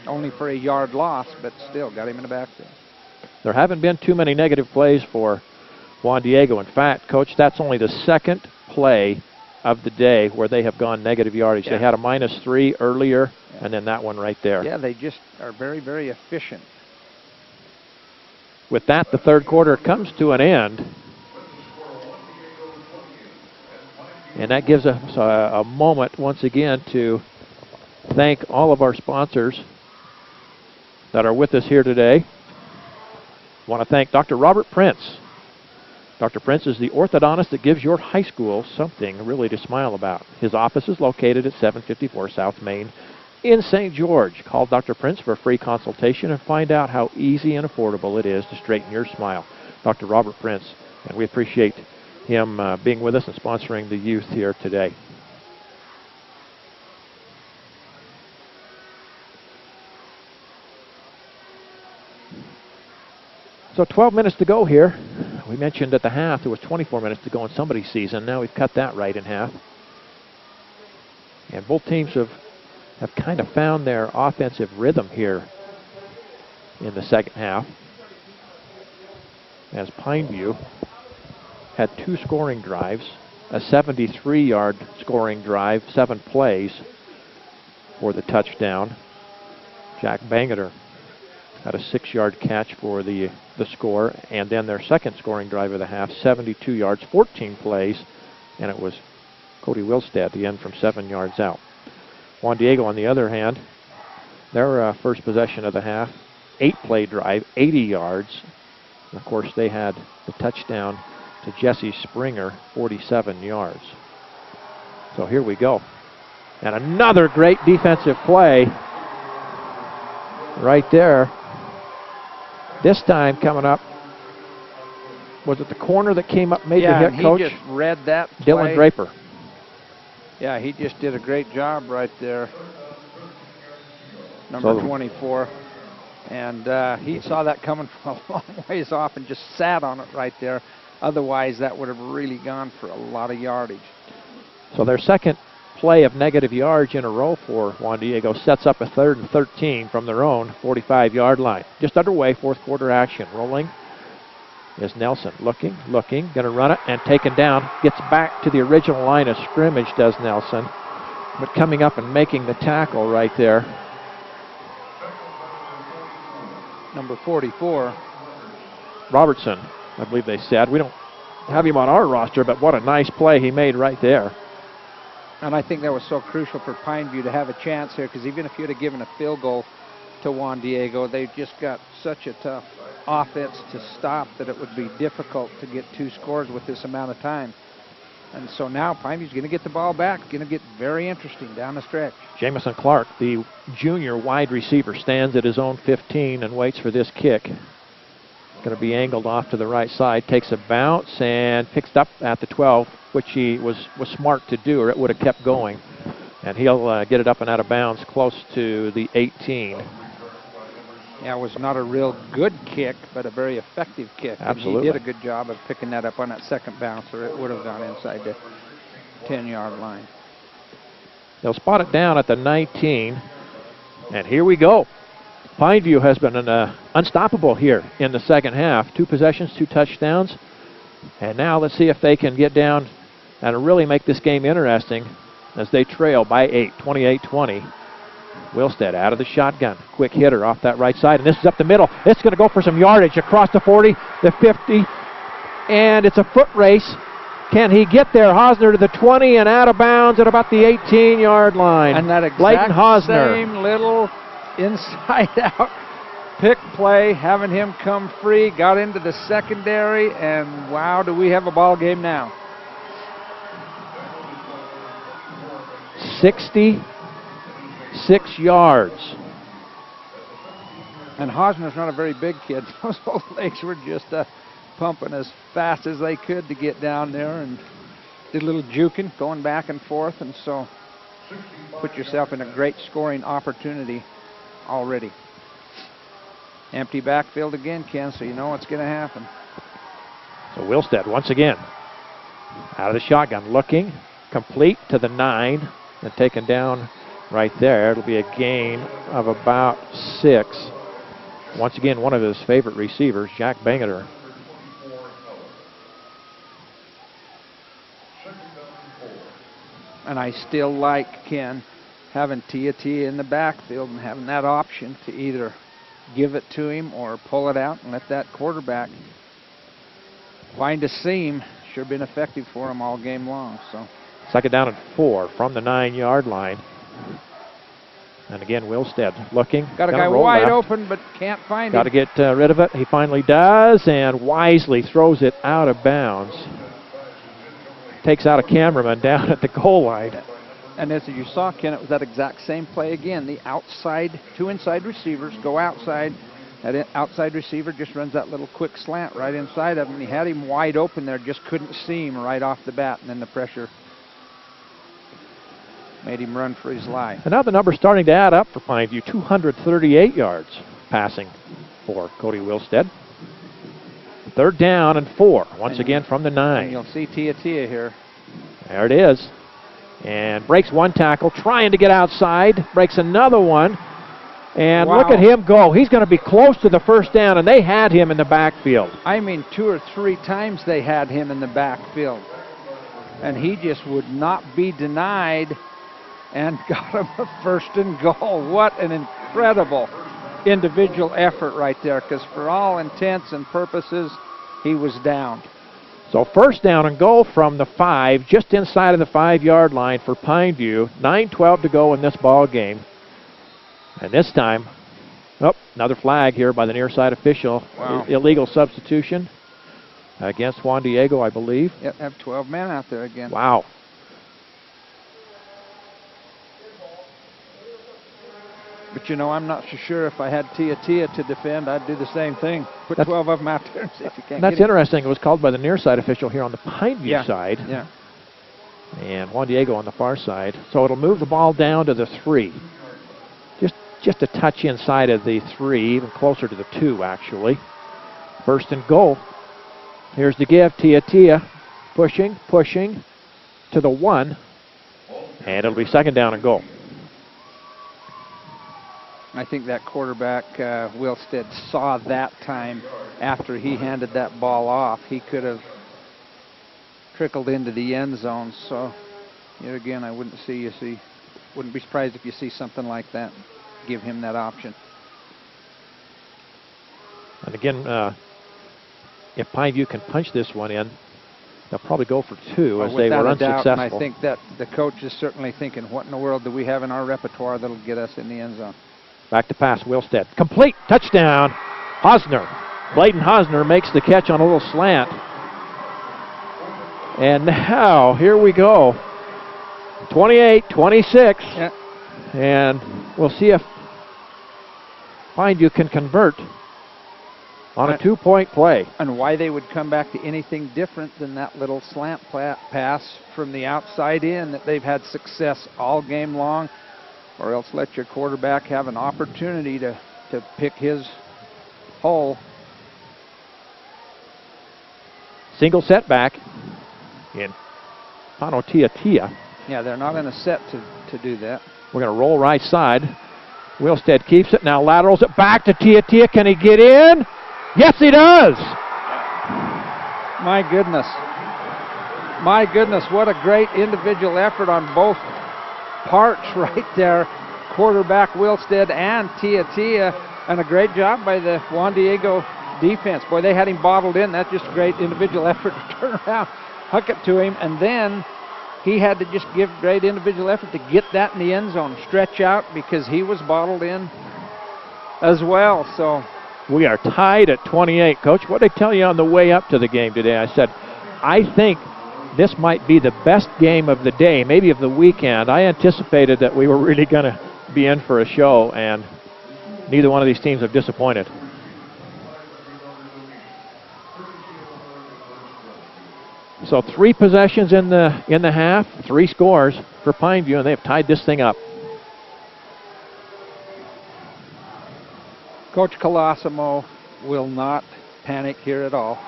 Only for a yard loss, but still got him in the backfield. There haven't been too many negative plays for Juan Diego. In fact, Coach, that's only the second play of the day where they have gone negative yardage. Yeah. They had a -3 earlier, and then that one right there. Yeah, they just are very, very efficient. With that, the third quarter comes to an end. And that gives us a moment once again to thank all of our sponsors that are with us here today. I want to thank Dr. Robert Prince. Dr. Prince is the orthodontist that gives your high school something really to smile about. His office is located at 754 South Main in St. George. Call Dr. Prince for a free consultation and find out how easy and affordable it is to straighten your smile. Dr. Robert Prince, and we appreciate him being with us and sponsoring the youth here today. So 12 minutes to go here. We mentioned at the half there was 24 minutes to go in somebody's season. Now we've cut that right in half. And both teams have kind of found their offensive rhythm here in the second half. As Pineview had 2 scoring drives, a 73-yard scoring drive, 7 plays for the touchdown. Jack Bangeter had a 6-yard catch for the score, and then their second scoring drive of the half, 72 yards, 14 plays, and it was Cody Wilstead at the end from 7 yards out. Juan Diego, on the other hand, their first possession of the half, 8-play drive, 80 yards. And of course, they had the touchdown to Jesse Springer, 47 yards. So here we go. And another great defensive play right there. This time coming up, was it the corner that came up, made the hit, Coach? Yeah, he just read that play. Dylan Draper. Yeah, he just did a great job right there. Number 24. And he saw that coming from a long ways off and just sat on it right there. Otherwise, that would have really gone for a lot of yardage. So their second play of negative yards in a row for Juan Diego sets up a 3rd and 13 from their own 45-yard line. Just underway, fourth quarter action. Rolling is Nelson. Looking, going to run it and taken down. Gets back to the original line of scrimmage, does Nelson. But coming up and making the tackle right there. Number 44. Robertson, I believe they said. We don't have him on our roster, but what a nice play he made right there. And I think that was so crucial for Pineview to have a chance here, because even if you'd have given a field goal to Juan Diego, they've just got such a tough offense to stop that it would be difficult to get 2 scores with this amount of time. And so now Pineview's going to get the ball back. Going to get very interesting down the stretch. Jamison Clark, the junior wide receiver, stands at his own 15 and waits for this kick. Going to be angled off to the right side, takes a bounce and picks up at the 12, which he was smart to do, or it would have kept going. And he'll get it up and out of bounds close to the 18. Yeah, it was not a real good kick, but a very effective kick. Absolutely. And he did a good job of picking that up on that second bounce, or it would have gone inside the 10-yard line. They'll spot it down at the 19. And here we go. Pineview has been unstoppable here in the second half. 2 possessions, 2 touchdowns. And now let's see if they can get down and really make this game interesting as they trail by 8, 28-20. Wilstead out of the shotgun. Quick hitter off that right side, and this is up the middle. It's going to go for some yardage across the 40, the 50, and it's a foot race. Can he get there? Hosner to the 20 and out of bounds at about the 18-yard line. And that Leighton exact Hosner. same little inside-out pick play, having him come free, got into the secondary, and wow, do we have a ball game now. 66 yards. And Hosner's not a very big kid. Those old legs were just pumping as fast as they could to get down there, and did a little juking, going back and forth, and so put yourself in a great scoring opportunity already. Empty backfield again, Ken, so you know what's going to happen. So Wilstead once again out of the shotgun, looking, complete to the 9, and taken down right there. It'll be a gain of about 6. Once again, one of his favorite receivers, Jack Bangeter. And I still like, Ken, having Tia in the backfield and having that option to either give it to him or pull it out and let that quarterback find a seam. Sure been effective for him all game long. So second down and 4 from the 9-yard line. And again, Wilstead looking. Got a guy wide open, but can't find him. Got to get rid of it. He finally does, and wisely throws it out of bounds. Takes out a cameraman down at the goal line. And as you saw, Ken, it was that exact same play again. The outside, 2 inside receivers go outside. That outside receiver just runs that little quick slant right inside of him. He had him wide open there, just couldn't see him right off the bat, and then the pressure made him run for his life. And now the number's starting to add up for Pineview. 238 yards passing for Cody Wilstead. Third down and 4, once again from the 9. And you'll see Tia here. There it is. And breaks one tackle, trying to get outside. Breaks another one. And wow. Look at him go. He's going to be close to the first down, and they had him in the backfield. I mean, 2 or 3 times they had him in the backfield. And he just would not be denied and got him a first and goal. What an incredible individual effort right there, because for all intents and purposes, he was down. So first down and goal from the 5, just inside of the 5-yard line for Pineview. 9:12 to go in this ball game. And this time, another flag here by the near side official. Wow. Illegal substitution against Juan Diego, I believe. Yep, have 12 men out there again. Wow. But, you know, I'm not so sure if I had Tia to defend, I'd do the same thing. Put 12 of them out there and see if you can't That's get interesting. It was called by the near side official here on the Pineview side. Yeah. And Juan Diego on the far side. So it'll move the ball down to the 3. Just a touch inside of the 3, even closer to the 2, actually. First and goal Here's the give. Tia pushing to the 1. And it'll be second down and goal. I think that quarterback, Wilstead, saw that time after he handed that ball off. He could have trickled into the end zone. So, yet again, I wouldn't be surprised if you see something like that. Give him that option. And again, if Pineview can punch this one in, they'll probably go for 2 as they were unsuccessful. And I think that the coach is certainly thinking, what in the world do we have in our repertoire that'll get us in the end zone? Back to pass, Wilstead. Complete, touchdown, Hosner. Bladen Hosner makes the catch on a little slant. And now, here we go. 28-26. Yeah. And we'll see if Pineview can convert on a 2-point play. And why they would come back to anything different than that little slant pass from the outside in that they've had success all game long, or else let your quarterback have an opportunity to pick his hole. Single setback in Tia. Yeah, they're not in a set to do that. We're going to roll right side. Wilstead keeps it, now laterals it back to Tia. Can he get in? Yes, he does! My goodness. My goodness, what a great individual effort on both parts right there. Quarterback Wilstead and Tia, and a great job by the Juan Diego defense. Boy, they had him bottled in. That's just a great individual effort to turn around, huck it to him, and then he had to just give great individual effort to get that in the end zone, stretch out, because he was bottled in as well. So we are tied at 28. Coach, what did I tell you on the way up to the game today? I said, I think this might be the best game of the day, maybe of the weekend. I anticipated that we were really going to be in for a show, and neither one of these teams have disappointed. So 3 possessions in the half, 3 scores for Pineview, and they've tied this thing up. Coach Colosimo will not panic here at all.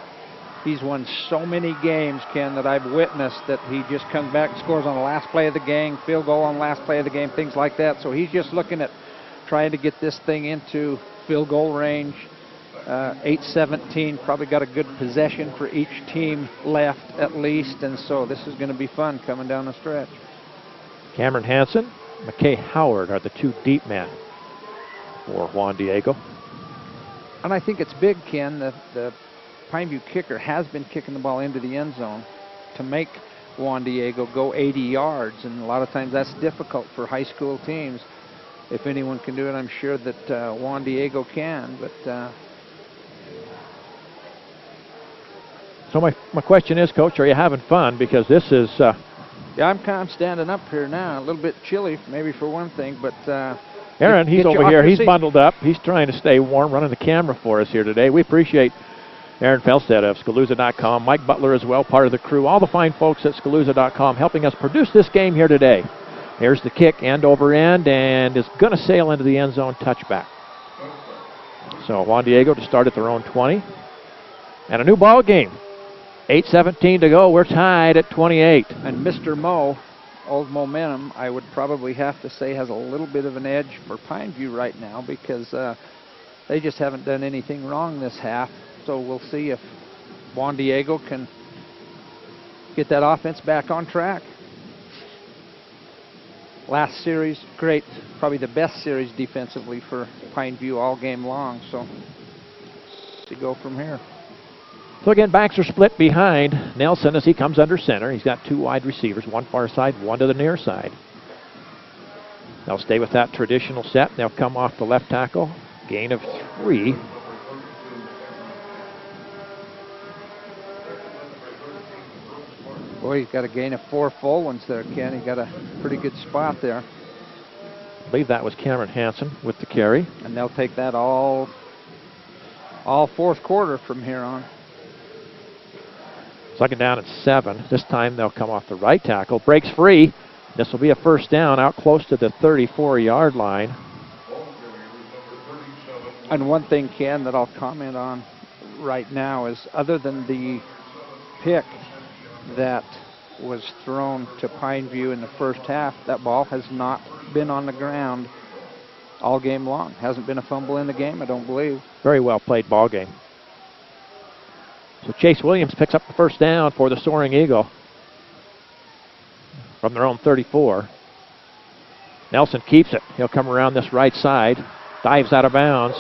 He's won so many games, Ken, that I've witnessed that he just comes back and scores on the last play of the game, field goal on the last play of the game, things like that. So he's just looking at trying to get this thing into field goal range. 8-17, probably got a good possession for each team left at least, and so this is going to be fun coming down the stretch. Cameron Hansen, McKay Howard are the 2 deep men for Juan Diego. And I think it's big, Ken, that the Pineview kicker has been kicking the ball into the end zone to make Juan Diego go 80 yards, and a lot of times that's difficult for high school teams. If anyone can do it, I'm sure that Juan Diego can, but so my question is, Coach, are you having fun? Because this is... yeah, I'm standing up here now. A little bit chilly, maybe for one thing, but... Aaron, he's over here. He's bundled up. He's trying to stay warm, running the camera for us here today. We appreciate Aaron Felstead of Scalooza.com, Mike Butler as well, part of the crew, all the fine folks at Scalooza.com helping us produce this game here today. Here's the kick, end over end, and it's going to sail into the end zone, touchback. So Juan Diego to start at their own 20. And a new ball game. 8:17 to go. We're tied at 28. And Mr. Mo, old momentum, I would probably have to say has a little bit of an edge for Pineview right now because they just haven't done anything wrong this half. So we'll see if Juan Diego can get that offense back on track. Last series, great, probably the best series defensively for Pineview all game long. So to go from here. So again, backs are split behind Nelson as he comes under center. He's got 2 wide receivers, one far side, one to the near side. They'll stay with that traditional set. They'll come off the left tackle. Gain of 3. Boy, he's got a gain of 4 full ones there, Ken. He got a pretty good spot there. I believe that was Cameron Hansen with the carry. And they'll take that all fourth quarter from here on. Second down and 7. This time they'll come off the right tackle. Breaks free. This will be a first down out close to the 34-yard line. And one thing, Ken, that I'll comment on right now is other than the pick that was thrown to Pineview in the first half, that ball has not been on the ground all game long. Hasn't been a fumble in the game, I don't believe. Very well played ball game. So Chase Williams picks up the first down for the Soaring Eagle from their own 34. Nelson keeps it. He'll come around this right side, dives out of bounds.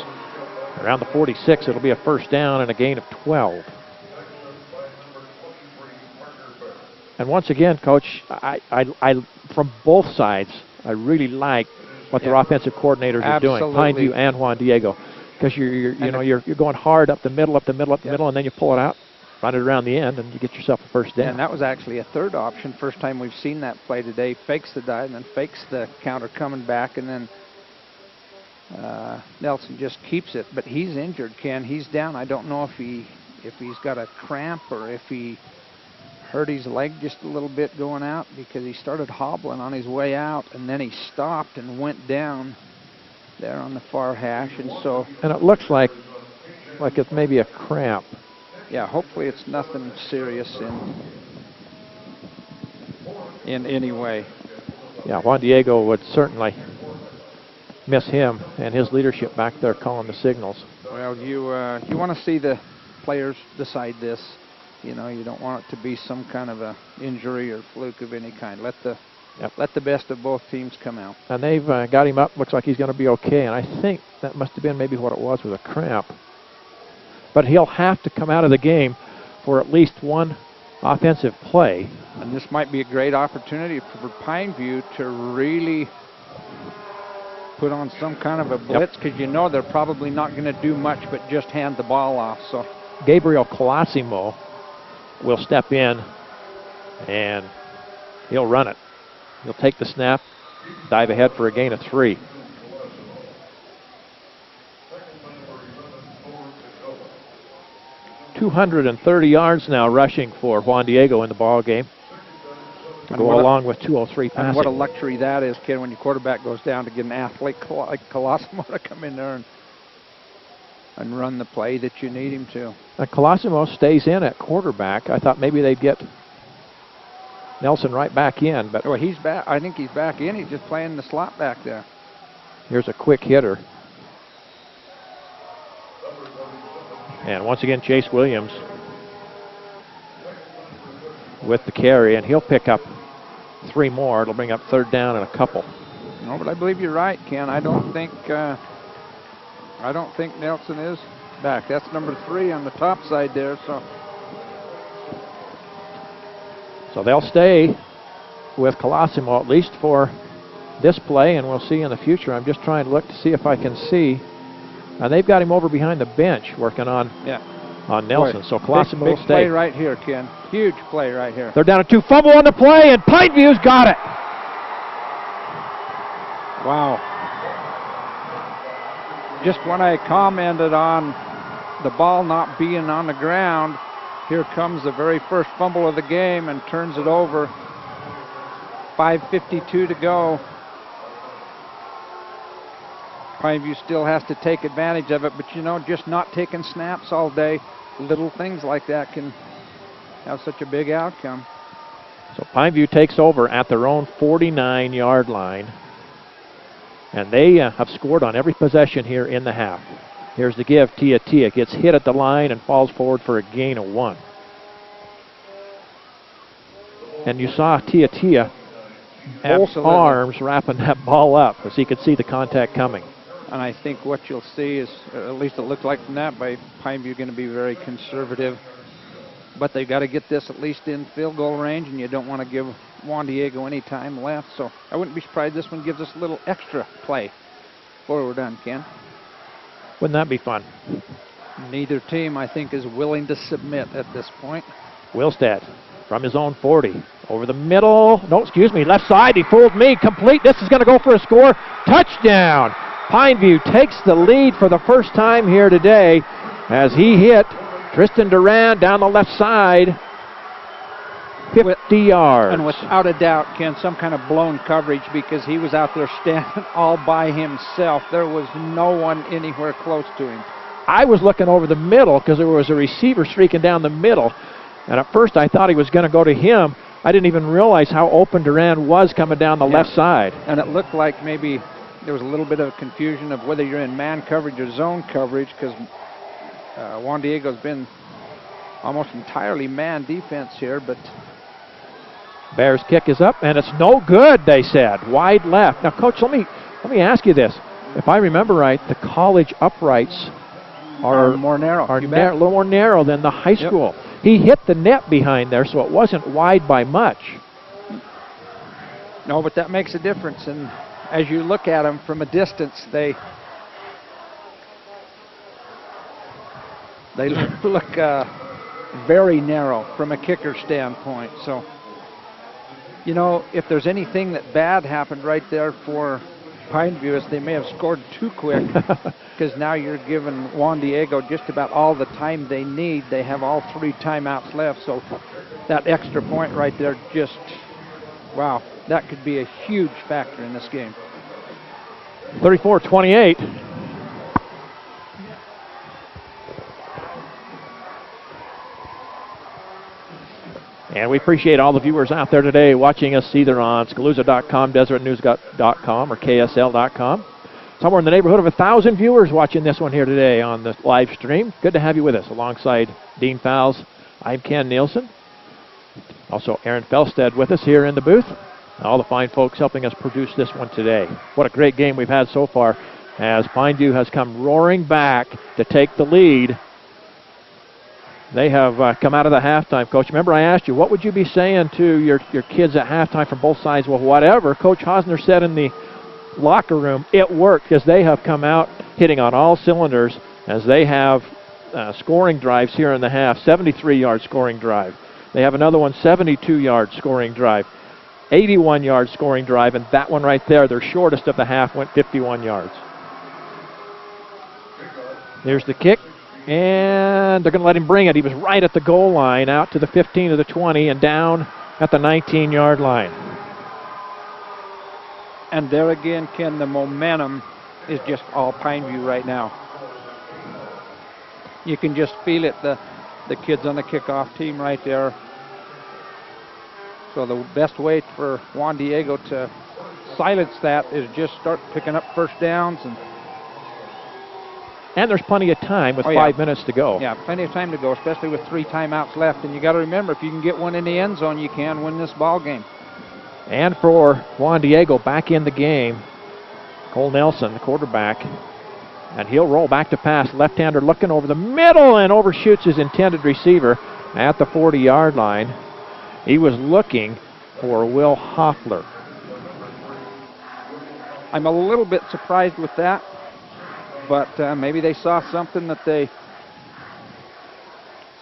Around the 46, it'll be a first down and a gain of 12. And once again, Coach, I from both sides, I really like what their offensive coordinators are doing, Pineview and Juan Diego, because you're going hard up the middle, and then you pull it out, run it around the end, and you get yourself a first down. And that was actually a third option. First time we've seen that play today. Fakes the dive and then fakes the counter coming back, and then Nelson just keeps it. But he's injured, Ken. He's down. I don't know if he's got a cramp or if he hurt his leg just a little bit going out, because he started hobbling on his way out, and then he stopped and went down there on the far hash, and so. And it looks like it's maybe a cramp. Yeah, hopefully it's nothing serious in any way. Yeah, Juan Diego would certainly miss him and his leadership back there calling the signals. Well, you want to see the players decide this. You know, you don't want it to be some kind of a injury or fluke of any kind. Let the best of both teams come out. And they've got him up. Looks like he's going to be okay. And I think that must have been maybe what it was with a cramp. But he'll have to come out of the game for at least one offensive play. And this might be a great opportunity for Pineview to really put on some kind of a blitz, because you know they're probably not going to do much but just hand the ball off. So Gabriel Colosimo will step in, and he'll run it. He'll take the snap, dive ahead for a gain of 3. .230 yards now rushing for Juan Diego in the ball game, to go along with 203 passing. And what a luxury that is, Ken, when your quarterback goes down, to get an athlete like Colosimo to come in there and run the play that you need him to. Colosimo stays in at quarterback. I thought maybe they'd get Nelson right back in, but he's back. I think he's back in. He's just playing the slot back there. Here's a quick hitter. And once again, Chase Williams with the carry, and he'll pick up 3 more. It'll bring up third down and a couple. No, but I believe you're right, Ken. I don't think Nelson is back. That's number 3 on the top side there. So they'll stay with Colosimo at least for this play, and we'll see in the future. I'm just trying to look to see if I can see. And they've got him over behind the bench working on Nelson. So Colosimo will stay. Big play right here, Ken. Huge play right here. They're down to 2. Fumble on the play, and Pineview's got it. Wow. Just when I commented on the ball not being on the ground, here comes the very first fumble of the game and turns it over. 5:52 to go. Pineview still has to take advantage of it, but you know, just not taking snaps all day, little things like that can have such a big outcome. So Pineview takes over at their own 49-yard line, and they have scored on every possession here in the half. Here's the give. Tia gets hit at the line and falls forward for a gain of 1. And you saw Tia both arms wrapping that ball up as he could see the contact coming. And I think what you'll see is, at least it looked like from that, by Pineview going to be very conservative. But they've got to get this at least in field goal range, and you don't want to give Juan Diego any time left. So I wouldn't be surprised this one gives us a little extra play before we're done, Ken. Wouldn't that be fun? Neither team, I think, is willing to submit at this point. Wilstad from his own 40. Over the middle. No, excuse me, left side. He fooled me. Complete. This is going to go for a score. Touchdown. Pineview takes the lead for the first time here today as he hit Tristan Duran down the left side. 50 yards. And without a doubt, Ken, some kind of blown coverage, because he was out there standing all by himself. There was no one anywhere close to him. I was looking over the middle because there was a receiver streaking down the middle. And at first I thought he was going to go to him. I didn't even realize how open Duran was coming down the left side. And it looked like maybe there was a little bit of confusion of whether you're in man coverage or zone coverage, because Juan Diego's been almost entirely man defense here, but Bears kick is up, and it's no good, they said. Wide left. Now, Coach, let me ask you this. If I remember right, the college uprights are more narrow. A little more narrow than the high school. He hit the net behind there, so it wasn't wide by much. No, but that makes a difference. And as you look at them from a distance, they look very narrow from a kicker standpoint. So, you know, if there's anything that bad happened right there for Pineview, is they may have scored too quick, because now you're giving Juan Diego just about all the time they need. They have all 3 timeouts left, so that extra point right there just, wow, that could be a huge factor in this game. 34-28. And we appreciate all the viewers out there today watching us either on Scalooza.com, DesertNews.com, or KSL.com. Somewhere in the neighborhood of 1,000 viewers watching this one here today on the live stream. Good to have you with us. Alongside Dean Fowles, I'm Ken Nielsen. Also Aaron Felstead with us here in the booth. All the fine folks helping us produce this one today. What a great game we've had so far, as Pineview has come roaring back to take the lead. They have come out of the halftime, Coach. Remember I asked you, what would you be saying to your kids at halftime from both sides? Well, whatever Coach Hosner said in the locker room, it worked, because they have come out hitting on all cylinders, as they have scoring drives here in the half, 73-yard scoring drive. They have another one, 72-yard scoring drive, 81-yard scoring drive, and that one right there, their shortest of the half, went 51 yards. Here's the kick. And they're going to let him bring it. He was right at the goal line, out to the 15 to the 20, and down at the 19-yard line. And there again, Ken, the momentum is just all Pineview right now. You can just feel it, the kids on the kickoff team right there. So the best way for Juan Diego to silence that is just start picking up first downs. And there's plenty of time with 5 minutes to go. Yeah, plenty of time to go, especially with 3 timeouts left. And you got to remember, if you can get one in the end zone, you can win this ball game. And for Juan Diego back in the game, Cole Nelson, the quarterback, and he'll roll back to pass. Left-hander looking over the middle and overshoots his intended receiver at the 40-yard line. He was looking for Will Hoffler. I'm a little bit surprised with that. But maybe they saw something that they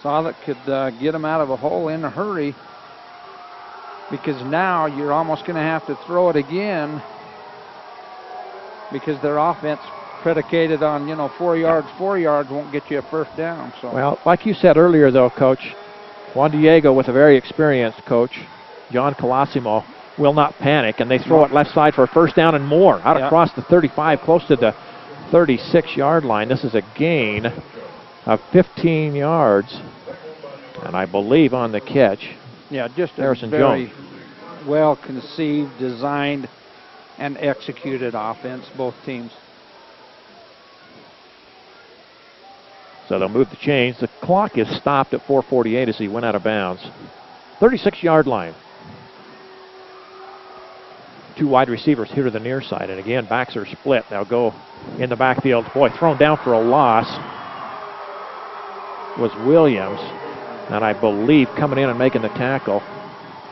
saw that could get them out of a hole in a hurry, because now you're almost going to have to throw it again, because their offense predicated on, 4 yards won't get you a first down. So. Well, like you said earlier, though, Coach, Juan Diego with a very experienced coach, John Colosimo, will not panic, and they throw it left side for a first down and more, out across the 35, close to the 36-yard line. This is a gain of 15 yards, and I believe on the catch. Yeah, just Harrison a very Jones. well-conceived, designed, and executed offense, both teams. So they'll move the chains. The clock is stopped at 4:48 as he went out of bounds. 36-yard line. 2 wide receivers here to the near side, and again, backs are split. They'll go in the backfield. Boy, thrown down for a loss was Williams, and I believe coming in and making the tackle,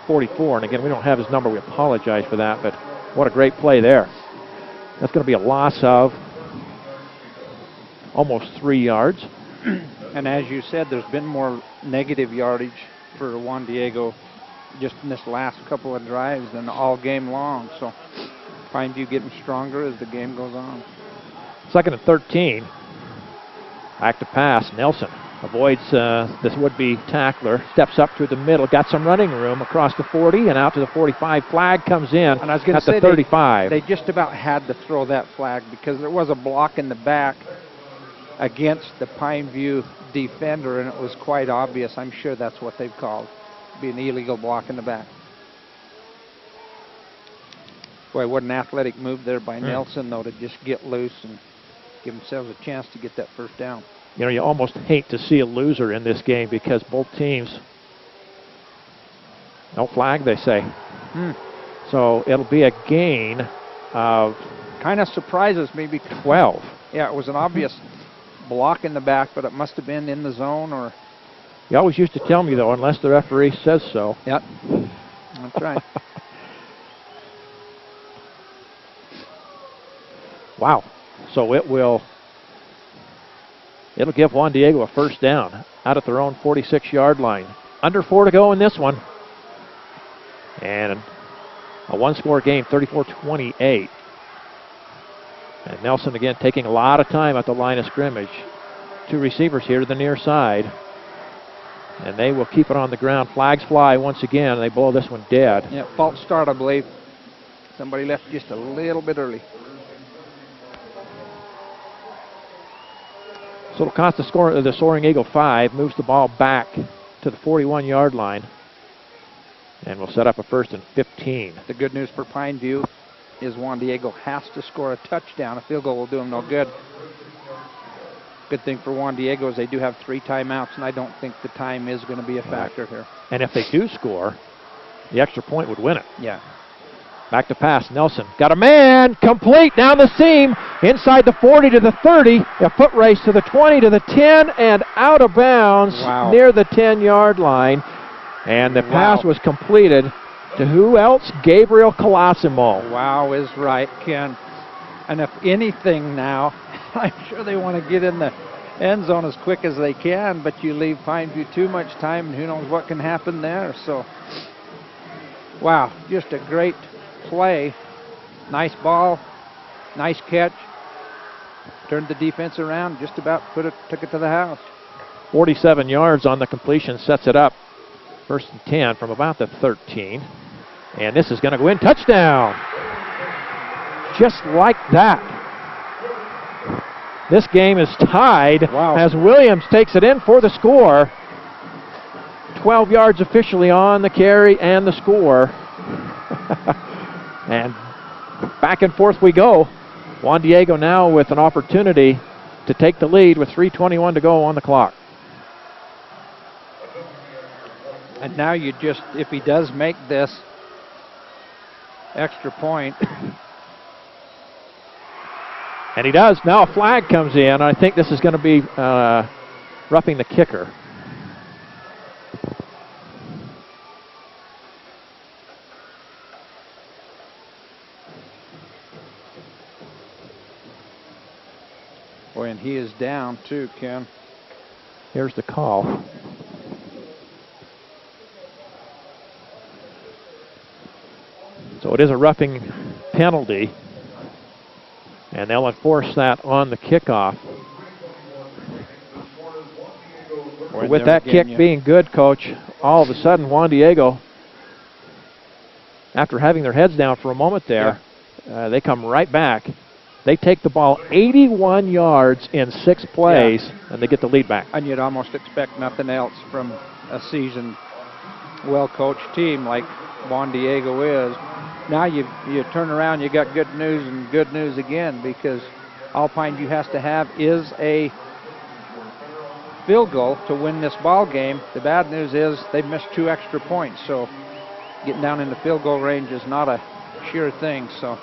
44. And again, we don't have his number. We apologize for that, but what a great play there. That's going to be a loss of almost 3 yards. And as you said, there's been more negative yardage for Juan Diego just in this last couple of drives than all game long. So find you getting stronger as the game goes on. 2nd and 13. Back to pass. Nelson avoids this would-be tackler. Steps up through the middle. Got some running room across the 40 and out to the 45. Flag comes in and I was going at to say the 35. They just about had to throw that flag, because there was a block in the back. against the Pine View defender, and it was quite obvious. I'm sure that's what they've called. Be an illegal block in the back. Boy, what an athletic move there by Nelson, though, to just get loose and give themselves a chance to get that first down. You know, you almost hate to see a loser in this game because both teams, no flag, they say. So it'll be a gain of... Kind of surprises me because... 12. Yeah, it was an obvious block in the back, but it must have been in the zone or... You always used to tell me, though, unless the referee says so. Yep, that's right. Wow. So it'll give Juan Diego a first down out at their own 46-yard line. Under 4 to go in this one. And a one-score game, 34-28. And Nelson again taking a lot of time at the line of scrimmage. 2 receivers here to the near side. And they will keep it on the ground. Flags fly once again, and they blow this one dead. Yeah, false start, I believe. Somebody left just a little bit early. So it'll cost the Soaring Eagle 5, moves the ball back to the 41-yard line. And we'll set up a 1st and 15. The good news for Pine View is Juan Diego has to score a touchdown. A field goal will do him no good. Good thing for Juan Diego is they do have 3 timeouts, and I don't think the time is going to be a factor here. And if they do score, the extra point would win it. Yeah. Back to pass, Nelson. Got a man, complete down the seam, inside the 40 to the 30, a foot race to the 20 to the 10, and out of bounds near the 10-yard line. And the pass was completed to who else? Gabriel Colosimo. Wow is right, Ken. And if anything now, I'm sure they want to get in the end zone as quick as they can, but you leave Pine View too much time, and who knows what can happen there. So, wow, just a great play. Nice ball, nice catch. Turned the defense around, just about took it to the house. 47 yards on the completion, sets it up. 1st and 10 from about the 13. And this is going to go in. Touchdown! Just like that. This game is tied as Williams takes it in for the score. 12 yards officially on the carry and the score. And back and forth we go. Juan Diego now with an opportunity to take the lead with 3:21 to go on the clock. And now you just, if he does make this extra point. And he does. Now a flag comes in. I think this is going to be roughing the kicker. Boy, and he is down too, Ken. Here's the call. So it is a roughing penalty, and they'll enforce that on the kickoff. With that kick being good, Coach, all of a sudden Juan Diego, after having their heads down for a moment there, they come right back. They take the ball 81 yards in 6 plays, and they get the lead back. And you'd almost expect nothing else from a seasoned, well-coached team like Juan Diego is. Now you turn around, you got good news and good news again, because all Pine View has to have is a field goal to win this ball game. The bad news is they've missed 2 extra points, so getting down in the field goal range is not a sure thing. So,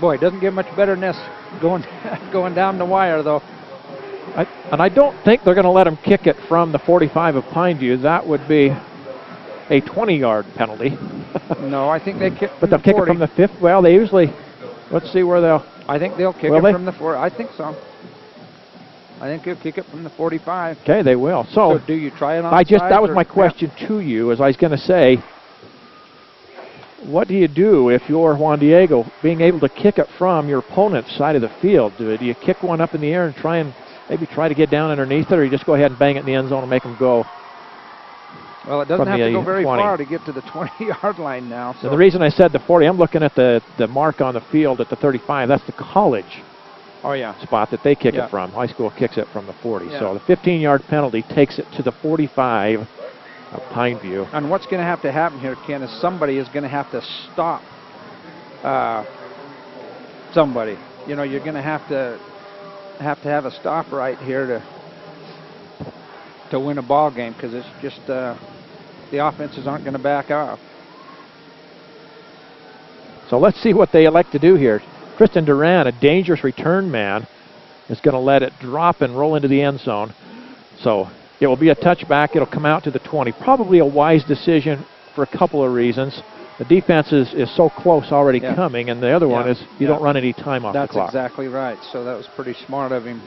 boy, it doesn't get much better than this going down the wire, though. And I don't think they're going to let him kick it from the 45 of Pine View. That would be a 20-yard penalty. No, I think they kick but they'll kick it from the 5th. Well, they usually, let's see where they'll. I think they'll kick it from the 4. I think so. I think they'll kick it from the 45. Okay, they will. So do you try it on that was my question to you, as I was going to say, what do you do if you're Juan Diego, being able to kick it from your opponent's side of the field? Do you kick one up in the air and try to get down underneath it, or you just go ahead and bang it in the end zone and make them go? Well, it doesn't have to go very far to get to the 20-yard line now. So the reason I said the 40, I'm looking at the mark on the field at the 35. That's the college spot that they kick Yeah. it from. High school kicks it from the 40. Yeah. So the 15-yard penalty takes it to the 45 of Pineview. And what's going to have to happen here, Ken, is somebody is going to have to stop somebody. You know, you're going to have a stop right here to win a ball game, because it's just the offenses aren't going to back off. So let's see what they elect to do here. Tristan Duran, a dangerous return man, is going to let it drop and roll into the end zone. So it will be a touchback. It'll come out to the 20. Probably a wise decision for a couple of reasons. The defense is so close already coming, and the other one is you don't run any time off the clock. That's exactly right. So that was pretty smart of him.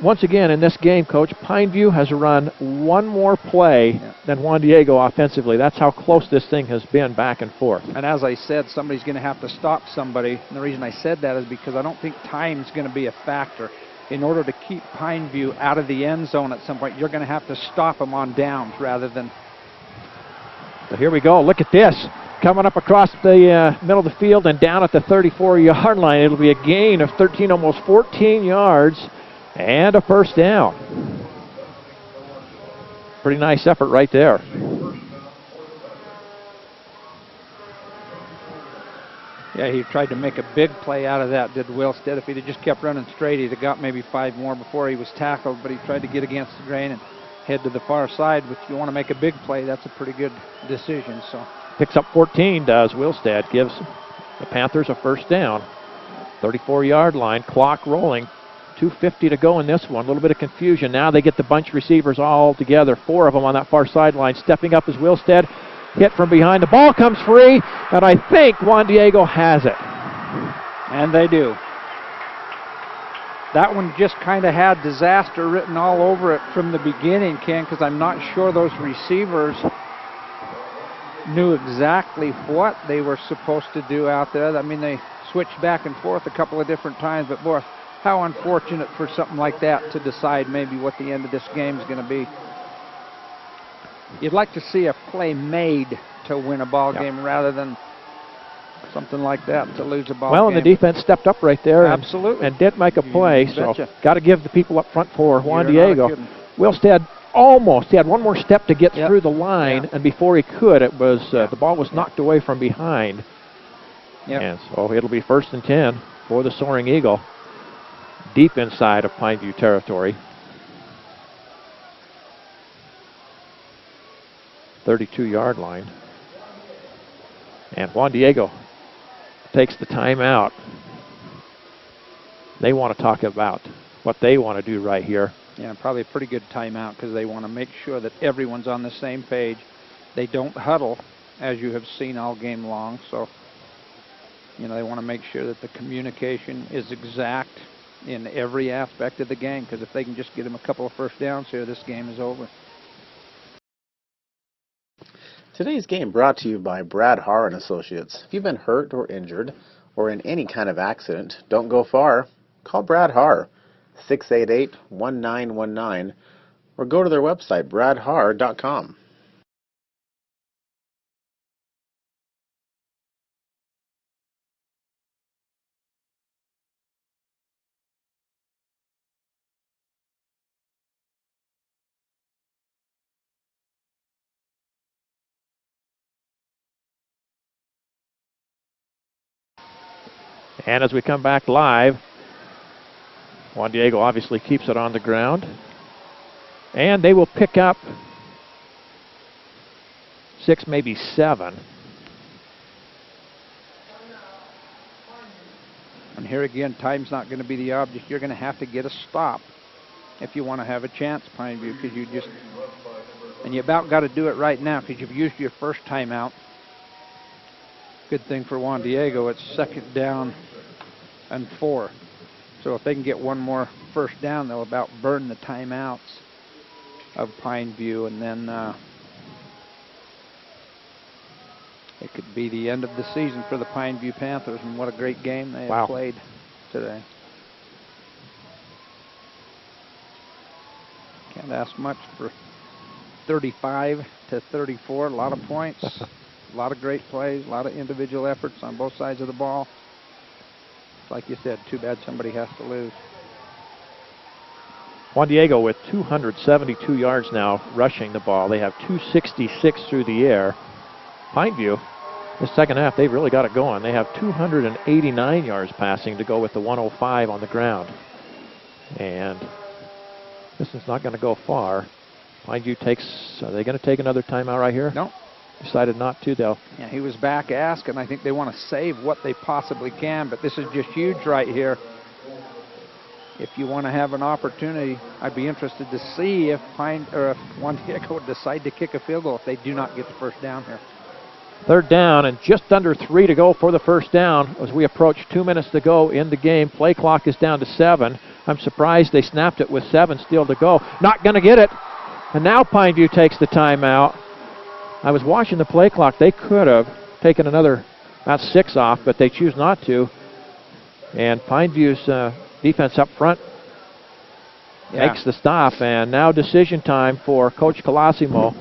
Once again, in this game, Coach, Pineview has run one more play than Juan Diego offensively. That's how close this thing has been back and forth. And as I said, somebody's going to have to stop somebody. And the reason I said that is because I don't think time's going to be a factor. In order to keep Pineview out of the end zone at some point, you're going to have to stop them on downs rather than... So here we go. Look at this. Coming up across the middle of the field and down at the 34-yard line. It'll be a gain of 13, almost 14 yards. And a first down. Pretty nice effort right there. Yeah, he tried to make a big play out of that, did Wilstead. If he'd have just kept running straight, he'd have got maybe 5 more before he was tackled, but he tried to get against the grain and head to the far side. But if you want to make a big play, that's a pretty good decision. So picks up 14, does Wilstead. Gives the Panthers a first down. 34-yard line, clock rolling. 2:50 to go in this one. A little bit of confusion. Now they get the bunch receivers all together. 4 of them on that far sideline. Stepping up is Wilstead. Hit from behind. The ball comes free, and I think Juan Diego has it. And they do. That one just kind of had disaster written all over it from the beginning, Ken, because I'm not sure those receivers knew exactly what they were supposed to do out there. I mean, they switched back and forth a couple of different times, but boy, how unfortunate for something like that to decide maybe what the end of this game is going to be. You'd like to see a play made to win a ball game rather than something like that to lose a ball game. Well, and the defense stepped up right there and did make a play, so got to give the people up front for Juan Diego. Wilstead almost, he had one more step to get through the line, and before he could, it was the ball was knocked away from behind. And so it'll be 1st and 10 for the Soaring Eagle, deep inside of Pineview territory. 32-yard line. And Juan Diego takes the timeout. They want to talk about what they want to do right here. Yeah, probably a pretty good timeout because they want to make sure that everyone's on the same page. They don't huddle, as you have seen all game long. So, you know, they want to make sure that the communication is exact in every aspect of the game, because if they can just get them a couple of first downs here, this game is over. Today's game brought to you by Brad Har and Associates. If you've been hurt or injured or in any kind of accident, don't go far. Call Brad Har, 688-1919, or go to their website, bradhar.com. And as we come back live, Juan Diego obviously keeps it on the ground. And they will pick up 6, maybe 7. And here again, time's not going to be the object. You're going to have to get a stop if you want to have a chance, Pineview, because you just, and you about got to do it right now because you've used your first timeout. Good thing for Juan Diego, it's 2nd down and 4. So if they can get one more first down, they'll about burn the timeouts of Pineview, and then it could be the end of the season for the Pineview Panthers, and what a great game they have played today. Can't ask much for 35 to 34, a lot of points. A lot of great plays, a lot of individual efforts on both sides of the ball. like you said, too bad somebody has to lose. Juan Diego with 272 yards now rushing the ball. They have 266 through the air. Pineview, the second half, they've really got it going. They have 289 yards passing to go with the 105 on the ground. And this is not going to go far. Pineview takes, are they going to take another timeout right here? No. Decided not to, though. Yeah, he was back asking. I think they want to save what they possibly can, but this is just huge right here. If you want to have an opportunity, I'd be interested to see if Juan Diego would decide to kick a field goal if they do not get the first down here. Third down and just under 3 to go for the first down as we approach 2 minutes to go in the game. Play clock is down to 7. I'm surprised they snapped it with 7 still to go. Not going to get it. And now Pineview takes the timeout. I was watching the play clock. They could have taken another about 6 off, but they choose not to. And Pineview's defense up front makes the stop. And now decision time for Coach Colosimo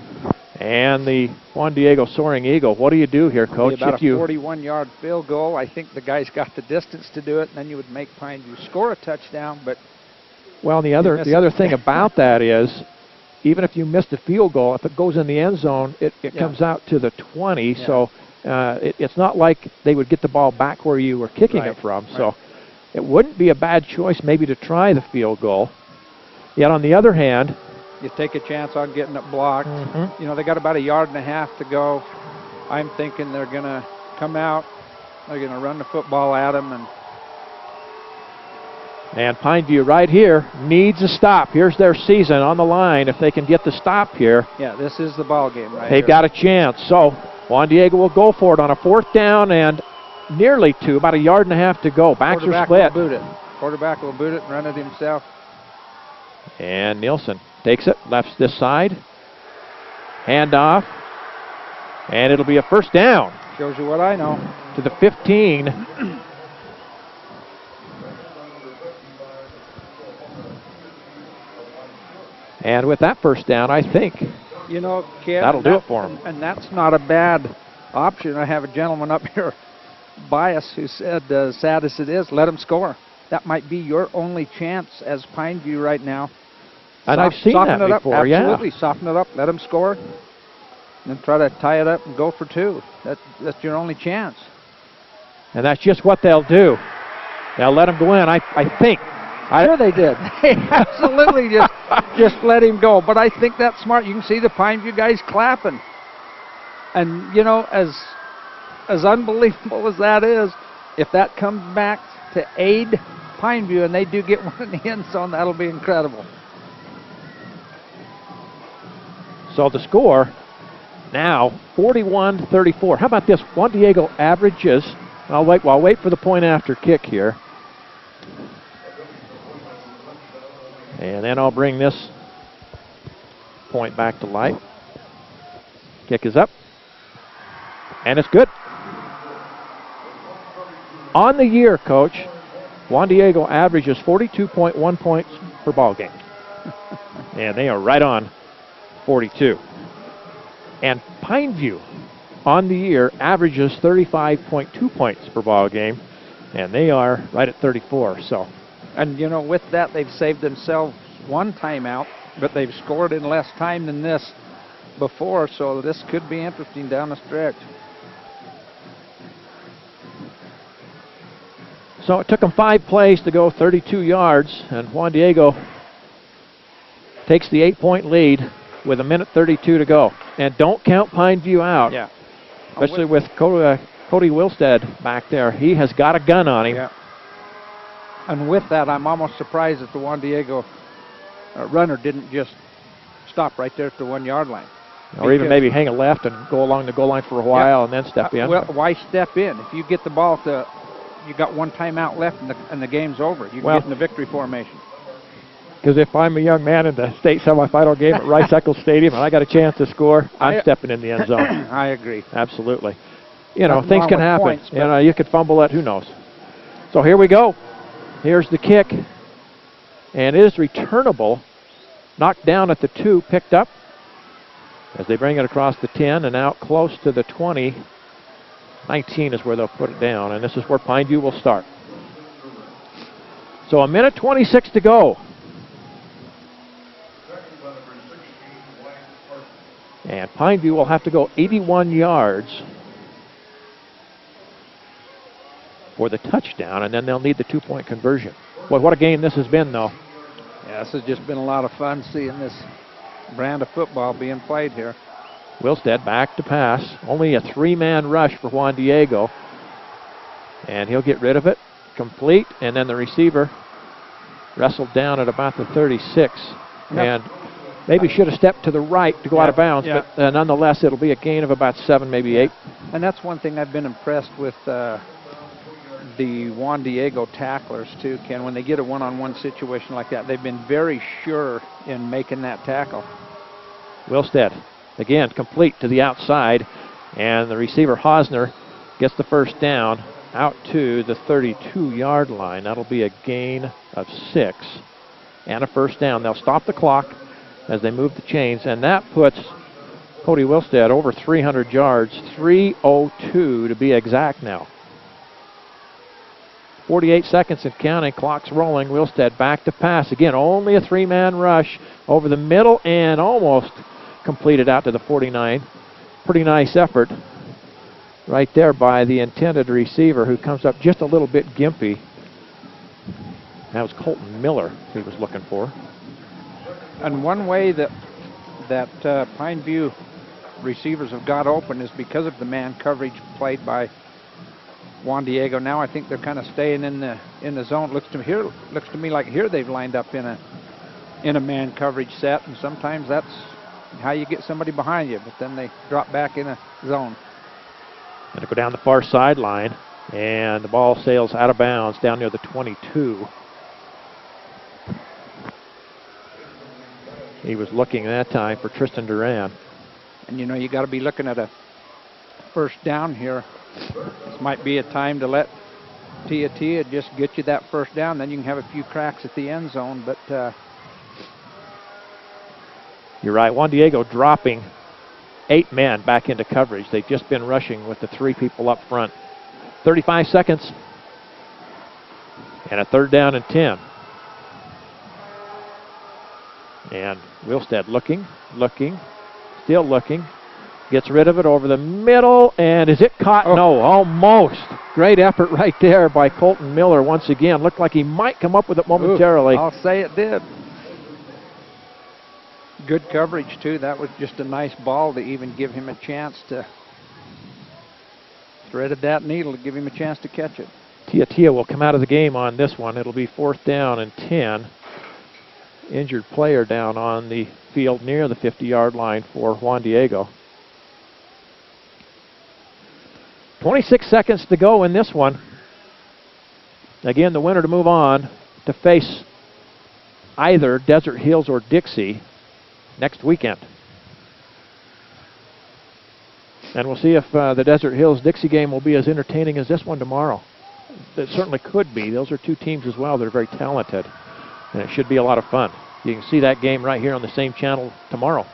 and the Juan Diego Soaring Eagle. What do you do here, Coach? About a 41-yard field goal. I think the guys got the distance to do it, and then you would make Pineview score a touchdown. But well, the other thing about that is, even if you missed a field goal, if it goes in the end zone, it comes out to the 20. Yeah. So it's not like they would get the ball back where you were kicking it from. Right. So it wouldn't be a bad choice maybe to try the field goal. Yet on the other hand, you take a chance on getting it blocked. You know, they got about 1.5 yards to go. I'm thinking they're going to come out. They're going to run the football at them. And Pineview right here needs a stop. Here's their season on the line. If they can get the stop here. Yeah, this is the ball game right They've got a chance. So Juan Diego will go for it on a 4th down and nearly 2, about 1.5 yards to go. Backs are split. Will boot it. Quarterback will boot it and run it himself. And Nielsen takes it, left this side. Handoff. And it'll be a first down. Shows you what I know. To the 15. And with that first down, I think you know, Kev, that'll do it for him. And that's not a bad option. I have a gentleman up here, Bias, who said, sad as it is, let him score. That might be your only chance as Pineview right now. And I've seen that before, Absolutely, soften it up, let them score, and try to tie it up and go for 2. That's your only chance. And that's just what they'll do. They'll let him go in, I think. Sure they did. They absolutely just let him go. But I think that's smart. You can see the Pineview guys clapping. And, you know, as unbelievable as that is, if that comes back to aid Pineview and they do get one in the end zone, that'll be incredible. So the score now 41-34. How about this? Juan Diego averages. I'll wait for the point after kick here. And then I'll bring this point back to light. Kick is up. And it's good. On the year, Coach, Juan Diego averages 42.1 points per ball game. And they are right on 42. And Pineview on the year averages 35.2 points per ball game. And they are right at 34. So. And, you know, with that, they've saved themselves 1 timeout, but they've scored in less time than this before, so this could be interesting down the stretch. So it took them 5 plays to go 32 yards, and Juan Diego takes the 8-point lead with 1:32 to go. And don't count Pineview out. Yeah. Especially with Cody Wilstead back there. He has got a gun on him. Yeah. And with that, I'm almost surprised that the Juan Diego runner didn't just stop right there at the 1 yard line. Or even maybe hang a left and go along the goal line for a while and then step in. Well, why step in? If you get the ball to, you got 1 timeout left and the game's over. You can get in the victory formation. Because if I'm a young man in the state semifinal game at Rice Eccles Stadium and I got a chance to score, I'm stepping in the end zone. I agree. Absolutely. You know, things can happen. Points, you know, you could fumble it, who knows. So here we go. Here's the kick. And it is returnable. Knocked down at the 2, picked up as they bring it across the 10 and out close to the 20. 19 is where they'll put it down, and this is where Pineview will start. So a minute 26 to go. And Pineview will have to go 81 yards for the touchdown, and then they'll need the 2-point conversion. Boy, what a game this has been, though. Yeah, this has just been a lot of fun seeing this brand of football being played here. Wilstead back to pass. Only a 3-man rush for Juan Diego. And he'll get rid of it. Complete. And then the receiver wrestled down at about the 36. Yep. And maybe should have stepped to the right to go out of bounds. But nonetheless, it'll be a gain of about 7, maybe 8. And that's one thing I've been impressed with the Juan Diego tacklers, too, Ken. When they get a one-on-one situation like that, they've been very sure in making that tackle. Wilstead, again, complete to the outside, and the receiver, Hosner, gets the first down out to the 32-yard line. That'll be a gain of 6 and a first down. They'll stop the clock as they move the chains, and that puts Cody Wilstead over 300 yards, 3:02 to be exact now. 48 seconds and counting, clock's rolling. Wilstead back to pass. Again, only a 3-man rush over the middle and almost completed out to the 49. Pretty nice effort right there by the intended receiver, who comes up just a little bit gimpy. That was Colton Miller he was looking for. And one way that Pineview receivers have got open is because of the man coverage played by Juan Diego. Now I think they're kind of staying in the zone. Looks to me like here they've lined up in a man coverage set, and sometimes that's how you get somebody behind you, but then they drop back in a zone. Going to go down the far sideline, and the ball sails out of bounds down near the 22. He was looking that time for Tristan Duran. And you know, you got to be looking at a first down here. This might be a time to let Tia just get you that first down. Then you can have a few cracks at the end zone. But you're right. Juan Diego dropping 8 men back into coverage. They've just been rushing with the 3 people up front. 35 seconds. And a 3rd down and 10. And Wilstead looking, still looking. Gets rid of it over the middle, and is it caught? Oh. No, almost. Great effort right there by Colton Miller once again. Looked like he might come up with it momentarily. I'll say it did. Good coverage, too. That was just a nice ball to even give him a chance to threaded that needle to give him a chance to catch it. Tia will come out of the game on this one. It'll be 4th down and 10. Injured player down on the field near the 50-yard line for Juan Diego. 26 seconds to go in this one. Again, the winner to move on to face either Desert Hills or Dixie next weekend. And we'll see if the Desert Hills-Dixie game will be as entertaining as this one tomorrow. It certainly could be. Those are 2 teams as well that are very talented, and it should be a lot of fun. You can see that game right here on the same channel tomorrow.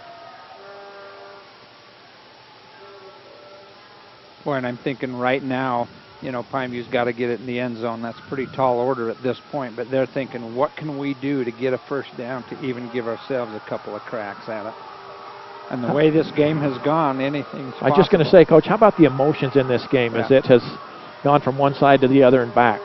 Boy, and I'm thinking right now, you know, Pineview's got to get it in the end zone. That's pretty tall order at this point, but they're thinking, what can we do to get a first down to even give ourselves a couple of cracks at it? And the way this game has gone, anything's possible. I'm just going to say, Coach, how about the emotions in this game as it has gone from one side to the other and back?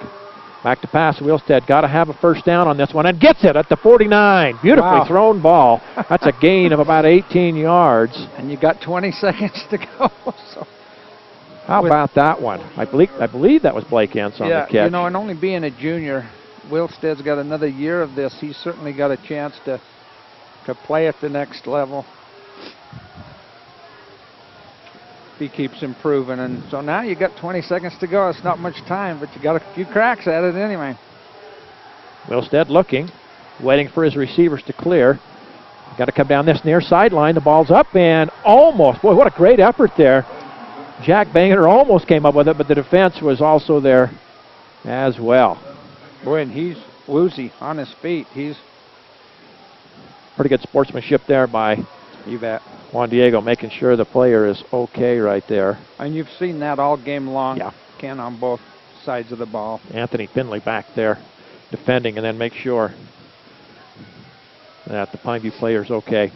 Back to pass. Wilstead got to have a first down on this one and gets it at the 49. Beautifully thrown ball. That's a gain of about 18 yards. And you got 20 seconds to go. So how about that one? I believe that was Blake Entz on the catch. You know, and only being a junior, Wilstead's got another year of this. He's certainly got a chance to play at the next level. He keeps improving, and so now you got 20 seconds to go. It's not much time, but you got a few cracks at it anyway. Wilstead looking, waiting for his receivers to clear. Got to come down this near sideline. The ball's up and almost. Boy, what a great effort there. Jack Bangeter almost came up with it, but the defense was also there as well. Boy, and he's woozy on his feet. He's pretty good sportsmanship there by Juan Diego, making sure the player is okay right there. And you've seen that all game long, Ken, on both sides of the ball. Anthony Finley back there defending and then make sure that the Pineview player's okay.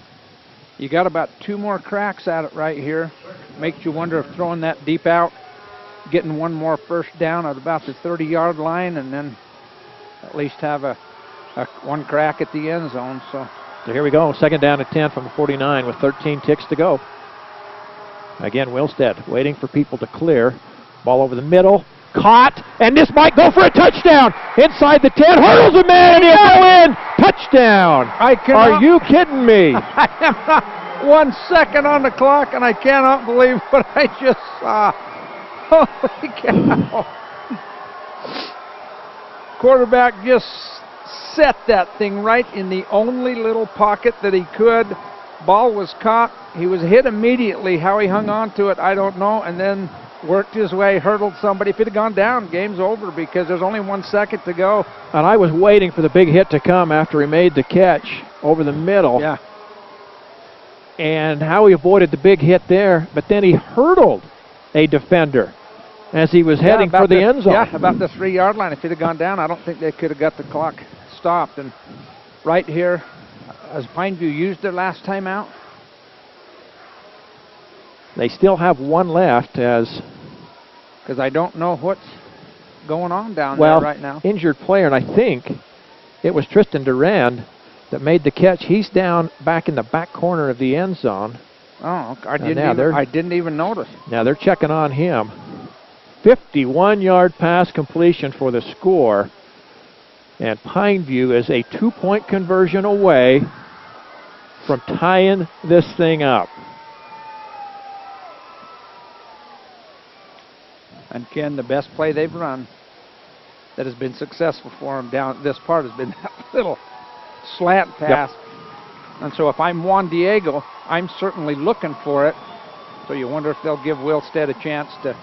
You got about 2 more cracks at it right here. Makes you wonder if throwing that deep out, getting one more first down at about the 30-yard line, and then at least have a one crack at the end zone. So here we go, 2nd down and 10 from the 49 with 13 ticks to go. Again, Wilstead waiting for people to clear. Ball over the middle, caught, and this might go for a touchdown. Inside the 10, hurdles a man, and he'll go in. Touchdown. Are you kidding me? I am not 1 second on the clock, and I cannot believe what I just saw. Holy cow. Quarterback just set that thing right in the only little pocket that he could. Ball was caught. He was hit immediately. How he hung on to it, I don't know, and then worked his way, hurdled somebody. If it had gone down, game's over because there's only 1 second to go. And I was waiting for the big hit to come after he made the catch over the middle. Yeah. And how he avoided the big hit there, but then he hurdled a defender as he was heading for the end zone. Yeah, about the 3-yard line. If it had gone down, I don't think they could have got the clock stopped. And right here, has Pineview used their last timeout? They still have one left because I don't know what's going on down there right now. Injured player, and I think it was Tristan Durand that made the catch. He's down back in the back corner of the end zone. Oh, I didn't even notice. Now they're checking on him. 51-yard pass completion for the score. And Pineview is a 2-point conversion away from tying this thing up. And Ken, the best play they've run that has been successful for them down this part has been that little slant pass. Yep. And so if I'm Juan Diego, I'm certainly looking for it. So you wonder if they'll give Wilstead a chance to.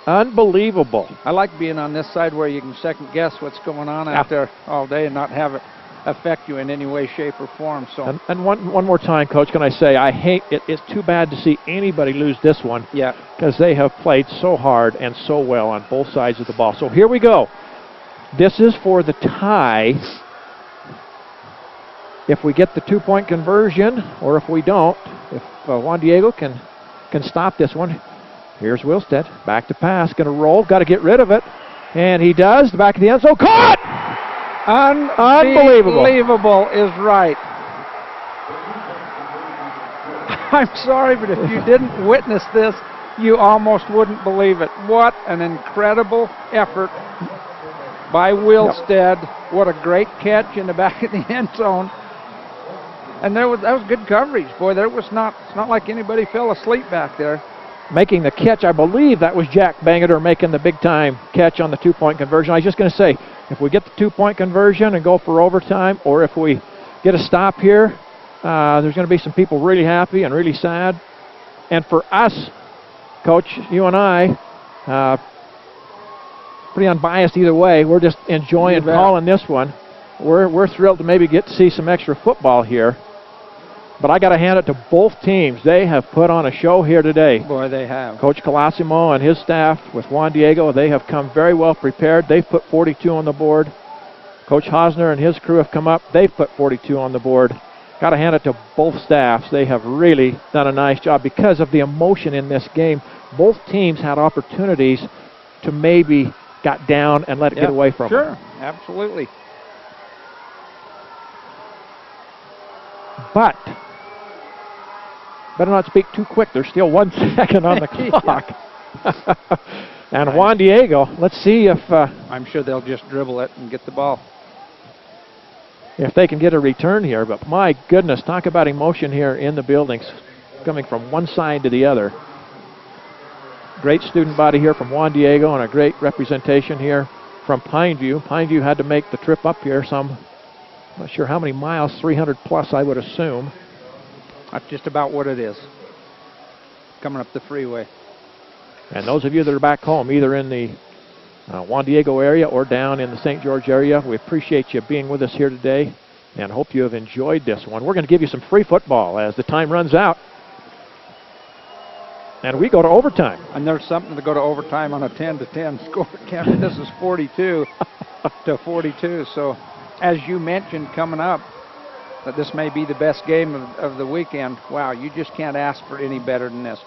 Unbelievable. I like being on this side where you can second guess what's going on out there all day and not have it affect you in any way, shape, or form. So and one more time, Coach, can I say I hate it. It's too bad to see anybody lose this one. Yeah. Because they have played so hard and so well on both sides of the ball. So here we go. This is for the tie. If we get the 2-point conversion, or if we don't, if Juan Diego can stop this one. Here's Wilstead, back to pass, going to roll, got to get rid of it, and he does. The back of the end zone, caught! Unbelievable. Unbelievable is right. I'm sorry, but if you didn't witness this, you almost wouldn't believe it. What an incredible effort by Wilstead. Yep. What a great catch in the back of the end zone. And that was good coverage, boy. It's not like anybody fell asleep back there. Making the catch, I believe that was Jack Bangeter making the big-time catch on the 2-point conversion. I was just going to say, if we get the 2-point conversion and go for overtime, or if we get a stop here, there's going to be some people really happy and really sad. And for us, Coach, you and I, pretty unbiased either way. We're just enjoying calling this one. We're thrilled to maybe get to see some extra football here. But I got to hand it to both teams. They have put on a show here today. Boy, they have. Coach Colosimo and his staff with Juan Diego, they have come very well prepared. They've put 42 on the board. Coach Hosner and his crew have come up. They've put 42 on the board. Got to hand it to both staffs. They have really done a nice job because of the emotion in this game. Both teams had opportunities to maybe got down and let it get away from them. Sure, absolutely. But better not speak too quick. There's still 1 second on the clock. And Juan Diego, let's see if... I'm sure they'll just dribble it and get the ball. If they can get a return here. But my goodness, talk about emotion here in the buildings, coming from one side to the other. Great student body here from Juan Diego and a great representation here from Pineview. Pineview had to make the trip up here some, not sure how many miles, 300 plus I would assume. That's just about what it is, coming up the freeway. And those of you that are back home, either in the Juan Diego area or down in the St. George area, we appreciate you being with us here today and hope you have enjoyed this one. We're going to give you some free football as the time runs out. And we go to overtime. And there's something to go to overtime on a 10-10 score. Kevin, this is 42 to 42. So, as you mentioned coming up, that this may be the best game of the weekend. Wow, you just can't ask for any better than this.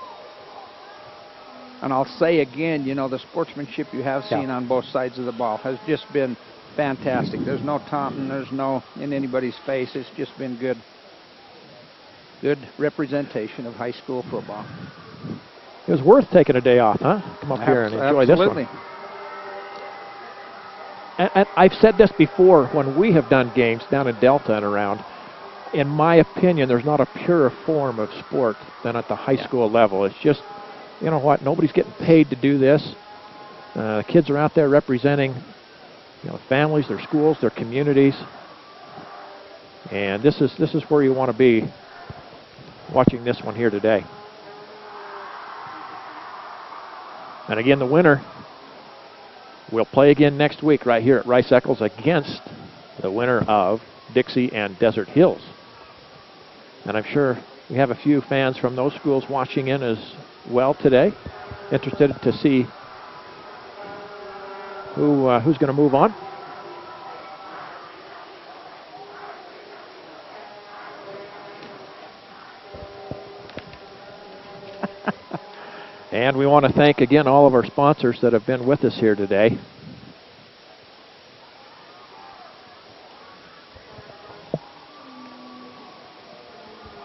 And I'll say again, you know, the sportsmanship you have seen on both sides of the ball has just been fantastic. There's no taunting, there's no in anybody's face. It's just been good representation of high school football. It was worth taking a day off, huh? Come up here and enjoy this one. And I've said this before when we have done games down in Delta and around. In my opinion, there's not a purer form of sport than at the high school level. It's just, you know what, nobody's getting paid to do this. The kids are out there representing, you know, families, their schools, their communities. And this is where you want to be watching this one here today. And again, the winner will play again next week right here at Rice Eccles against the winner of Dixie and Desert Hills. And I'm sure we have a few fans from those schools watching in as well today, interested to see who's going to move on. And we want to thank again all of our sponsors that have been with us here today.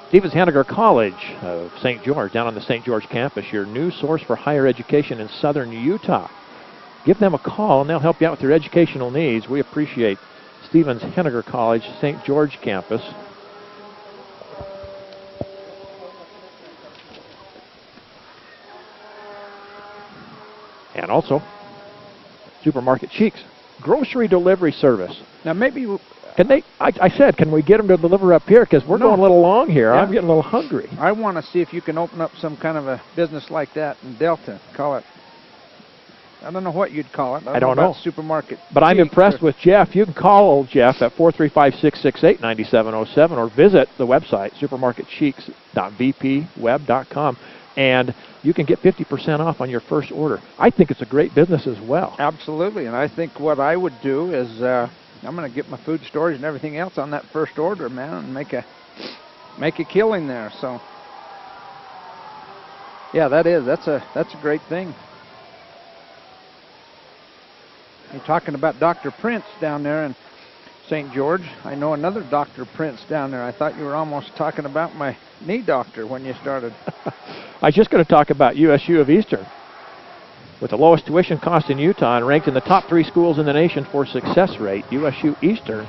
Stevens Henniger College of St. George, down on the St. George campus, your new source for higher education in southern Utah. Give them a call and they'll help you out with your educational needs. We appreciate Stevens Henniger College, St. George campus. And also, Supermarket Cheeks, grocery delivery service. Now maybe... Can they? I said, can we get them to deliver up here? Because we're going a little long here. Yeah. I'm getting a little hungry. I want to see if you can open up some kind of a business like that in Delta. Call it, I don't know what you'd call it. I don't know. Supermarket. But I'm impressed with Jeff. You can call old Jeff at 435-668-9707 or visit the website, supermarketcheeks.vpweb.com. And you can get 50% off on your first order. I think it's a great business as well. Absolutely. And I think what I would do is... I'm going to get my food storage and everything else on that first order, man, and make a killing there. So, yeah, that's a great thing. You're talking about Dr. Prince down there in St. George. I know another Dr. Prince down there. I thought you were almost talking about my knee doctor when you started. I was just going to talk about USU of Eastern. With the lowest tuition cost in Utah and ranked in the top 3 schools in the nation for success rate, USU Eastern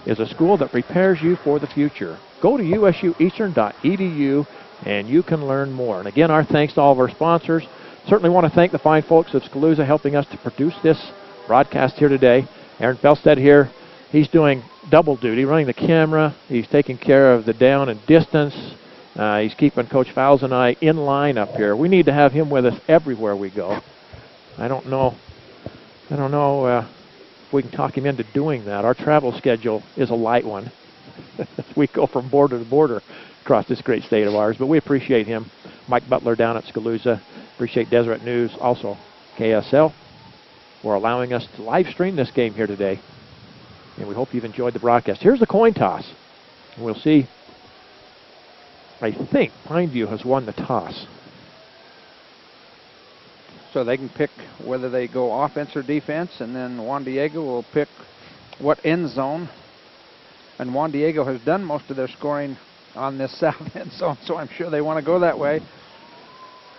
is a school that prepares you for the future. Go to usueastern.edu and you can learn more. And again, our thanks to all of our sponsors. Certainly want to thank the fine folks of Scalooza helping us to produce this broadcast here today. Aaron Felstead here, he's doing double duty, running the camera. He's taking care of the down and distance. He's keeping Coach Fowles and I in line up here. We need to have him with us everywhere we go. I don't know if we can talk him into doing that. Our travel schedule is a light one. We go from border to border across this great state of ours, but we appreciate him. Mike Butler down at Scalooza. Appreciate Deseret News, also KSL, for allowing us to live stream this game here today. And we hope you've enjoyed the broadcast. Here's the coin toss. And we'll see. I think Pineview has won the toss. So they can pick whether they go offense or defense, and then Juan Diego will pick what end zone. And Juan Diego has done most of their scoring on this south end zone, so I'm sure they want to go that way.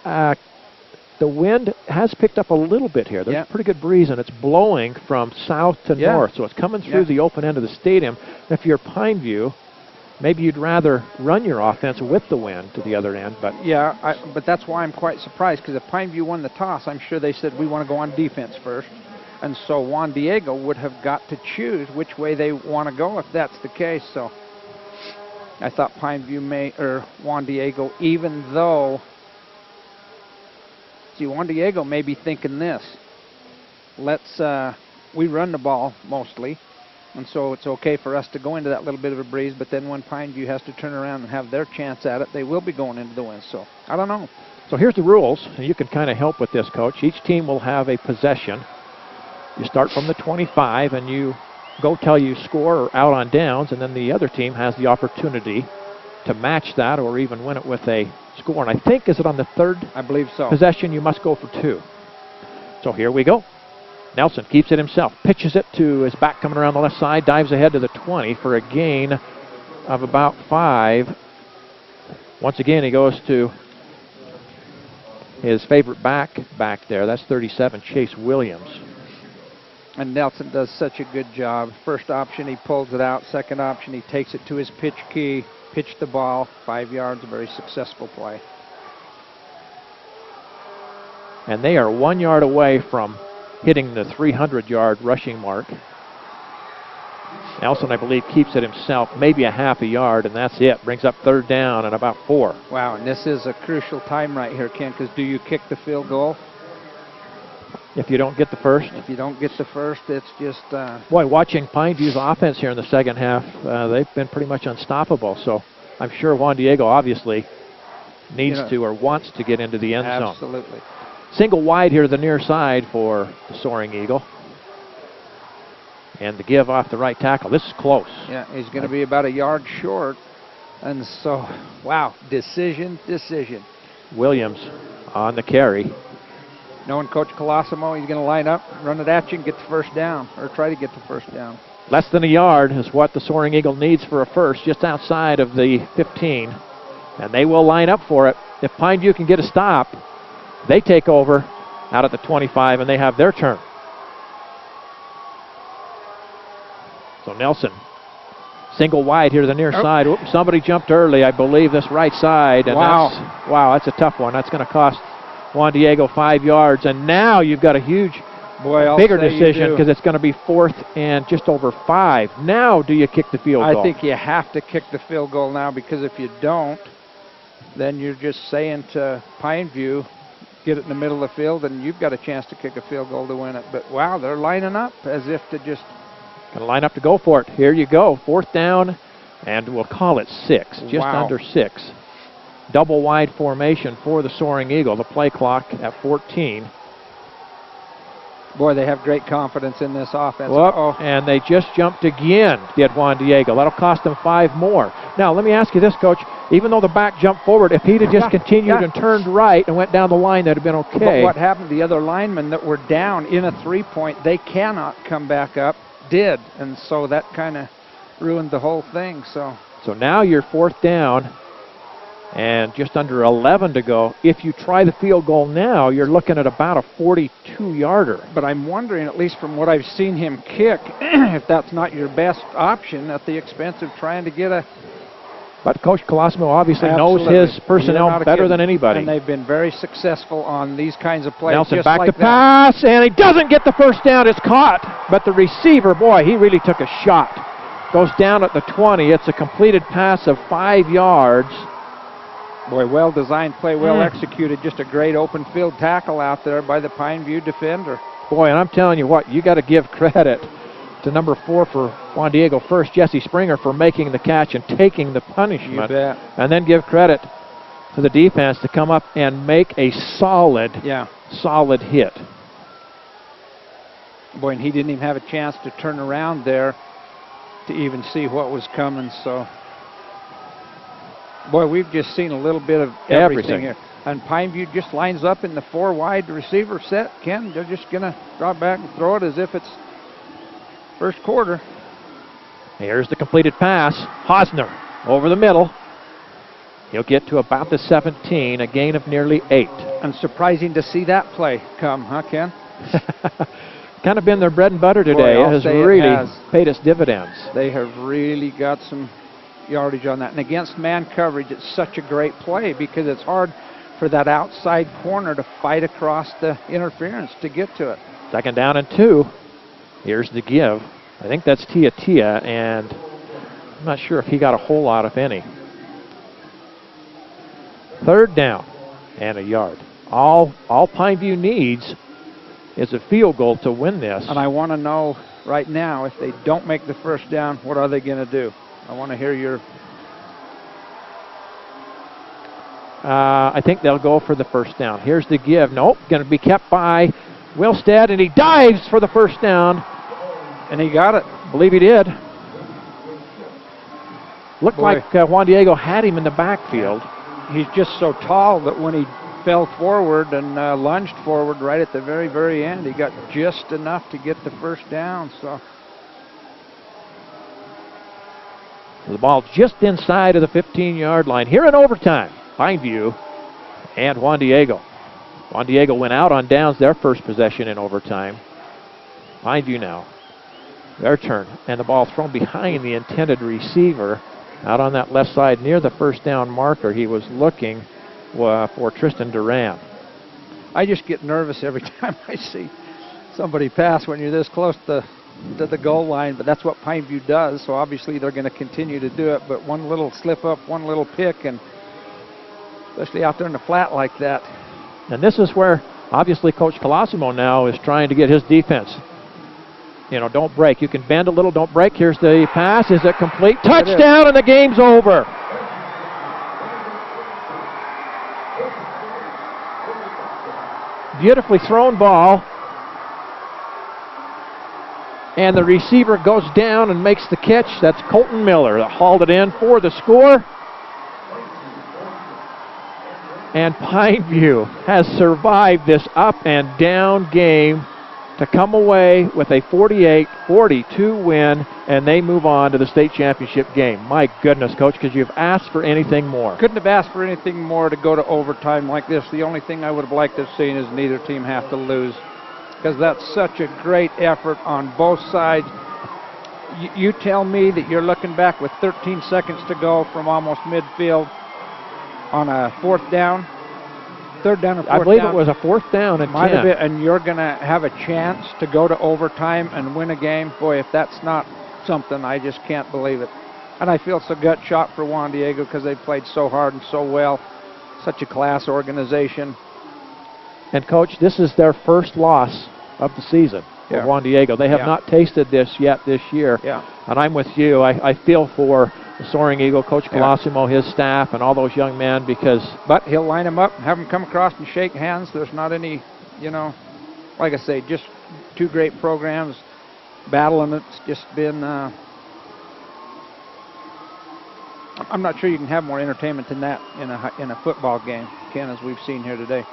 The wind has picked up a little bit here. There's a pretty good breeze, and it's blowing from south to north, so it's coming through the open end of the stadium. If you're Pineview, maybe you'd rather run your offense with the wind to the other end. But but that's why I'm quite surprised, because if Pineview won the toss, I'm sure they said we want to go on defense first. And so Juan Diego would have got to choose which way they want to go if that's the case. So I thought Pineview or Juan Diego, even though, see, Juan Diego may be thinking this. We run the ball mostly. And so it's okay for us to go into that little bit of a breeze, but then when Pineview has to turn around and have their chance at it, they will be going into the wind. So I don't know. So here's the rules, and you can kind of help with this, Coach. Each team will have a possession. You start from the 25, and you go till you score or out on downs, and then the other team has the opportunity to match that or even win it with a score. And I think, is it on the third I believe so. possession, you must go for 2. So here we go. Nelson keeps it himself, pitches it to his back coming around the left side, dives ahead to the 20 for a gain of about 5. Once again, he goes to his favorite back there. That's 37, Chase Williams. And Nelson does such a good job. First option, he pulls it out. Second option, he takes it to his pitch key, pitched the ball, 5 yards, a very successful play. And they are 1 yard away from hitting the 300-yard rushing mark. Nelson, I believe, keeps it himself, maybe a half a yard, and that's it. Brings up third down and about 4. Wow, and this is a crucial time right here, Ken, because do you kick the field goal? If you don't get the first? If you don't get the first, it's just... Boy, watching Pineview's offense here in the second half, they've been pretty much unstoppable. So I'm sure Juan Diego obviously needs to or wants to get into the end zone. Absolutely. Single wide here to the near side for the Soaring Eagle. And the give off the right tackle. This is close. Yeah, he's going to be about a yard short. And so, wow, decision. Williams on the carry. Knowing Coach Colosimo, he's going to line up, run it at you, and get the first down, or try to get the first down. Less than a yard is what the Soaring Eagle needs for a first, just outside of the 15. And they will line up for it. If Pineview can get a stop, they take over out at the 25, and they have their turn. So Nelson, single wide here to the near side. Oops, somebody jumped early, I believe, this right side. And that's a tough one. That's going to cost Juan Diego 5 yards. And now you've got a huge, bigger decision because it's going to be 4th and just over 5. Now do you kick the field goal? I think you have to kick the field goal now, because if you don't, then you're just saying to Pineview, get it in the middle of the field, and you've got a chance to kick a field goal to win it. But, wow, they're lining up as if to just... Going to line up to go for it. Here you go. 4th down, and we'll call it 6, just under 6. Double wide formation for the Soaring Eagle. The play clock at 14. Boy, they have great confidence in this offense. And they just jumped again to get Juan Diego. That'll cost them 5 more. Now, let me ask you this, Coach. Even though the back jumped forward, if he'd have just continued and turned right and went down the line, that'd have been okay. But what happened, the other linemen that were down in a 3-point, they cannot come back up, did. And so that kind of ruined the whole thing. So now you're 4th down and just under 11 to go. If you try the field goal now, you're looking at about a 42-yarder. But I'm wondering, at least from what I've seen him kick, if that's not your best option at the expense of trying to get a... But Coach Colosimo obviously knows his personnel better than anybody. And they've been very successful on these kinds of plays. Nelson just back like to pass, and he doesn't get the first down. It's caught. But the receiver, boy, he really took a shot. Goes down at the 20. It's a completed pass of 5 yards. Boy, well-designed play, well-executed. Just a great open field tackle out there by the Pineview defender. Boy, and I'm telling you what, you got to give credit to number 4 for Juan Diego first, Jesse Springer, for making the catch and taking the punishment. You bet. And then give credit to the defense to come up and make a solid hit. Boy, and he didn't even have a chance to turn around there to even see what was coming. So, boy, we've just seen a little bit of everything here. And Pineview just lines up in the 4 wide receiver set. Ken, they're just going to drop back and throw it as if it's first quarter. Here's the completed pass. Hosner over the middle. He'll get to about the 17, a gain of nearly 8. And surprising to see that play come, huh, Ken? Kind of been their bread and butter today. Boy, it has really paid us dividends. They have really got some yardage on that. And against man coverage, it's such a great play because it's hard for that outside corner to fight across the interference to get to it. 2nd down and 2. Here's the give. I think that's Tia, and I'm not sure if he got a whole lot, if any. 3rd down and a yard. All Pineview needs is a field goal to win this. And I want to know right now, if they don't make the first down, what are they going to do? I want to hear your... I think they'll go for the first down. Here's the give. Nope, going to be kept by Wilstead, and he dives for the first down. And he got it. I believe he did. Looked Boy. like Juan Diego had him in the backfield. He's just so tall that when he fell forward and lunged forward right at the very, very end, he got just enough to get the first down. So the ball just inside of the 15-yard line. Here in overtime, Pineview and Juan Diego. Juan Diego went out on downs their first possession in overtime. Pineview now, their turn. And the ball thrown behind the intended receiver out on that left side near the first down marker. He was looking for Tristan Duran. I just get nervous every time I see somebody pass when you're this close to the goal line, but that's what Pineview does, so obviously they're going to continue to do it, but one little slip up, one little pick, and especially out there in the flat like that. And this is where obviously Coach Colosimo now is trying to get his defense. You know, don't break. You can bend a little, don't break. Here's the pass. Is it complete? Touchdown, and the game's over. Beautifully thrown ball. And the receiver goes down and makes the catch. That's Colton Miller that hauled it in for the score. And Pineview has survived this up and down game to come away with a 48-42 win, and they move on to the state championship game. My goodness, Coach, because you've asked for anything more. Couldn't have asked for anything more to go to overtime like this. The only thing I would have liked to have seen is neither team have to lose, because that's such a great effort on both sides. You tell me that you're looking back with 13 seconds to go from almost midfield on a fourth down, third down or fourth down. I believe it was a fourth down and 10. And you're going to have a chance to go to overtime and win a game. Boy, if that's not something, I just can't believe it. And I feel so gut shot for Juan Diego because they played so hard and so well. Such a class organization. And, Coach, this is their first loss of the season for Juan Diego. They have not tasted this yet this year. Yeah. And I'm with you. I feel for the Soaring Eagle, Coach Colosimo, his staff, and all those young men because... But he'll line them up and have them come across and shake hands. There's not any, like I say, just two great programs battling. It's just been... I'm not sure you can have more entertainment than that in a football game, Ken, as we've seen here today.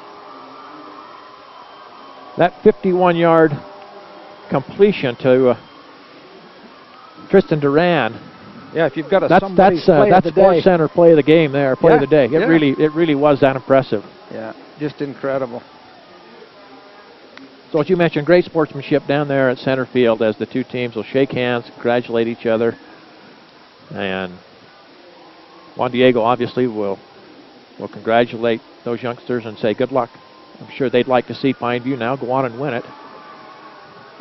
That 51-yard completion to Tristan Duran. Yeah, if you've got that's Sports Center play of the game there, play of the day. It really was that impressive. Yeah, just incredible. So as you mentioned, great sportsmanship down there at center field as the two teams will shake hands, congratulate each other, and Juan Diego obviously will congratulate those youngsters and say good luck. I'm sure they'd like to see Pineview now go on and win it.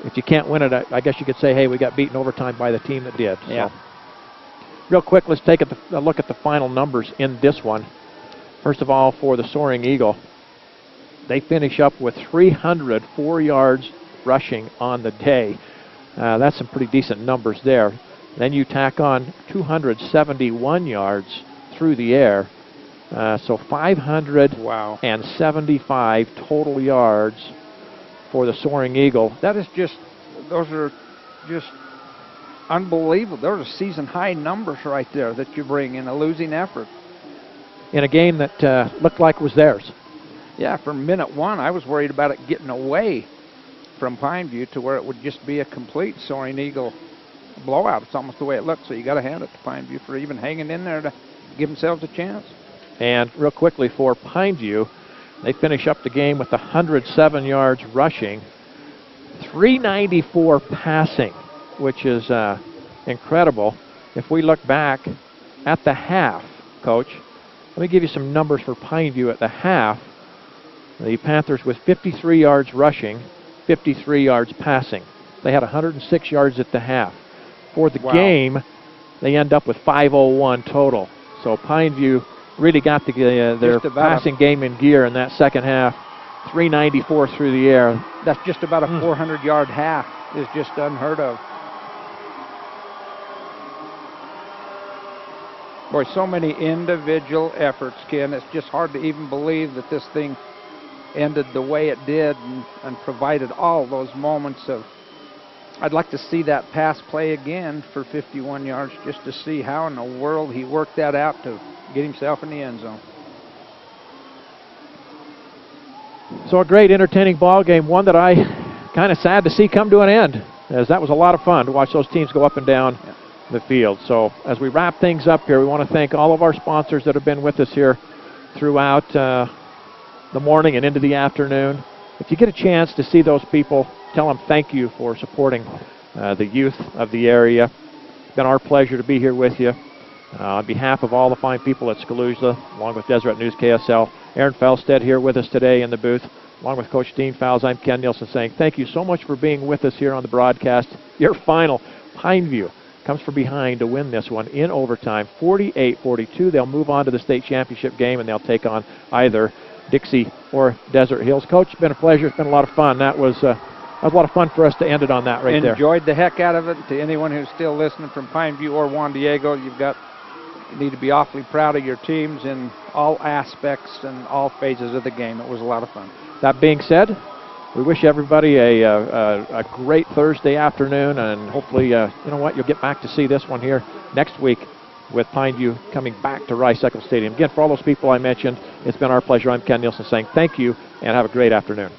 If you can't win it, I guess you could say, hey, we got beaten overtime by the team that did. Yeah. So, real quick, let's take a look at the final numbers in this one. First of all, for the Soaring Eagle, they finish up with 304 yards rushing on the day. That's some pretty decent numbers there. Then you tack on 271 yards through the air. So 575 total yards for the Soaring Eagle. Those are just unbelievable. Those are season high numbers right there that you bring in a losing effort. In a game that looked like was theirs. Yeah, from minute one, I was worried about it getting away from Pineview to where it would just be a complete Soaring Eagle blowout. It's almost the way it looked, so you got to hand it to Pineview for even hanging in there to give themselves a chance. And real quickly for Pineview, they finish up the game with 107 yards rushing, 394 passing, which is incredible. If we look back at the half, Coach, let me give you some numbers for Pineview at the half. The Panthers with 53 yards rushing, 53 yards passing. They had 106 yards at the half. For the game, they end up with 501 total. So Pineview really got their passing game in gear in that second half. 394 through the air. That's just about a 400-yard half. Is just unheard of. Boy, so many individual efforts, Ken. It's just hard to even believe that this thing ended the way it did and provided all those moments of. I'd like to see that pass play again for 51 yards just to see how in the world he worked that out to get himself in the end zone. So a great, entertaining ball game, one that I kind of sad to see come to an end, as that was a lot of fun to watch those teams go up and down the field. So as we wrap things up here, we want to thank all of our sponsors that have been with us here throughout the morning and into the afternoon. If you get a chance to see those people, tell them thank you for supporting the youth of the area. It's been our pleasure to be here with you. On behalf of all the fine people at Scaluzla, along with Deseret News KSL, Aaron Felstead here with us today in the booth, along with Coach Dean Fowles, I'm Ken Nielsen saying thank you so much for being with us here on the broadcast. Your final, Pineview, comes from behind to win this one in overtime, 48-42. They'll move on to the state championship game, and they'll take on either Dixie or Desert Hills. Coach, it's been a pleasure. It's been a lot of fun. That was a lot of fun for us to end it on that right there. Enjoyed the heck out of it. To anyone who's still listening from Pineview or Juan Diego, you need to be awfully proud of your teams in all aspects and all phases of the game. It was a lot of fun. That being said, we wish everybody a great Thursday afternoon, and hopefully, you know what, you'll get back to see this one here next week with Pineview coming back to Rice-Eccles Stadium. Again, for all those people I mentioned, it's been our pleasure. I'm Ken Nielsen saying thank you and have a great afternoon.